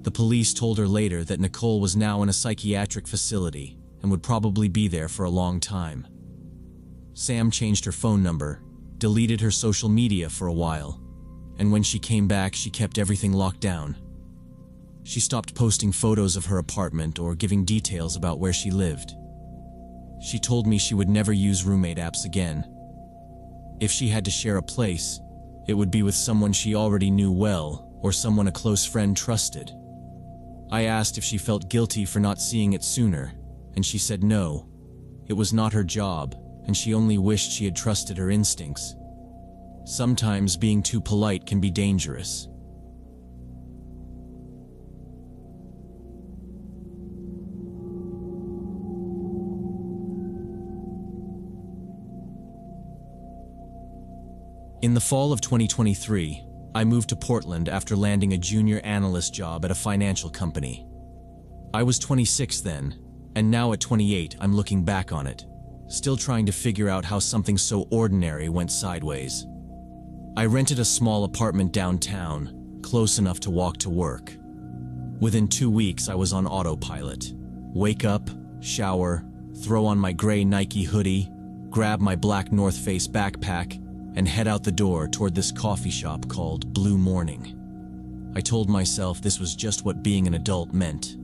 The police told her later that Nicole was now in a psychiatric facility and would probably be there for a long time. Sam changed her phone number, deleted her social media for a while, and when she came back, she kept everything locked down. She stopped posting photos of her apartment or giving details about where she lived. She told me she would never use roommate apps again. If she had to share a place, it would be with someone she already knew well or someone a close friend trusted. I asked if she felt guilty for not seeing it sooner, and she said no. It was not her job, and she only wished she had trusted her instincts. Sometimes being too polite can be dangerous. In the fall of 2023, I moved to Portland after landing a junior analyst job at a financial company. I was 26 then, and now at 28 I'm looking back on it, still trying to figure out how something so ordinary went sideways. I rented a small apartment downtown, close enough to walk to work. Within 2 weeks I was on autopilot. Wake up, shower, throw on my gray Nike hoodie, grab my black North Face backpack, and head out the door toward this coffee shop called Blue Morning. I told myself this was just what being an adult meant.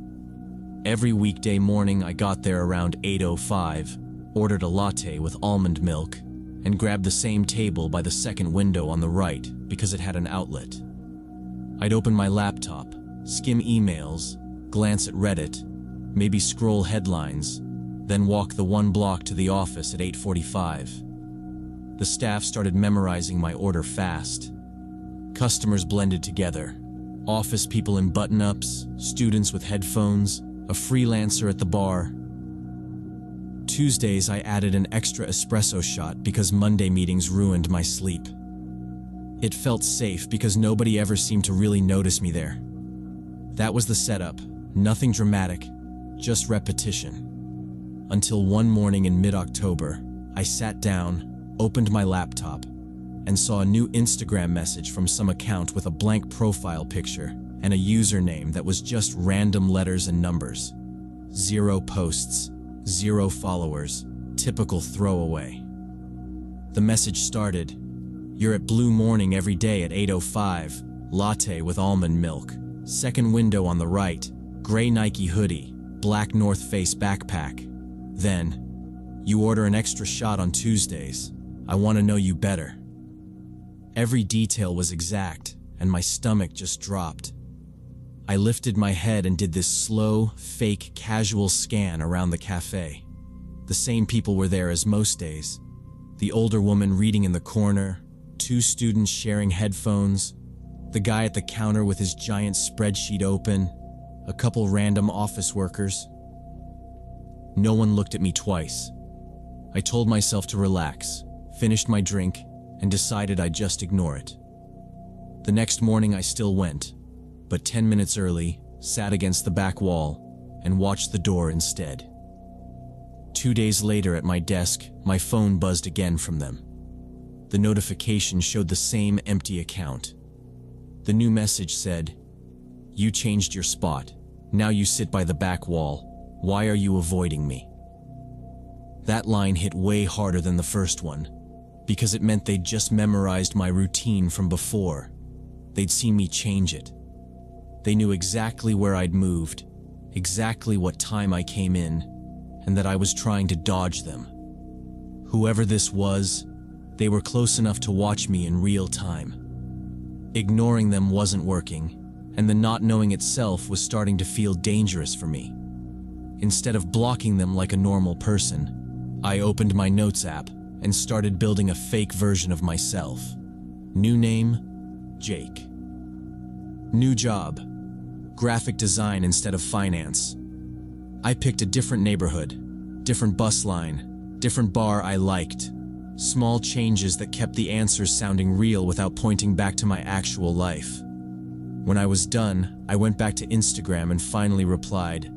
Every weekday morning I got there around 8:05, ordered a latte with almond milk, and grabbed the same table by the second window on the right because it had an outlet. I'd open my laptop, skim emails, glance at Reddit, maybe scroll headlines, then walk the 1 block to the office at 8:45. The staff started memorizing my order fast. Customers blended together. Office people in button-ups, students with headphones, a freelancer at the bar. Tuesdays I added an extra espresso shot because Monday meetings ruined my sleep. It felt safe because nobody ever seemed to really notice me there. That was the setup, nothing dramatic, just repetition. Until one morning in mid-October, I sat down, opened my laptop, and saw a new Instagram message from some account with a blank profile picture and a username that was just random letters and numbers. 0 posts, 0 followers, typical throwaway. The message started, "You're at Blue Morning every day at 8:05, latte with almond milk, second window on the right, gray Nike hoodie, black North Face backpack. Then, you order an extra shot on Tuesdays. I want to know you better." Every detail was exact, and my stomach just dropped. I lifted my head and did this slow, fake, casual scan around the cafe. The same people were there as most days. The older woman reading in the corner, 2 students sharing headphones, the guy at the counter with his giant spreadsheet open, a couple random office workers. No one looked at me twice. I told myself to relax, finished my drink, and decided I'd just ignore it. The next morning I still went, but 10 minutes early, sat against the back wall, and watched the door instead. 2 days later at my desk, my phone buzzed again from them. The notification showed the same empty account. The new message said, "You changed your spot. Now you sit by the back wall. Why are you avoiding me?" That line hit way harder than the first one, because it meant they'd just memorized my routine from before. They'd seen me change it. They knew exactly where I'd moved, exactly what time I came in, and that I was trying to dodge them. Whoever this was, they were close enough to watch me in real time. Ignoring them wasn't working, and the not knowing itself was starting to feel dangerous for me. Instead of blocking them like a normal person, I opened my notes app and started building a fake version of myself. New name, Jake. New job, graphic design instead of finance. I picked a different neighborhood, different bus line, different bar I liked. Small changes that kept the answers sounding real without pointing back to my actual life. When I was done, I went back to Instagram and finally replied,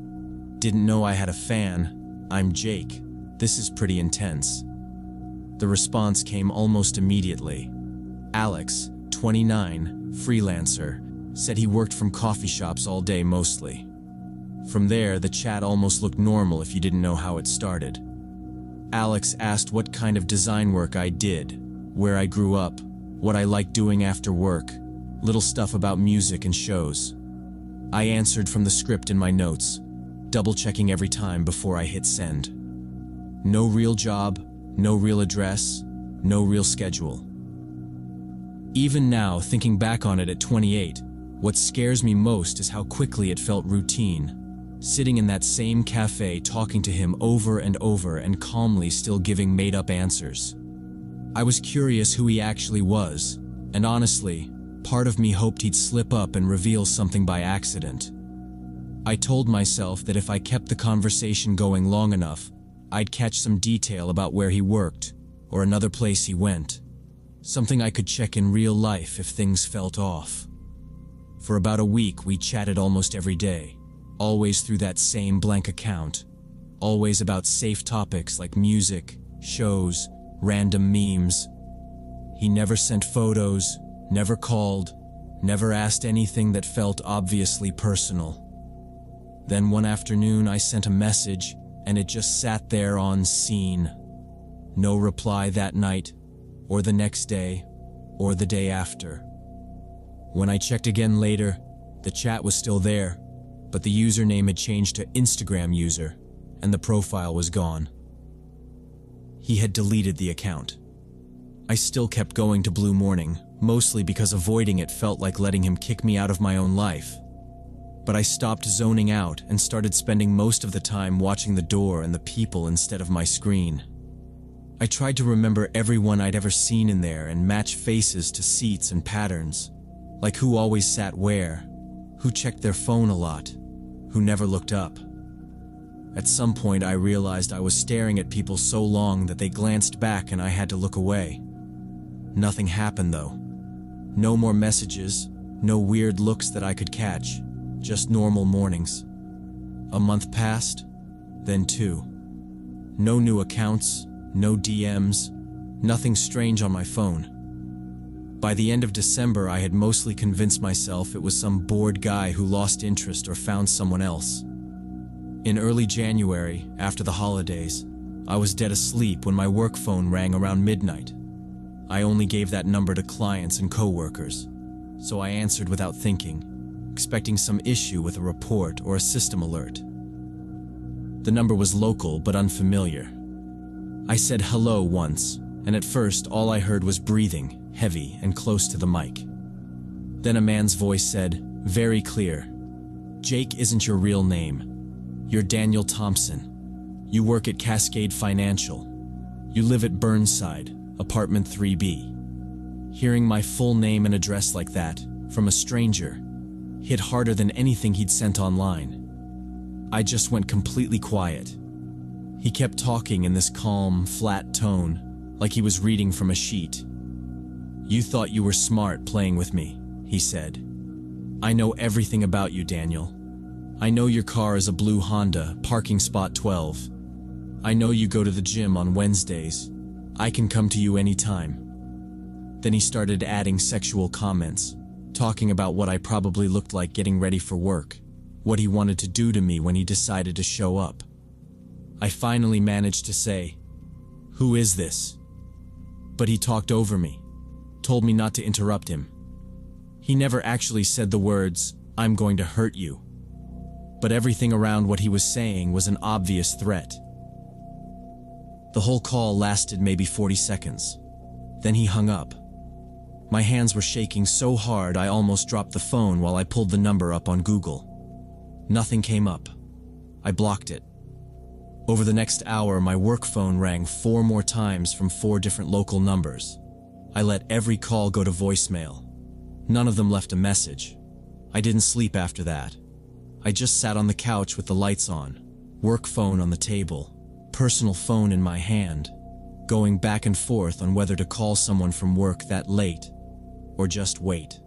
"Didn't know I had a fan. I'm Jake. This is pretty intense." The response came almost immediately. Alex, 29, freelancer, said he worked from coffee shops all day mostly. From there, the chat almost looked normal if you didn't know how it started. Alex asked what kind of design work I did, where I grew up, what I liked doing after work, little stuff about music and shows. I answered from the script in my notes, double-checking every time before I hit send. No real job, no real address, no real schedule. Even now, thinking back on it at 28, what scares me most is how quickly it felt routine. Sitting in that same cafe talking to him over and over and calmly still giving made-up answers. I was curious who he actually was, and honestly, part of me hoped he'd slip up and reveal something by accident. I told myself that if I kept the conversation going long enough, I'd catch some detail about where he worked, or another place he went. Something I could check in real life if things felt off. For about a week, we chatted almost every day. Always through that same blank account, always about safe topics like music, shows, random memes. He never sent photos, never called, never asked anything that felt obviously personal. Then one afternoon I sent a message and it just sat there on scene. No reply that night, or the next day, or the day after. When I checked again later, the chat was still there, but the username had changed to Instagram user, and the profile was gone. He had deleted the account. I still kept going to Blue Morning, mostly because avoiding it felt like letting him kick me out of my own life. But I stopped zoning out and started spending most of the time watching the door and the people instead of my screen. I tried to remember everyone I'd ever seen in there and match faces to seats and patterns, like who always sat where, who checked their phone a lot, who never looked up. At some point I realized I was staring at people so long that they glanced back and I had to look away. Nothing happened though. No more messages, no weird looks that I could catch, just normal mornings. A month passed, then 2. No new accounts, no DMs, nothing strange on my phone. By the end of December, I had mostly convinced myself it was some bored guy who lost interest or found someone else. In early January, after the holidays, I was dead asleep when my work phone rang around midnight. I only gave that number to clients and coworkers, so I answered without thinking, expecting some issue with a report or a system alert. The number was local but unfamiliar. I said hello once, and at first all I heard was breathing, heavy and close to the mic. Then a man's voice said, very clear, "Jake isn't your real name. You're Daniel Thompson. You work at Cascade Financial. You live at Burnside, apartment 3B. Hearing my full name and address like that, from a stranger, hit harder than anything he'd sent online. I just went completely quiet. He kept talking in this calm, flat tone, like he was reading from a sheet. "You thought you were smart playing with me," he said. "I know everything about you, Daniel. I know your car is a blue Honda, parking spot 12. I know you go to the gym on Wednesdays. I can come to you anytime." Then he started adding sexual comments, talking about what I probably looked like getting ready for work, what he wanted to do to me when he decided to show up. I finally managed to say, "Who is this?" But he talked over me, told me not to interrupt him. He never actually said the words, "I'm going to hurt you." But everything around what he was saying was an obvious threat. The whole call lasted maybe 40 seconds. Then he hung up. My hands were shaking so hard I almost dropped the phone while I pulled the number up on Google. Nothing came up. I blocked it. Over the next hour, my work phone rang 4 more times from 4 different local numbers. I let every call go to voicemail. None of them left a message. I didn't sleep after that. I just sat on the couch with the lights on, work phone on the table, personal phone in my hand, going back and forth on whether to call someone from work that late or just wait.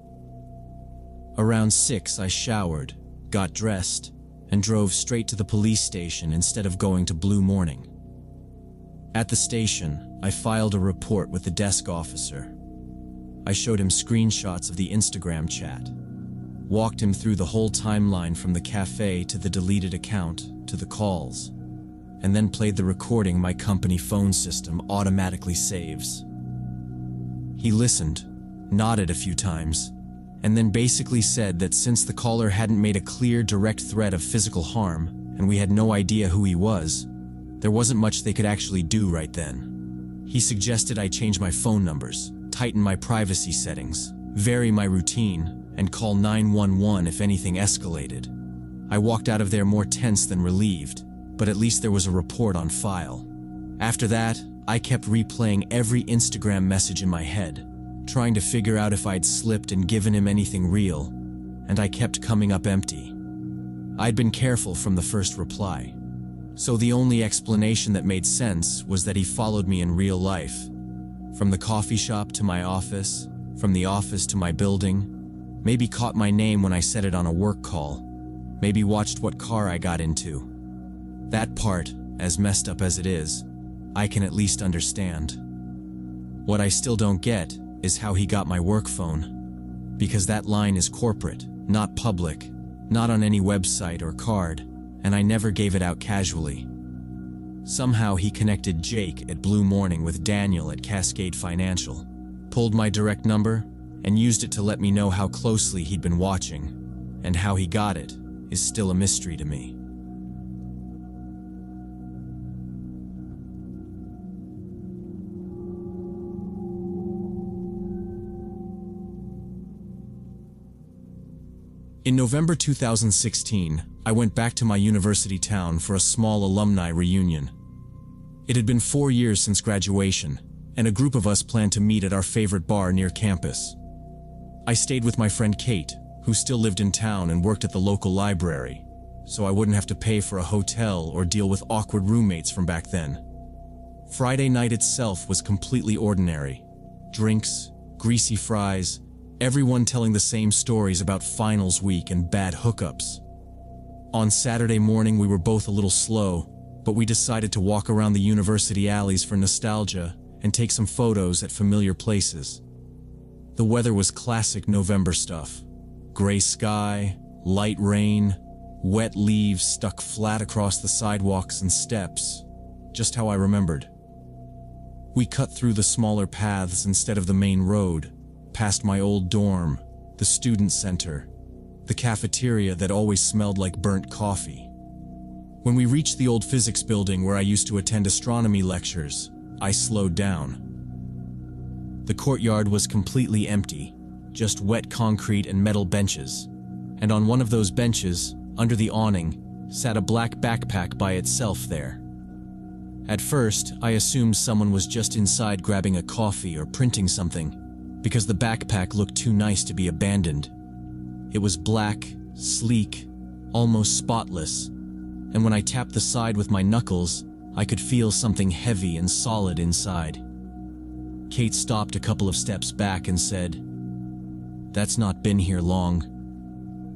Around 6, I showered, got dressed, and drove straight to the police station instead of going to Blue Morning. At the station, I filed a report with the desk officer. I showed him screenshots of the Instagram chat, walked him through the whole timeline from the cafe to the deleted account to the calls, and then played the recording my company phone system automatically saves. He listened, nodded a few times, and then basically said that since the caller hadn't made a clear, direct threat of physical harm, and we had no idea who he was, there wasn't much they could actually do right then. He suggested I change my phone numbers, tighten my privacy settings, vary my routine, and call 911 if anything escalated. I walked out of there more tense than relieved, but at least there was a report on file. After that, I kept replaying every Instagram message in my head, trying to figure out if I'd slipped and given him anything real, and I kept coming up empty. I'd been careful from the first reply, so the only explanation that made sense was that he followed me in real life. From the coffee shop to my office, from the office to my building, maybe caught my name when I said it on a work call, maybe watched what car I got into. That part, as messed up as it is, I can at least understand. What I still don't get is how he got my work phone, because that line is corporate, not public, not on any website or card, and I never gave it out casually. Somehow he connected Jake at Blue Morning with Daniel at Cascade Financial, pulled my direct number, and used it to let me know how closely he'd been watching, and how he got it is still a mystery to me. In November 2016, I went back to my university town for a small alumni reunion. It had been 4 years since graduation, and a group of us planned to meet at our favorite bar near campus. I stayed with my friend Kate, who still lived in town and worked at the local library, so I wouldn't have to pay for a hotel or deal with awkward roommates from back then. Friday night itself was completely ordinary. Drinks, greasy fries, everyone telling the same stories about finals week and bad hookups. On Saturday morning we were both a little slow, but we decided to walk around the university alleys for nostalgia and take some photos at familiar places. The weather was classic November stuff. Gray sky, light rain, wet leaves stuck flat across the sidewalks and steps, just how I remembered. We cut through the smaller paths instead of the main road, past my old dorm, the student center, the cafeteria that always smelled like burnt coffee. When we reached the old physics building where I used to attend astronomy lectures, I slowed down. The courtyard was completely empty, just wet concrete and metal benches, and on one of those benches, under the awning, sat a black backpack by itself there. At first, I assumed someone was just inside grabbing a coffee or printing something, because the backpack looked too nice to be abandoned. It was black, sleek, almost spotless, and when I tapped the side with my knuckles, I could feel something heavy and solid inside. Kate stopped a couple of steps back and said, "That's not been here long.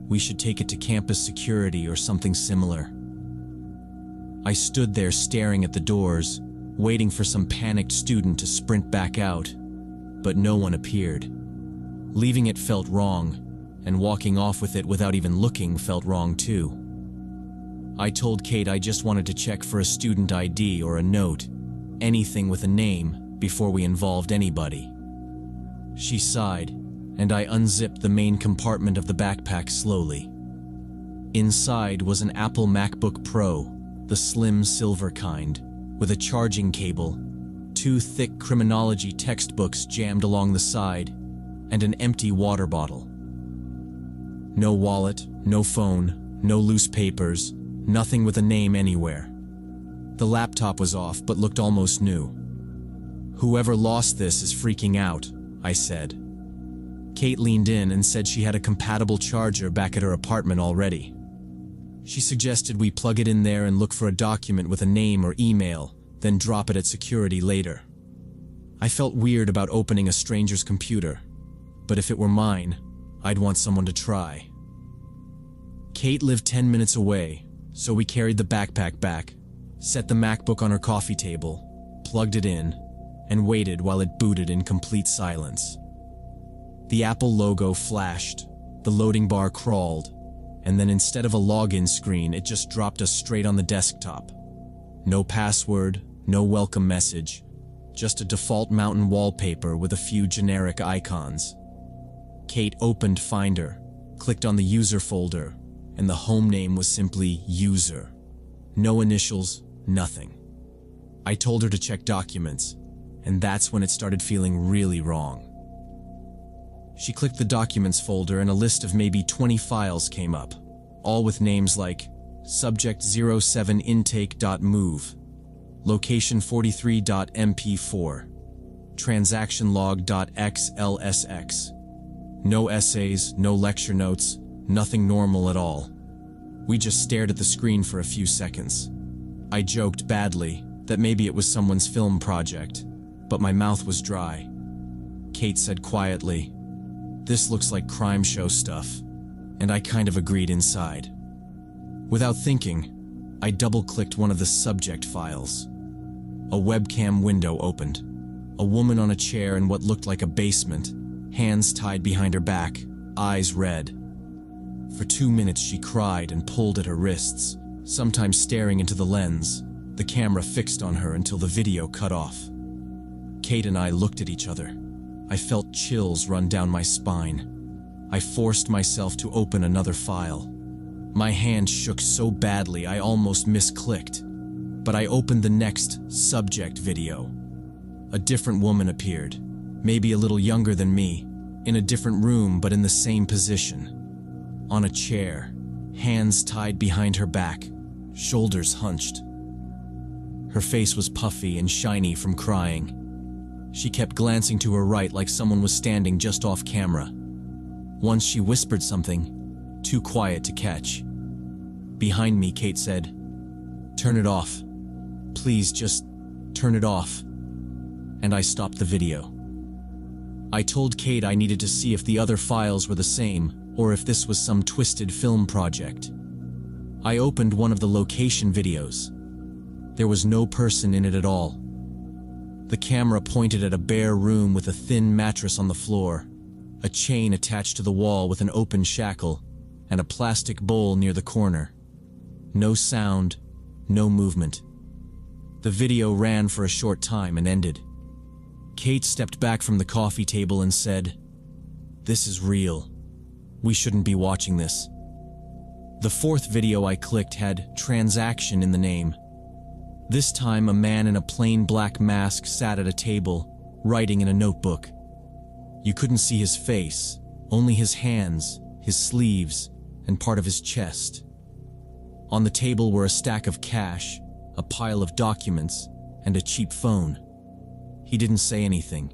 We should take it to campus security or something similar." I stood there staring at the doors, waiting for some panicked student to sprint back out, but no one appeared. Leaving it felt wrong, and walking off with it without even looking felt wrong too. I told Kate I just wanted to check for a student ID or a note, anything with a name, before we involved anybody. She sighed, and I unzipped the main compartment of the backpack slowly. Inside was an Apple MacBook Pro, the slim silver kind, with a charging cable, 2 thick criminology textbooks jammed along the side, and an empty water bottle. No wallet, no phone, no loose papers, nothing with a name anywhere. The laptop was off but looked almost new. "Whoever lost this is freaking out," I said. Kate leaned in and said she had a compatible charger back at her apartment already. She suggested we plug it in there and look for a document with a name or email, then drop it at security later. I felt weird about opening a stranger's computer, but if it were mine, I'd want someone to try. Kate lived 10 minutes away, so we carried the backpack back, set the MacBook on her coffee table, plugged it in, and waited while it booted in complete silence. The Apple logo flashed, the loading bar crawled, and then instead of a login screen, it just dropped us straight on the desktop. No password, no welcome message, just a default mountain wallpaper with a few generic icons. Kate opened Finder, clicked on the user folder, and the home name was simply user. No initials, nothing. I told her to check documents, and that's when it started feeling really wrong. She clicked the documents folder and a list of maybe 20 files came up, all with names like subject 07intake.move, location 43.mp4, transaction log.xlsx. No essays, no lecture notes, nothing normal at all. We just stared at the screen for a few seconds. I joked badly that maybe it was someone's film project, but my mouth was dry. Kate said quietly, "This looks like crime show stuff," and I kind of agreed inside. Without thinking, I double-clicked one of the subject files. A webcam window opened. A woman on a chair in what looked like a basement, hands tied behind her back, eyes red. For 2 minutes she cried and pulled at her wrists, sometimes staring into the lens, the camera fixed on her until the video cut off. Kate and I looked at each other. I felt chills run down my spine. I forced myself to open another file. My hand shook so badly I almost misclicked, but I opened the next subject video. A different woman appeared, maybe a little younger than me, in a different room but in the same position. On a chair, hands tied behind her back, shoulders hunched. Her face was puffy and shiny from crying. She kept glancing to her right like someone was standing just off camera. Once she whispered something, too quiet to catch. Behind me, Kate said, "Turn it off. Please, just turn it off." And I stopped the video. I told Kate I needed to see if the other files were the same, or if this was some twisted film project. I opened one of the location videos. There was no person in it at all. The camera pointed at a bare room with a thin mattress on the floor, a chain attached to the wall with an open shackle, and a plastic bowl near the corner. No sound, no movement. The video ran for a short time and ended. Kate stepped back from the coffee table and said, "This is real. We shouldn't be watching this." The fourth video I clicked had transaction in the name. This time, a man in a plain black mask sat at a table, writing in a notebook. You couldn't see his face, only his hands, his sleeves, and part of his chest. On the table were a stack of cash, a pile of documents, and a cheap phone. He didn't say anything.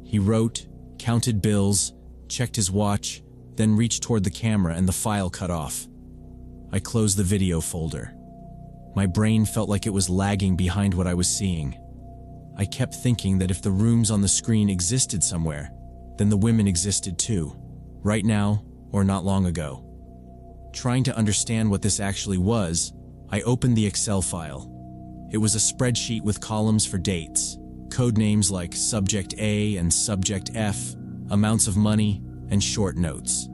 He wrote, counted bills, checked his watch, then reached toward the camera and the file cut off. I closed the video folder. My brain felt like it was lagging behind what I was seeing. I kept thinking that if the rooms on the screen existed somewhere, then the women existed too, right now or not long ago. Trying to understand what this actually was, I opened the Excel file. It was a spreadsheet with columns for dates, code names like Subject A and Subject F, amounts of money, and short notes.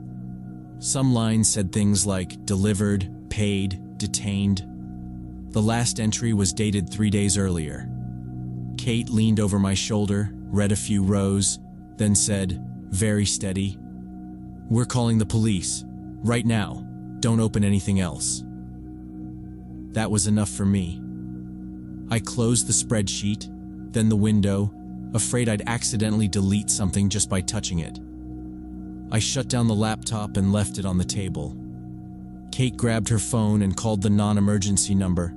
Some lines said things like delivered, paid, detained. The last entry was dated 3 days earlier. Kate leaned over my shoulder, read a few rows, then said, very steady, "We're calling the police. Right now. Don't open anything else." That was enough for me. I closed the spreadsheet, then the window, afraid I'd accidentally delete something just by touching it. I shut down the laptop and left it on the table. Kate grabbed her phone and called the non-emergency number,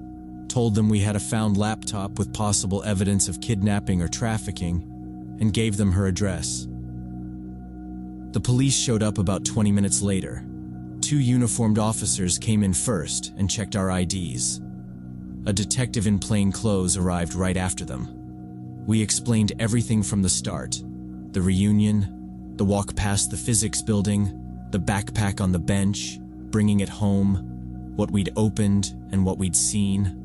told them we had a found laptop with possible evidence of kidnapping or trafficking, and gave them her address. The police showed up about 20 minutes later. 2 uniformed officers came in first and checked our IDs. A detective in plain clothes arrived right after them. We explained everything from the start: the reunion, the walk past the physics building, the backpack on the bench, bringing it home, what we'd opened and what we'd seen.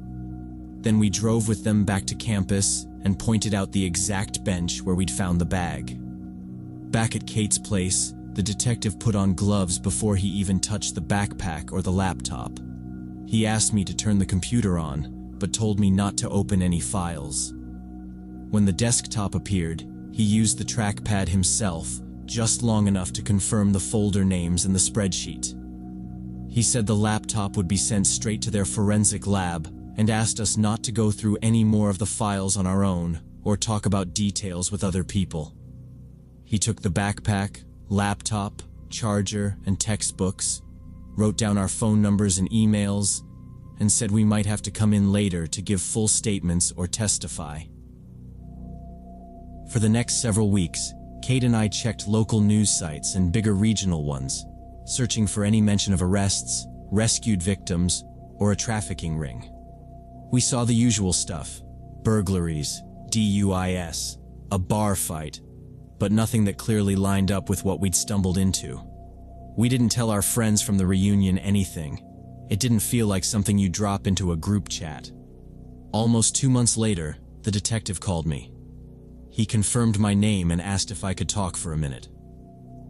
Then we drove with them back to campus and pointed out the exact bench where we'd found the bag. Back at Kate's place, the detective put on gloves before he even touched the backpack or the laptop. He asked me to turn the computer on, but told me not to open any files. When the desktop appeared, he used the trackpad himself, just long enough to confirm the folder names in the spreadsheet. He said the laptop would be sent straight to their forensic lab and asked us not to go through any more of the files on our own or talk about details with other people. He took the backpack, laptop, charger, and textbooks, wrote down our phone numbers and emails, and said we might have to come in later to give full statements or testify. For the next several weeks, Kate and I checked local news sites and bigger regional ones, searching for any mention of arrests, rescued victims, or a trafficking ring. We saw the usual stuff: burglaries, DUIs, a bar fight, but nothing that clearly lined up with what we'd stumbled into. We didn't tell our friends from the reunion anything. It didn't feel like something you drop into a group chat. Almost 2 months later, the detective called me. He confirmed my name and asked if I could talk for a minute.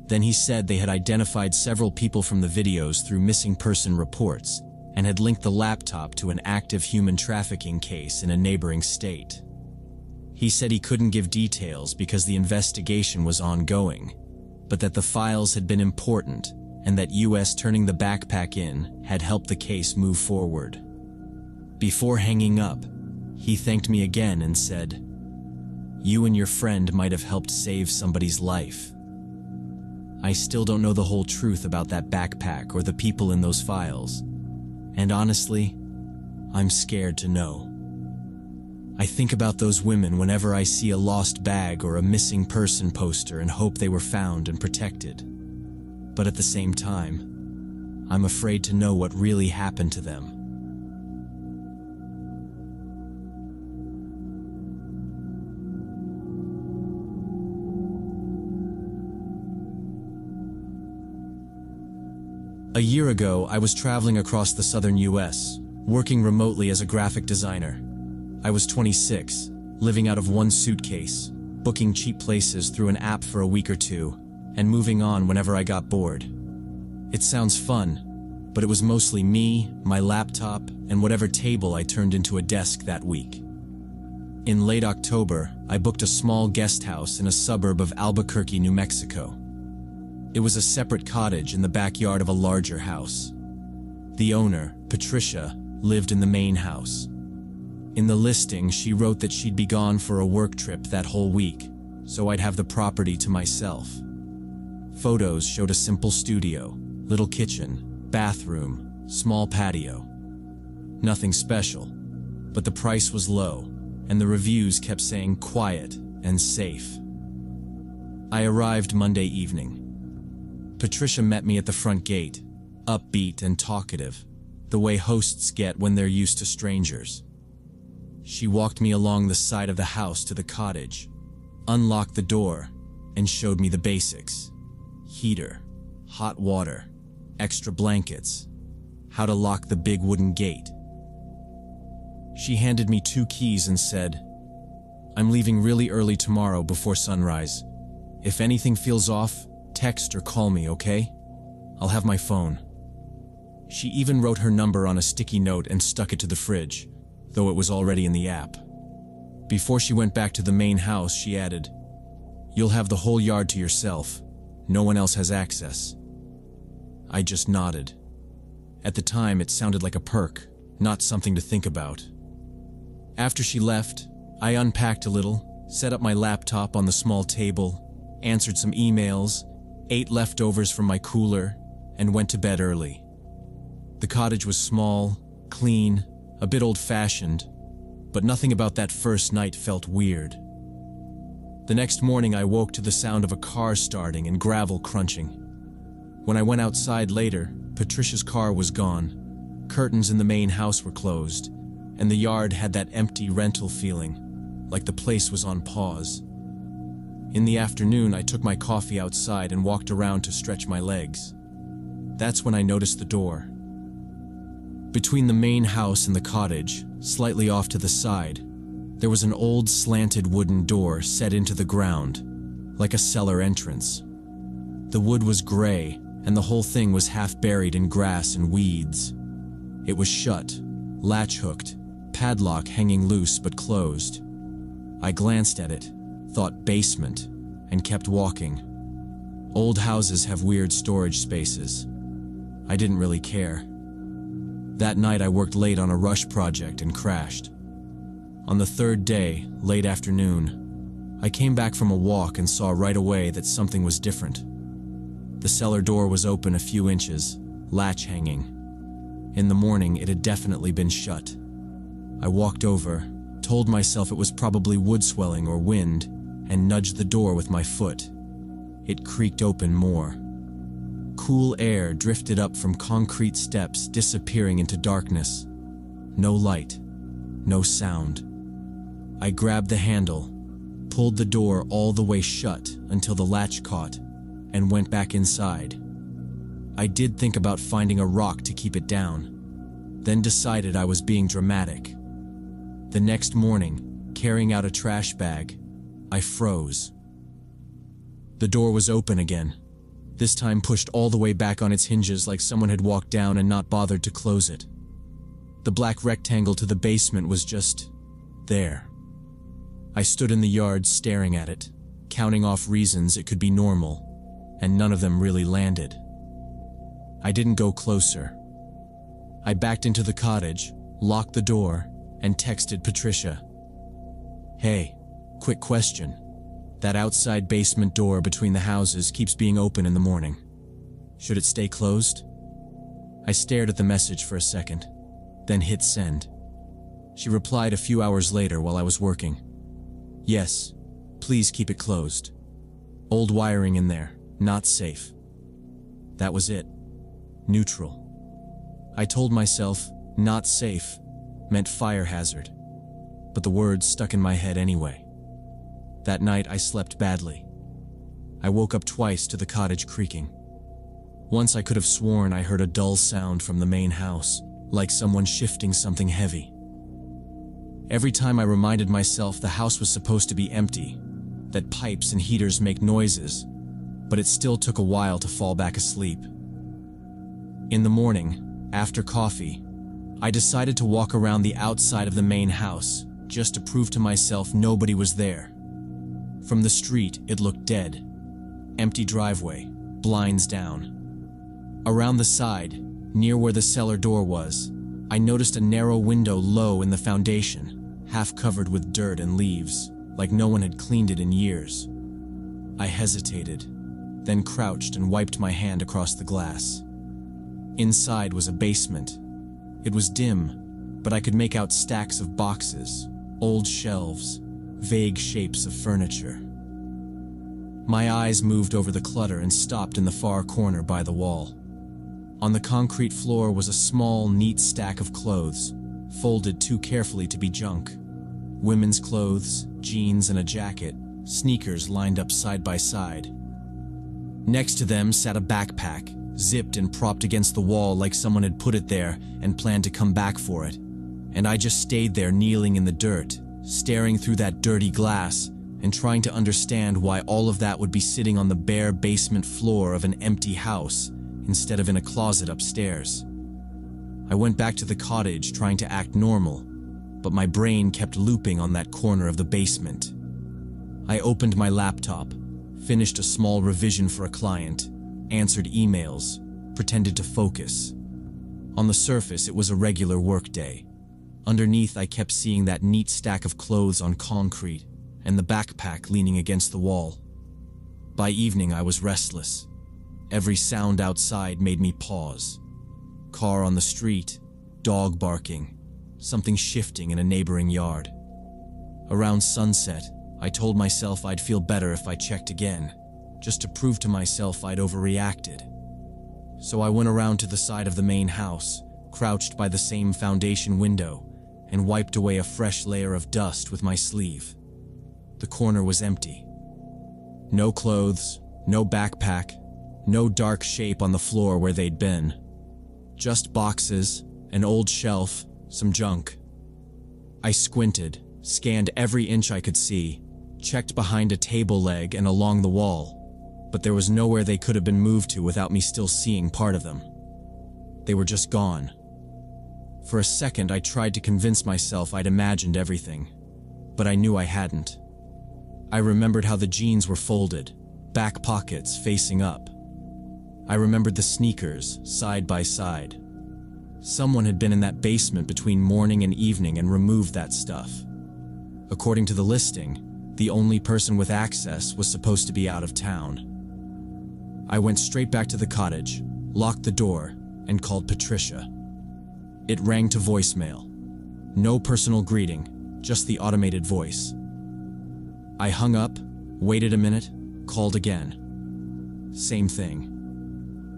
Then he said they had identified several people from the videos through missing person reports and had linked the laptop to an active human trafficking case in a neighboring state. He said he couldn't give details because the investigation was ongoing, but that the files had been important and that US turning the backpack in had helped the case move forward. Before hanging up, he thanked me again and said, "You and your friend might have helped save somebody's life." I still don't know the whole truth about that backpack or the people in those files, and honestly, I'm scared to know. I think about those women whenever I see a lost bag or a missing person poster and hope they were found and protected. But at the same time, I'm afraid to know what really happened to them. A year ago, I was traveling across the southern US, working remotely as a graphic designer. I was 26, living out of one suitcase, booking cheap places through an app for a week or two, and moving on whenever I got bored. It sounds fun, but it was mostly me, my laptop, and whatever table I turned into a desk that week. In late October, I booked a small guest house in a suburb of Albuquerque, New Mexico. It was a separate cottage in the backyard of a larger house. The owner, Patricia, lived in the main house. In the listing, she wrote that she'd be gone for a work trip that whole week, so I'd have the property to myself. Photos showed a simple studio, little kitchen, bathroom, small patio. Nothing special, but the price was low, and the reviews kept saying quiet and safe. I arrived Monday evening. Patricia met me at the front gate, upbeat and talkative, the way hosts get when they're used to strangers. She walked me along the side of the house to the cottage, unlocked the door, and showed me the basics: heater, hot water, extra blankets, how to lock the big wooden gate. She handed me 2 keys and said, "I'm leaving really early tomorrow before sunrise. If anything feels off, text or call me, okay? I'll have my phone." She even wrote her number on a sticky note and stuck it to the fridge, though it was already in the app. Before she went back to the main house, she added, "You'll have the whole yard to yourself. No one else has access." I just nodded. At the time, it sounded like a perk, not something to think about. After she left, I unpacked a little, set up my laptop on the small table, answered some emails, ate leftovers from my cooler, and went to bed early. The cottage was small, clean, a bit old-fashioned, but nothing about that first night felt weird. The next morning I woke to the sound of a car starting and gravel crunching. When I went outside later, Patricia's car was gone, curtains in the main house were closed, and the yard had that empty rental feeling, like the place was on pause. In the afternoon, I took my coffee outside and walked around to stretch my legs. That's when I noticed the door. Between the main house and the cottage, slightly off to the side, there was an old slanted wooden door set into the ground, like a cellar entrance. The wood was gray, and the whole thing was half buried in grass and weeds. It was shut, latch-hooked, padlock hanging loose but closed. I glanced at it, thought basement, and kept walking. Old houses have weird storage spaces. I didn't really care. That night I worked late on a rush project and crashed. On the 3rd day, late afternoon, I came back from a walk and saw right away that something was different. The cellar door was open a few inches, latch hanging. In the morning, it had definitely been shut. I walked over, told myself it was probably wood swelling or wind, and nudged the door with my foot. It creaked open more. Cool air drifted up from concrete steps, disappearing into darkness. No light, no sound. I grabbed the handle, pulled the door all the way shut until the latch caught, and went back inside. I did think about finding a rock to keep it down, then decided I was being dramatic. The next morning, carrying out a trash bag, I froze. The door was open again, this time pushed all the way back on its hinges like someone had walked down and not bothered to close it. The black rectangle to the basement was just there. I stood in the yard staring at it, counting off reasons it could be normal, and none of them really landed. I didn't go closer. I backed into the cottage, locked the door, and texted Patricia. "Hey, quick question. That outside basement door between the houses keeps being open in the morning. Should it stay closed?" I stared at the message for a second, then hit send. She replied a few hours later while I was working. "Yes, please keep it closed. Old wiring in there, not safe." That was it. Neutral. I told myself, not safe, meant fire hazard, but the words stuck in my head anyway. That night I slept badly. I woke up twice to the cottage creaking. Once I could have sworn I heard a dull sound from the main house, like someone shifting something heavy. Every time I reminded myself the house was supposed to be empty, that pipes and heaters make noises, but it still took a while to fall back asleep. In the morning, after coffee, I decided to walk around the outside of the main house, just to prove to myself nobody was there. From the street, it looked dead. Empty driveway, blinds down. Around the side, near where the cellar door was, I noticed a narrow window low in the foundation, half covered with dirt and leaves, like no one had cleaned it in years. I hesitated, then crouched and wiped my hand across the glass. Inside was a basement. It was dim, but I could make out stacks of boxes, old shelves, vague shapes of furniture. My eyes moved over the clutter and stopped in the far corner by the wall. On the concrete floor was a small, neat stack of clothes, folded too carefully to be junk. Women's clothes, jeans and a jacket, sneakers lined up side by side. Next to them sat a backpack, zipped and propped against the wall like someone had put it there and planned to come back for it. And I just stayed there kneeling in the dirt, staring through that dirty glass and trying to understand why all of that would be sitting on the bare basement floor of an empty house instead of in a closet upstairs. I went back to the cottage trying to act normal, but my brain kept looping on that corner of the basement. I opened my laptop, finished a small revision for a client, answered emails, pretended to focus. On the surface, it was a regular workday. Underneath, I kept seeing that neat stack of clothes on concrete and the backpack leaning against the wall. By evening, I was restless. Every sound outside made me pause. Car on the street, dog barking, something shifting in a neighboring yard. Around sunset, I told myself I'd feel better if I checked again, just to prove to myself I'd overreacted. So I went around to the side of the main house, crouched by the same foundation window, and wiped away a fresh layer of dust with my sleeve. The corner was empty. No clothes, no backpack, no dark shape on the floor where they'd been. Just boxes, an old shelf, some junk. I squinted, scanned every inch I could see, checked behind a table leg and along the wall, but there was nowhere they could have been moved to without me still seeing part of them. They were just gone. For a second, I tried to convince myself I'd imagined everything, but I knew I hadn't. I remembered how the jeans were folded, back pockets facing up. I remembered the sneakers, side by side. Someone had been in that basement between morning and evening and removed that stuff. According to the listing, the only person with access was supposed to be out of town. I went straight back to the cottage, locked the door, and called Patricia. It rang to voicemail. No personal greeting, just the automated voice. I hung up, waited a minute, called again. Same thing.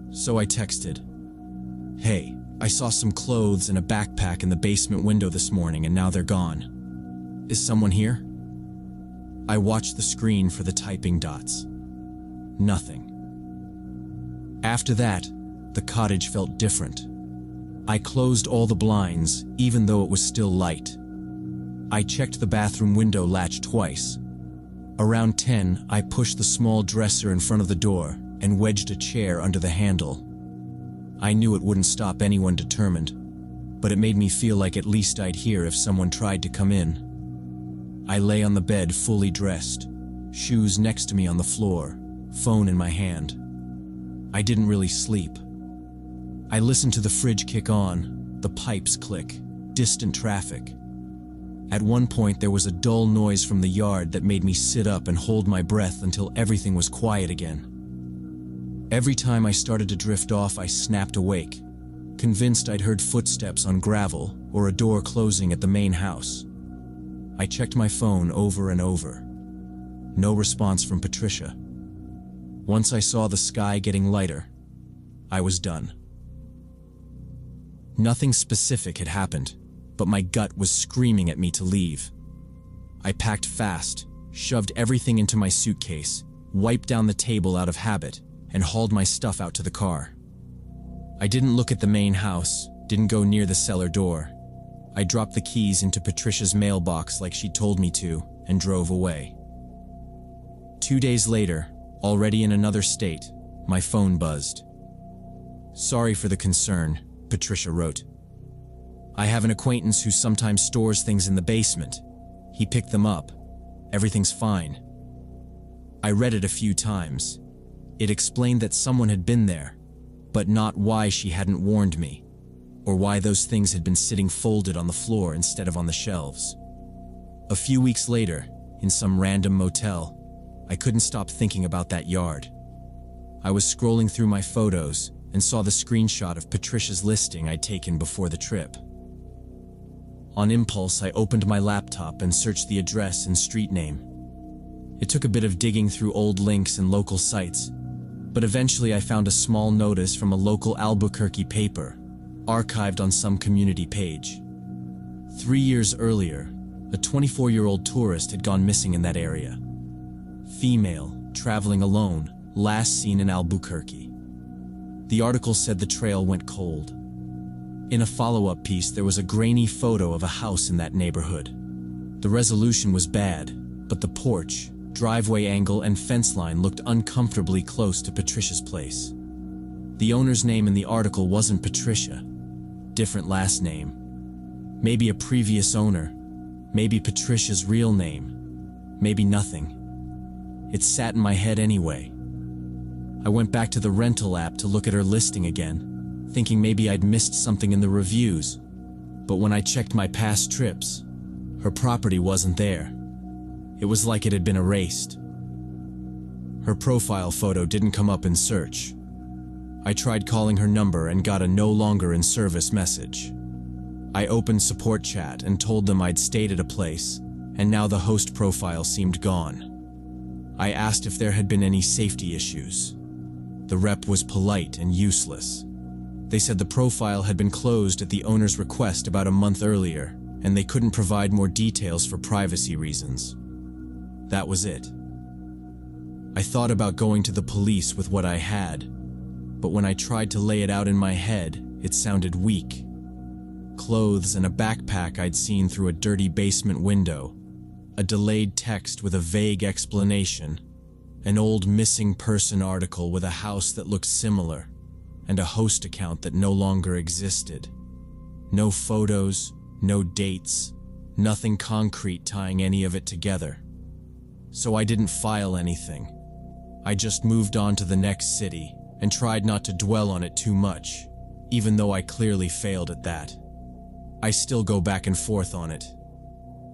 So I texted, "Hey, I saw some clothes and a backpack in the basement window this morning and now they're gone. Is someone here?" I watched the screen for the typing dots. Nothing. After that, the cottage felt different. I closed all the blinds, even though it was still light. I checked the bathroom window latch twice. Around 10, I pushed the small dresser in front of the door and wedged a chair under the handle. I knew it wouldn't stop anyone determined, but it made me feel like at least I'd hear if someone tried to come in. I lay on the bed fully dressed, shoes next to me on the floor, phone in my hand. I didn't really sleep. I listened to the fridge kick on, the pipes click, distant traffic. At one point there was a dull noise from the yard that made me sit up and hold my breath until everything was quiet again. Every time I started to drift off, I snapped awake, convinced I'd heard footsteps on gravel or a door closing at the main house. I checked my phone over and over. No response from Patricia. Once I saw the sky getting lighter, I was done. Nothing specific had happened, but my gut was screaming at me to leave. I packed fast, shoved everything into my suitcase, wiped down the table out of habit, and hauled my stuff out to the car. I didn't look at the main house, didn't go near the cellar door. I dropped the keys into Patricia's mailbox like she told me to, and drove away. 2 days later, already in another state, my phone buzzed. "Sorry for the concern," Patricia wrote. "I have an acquaintance who sometimes stores things in the basement. He picked them up. Everything's fine." I read it a few times. It explained that someone had been there, but not why she hadn't warned me, or why those things had been sitting folded on the floor instead of on the shelves. A few weeks later, in some random motel, I couldn't stop thinking about that yard. I was scrolling through my photos and saw the screenshot of Patricia's listing I'd taken before the trip. On impulse, I opened my laptop and searched the address and street name. It took a bit of digging through old links and local sites, but eventually I found a small notice from a local Albuquerque paper, archived on some community page. 3 years earlier, a 24-year-old tourist had gone missing in that area. Female, traveling alone, last seen in Albuquerque. The article said the trail went cold. In a follow-up piece, there was a grainy photo of a house in that neighborhood. The resolution was bad, but the porch, driveway angle, and fence line looked uncomfortably close to Patricia's place. The owner's name in the article wasn't Patricia. Different last name. Maybe a previous owner. Maybe Patricia's real name. Maybe nothing. It sat in my head anyway. I went back to the rental app to look at her listing again, thinking maybe I'd missed something in the reviews. But when I checked my past trips, her property wasn't there. It was like it had been erased. Her profile photo didn't come up in search. I tried calling her number and got a no longer in service message. I opened support chat and told them I'd stayed at a place, and now the host profile seemed gone. I asked if there had been any safety issues. The rep was polite and useless. They said the profile had been closed at the owner's request about a month earlier, and they couldn't provide more details for privacy reasons. That was it. I thought about going to the police with what I had, but when I tried to lay it out in my head, it sounded weak. Clothes and a backpack I'd seen through a dirty basement window, a delayed text with a vague explanation, an old missing person article with a house that looked similar, and a host account that no longer existed. No photos, no dates, nothing concrete tying any of it together. So I didn't file anything. I just moved on to the next city and tried not to dwell on it too much, even though I clearly failed at that. I still go back and forth on it.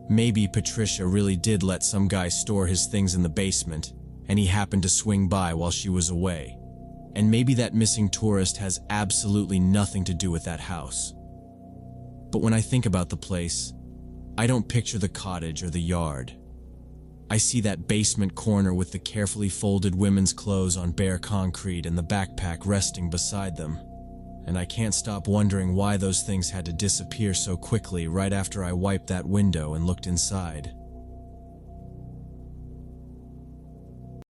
Maybe Patricia really did let some guy store his things in the basement, and he happened to swing by while she was away. And maybe that missing tourist has absolutely nothing to do with that house. But when I think about the place, I don't picture the cottage or the yard. I see that basement corner with the carefully folded women's clothes on bare concrete and the backpack resting beside them. And I can't stop wondering why those things had to disappear so quickly right after I wiped that window and looked inside.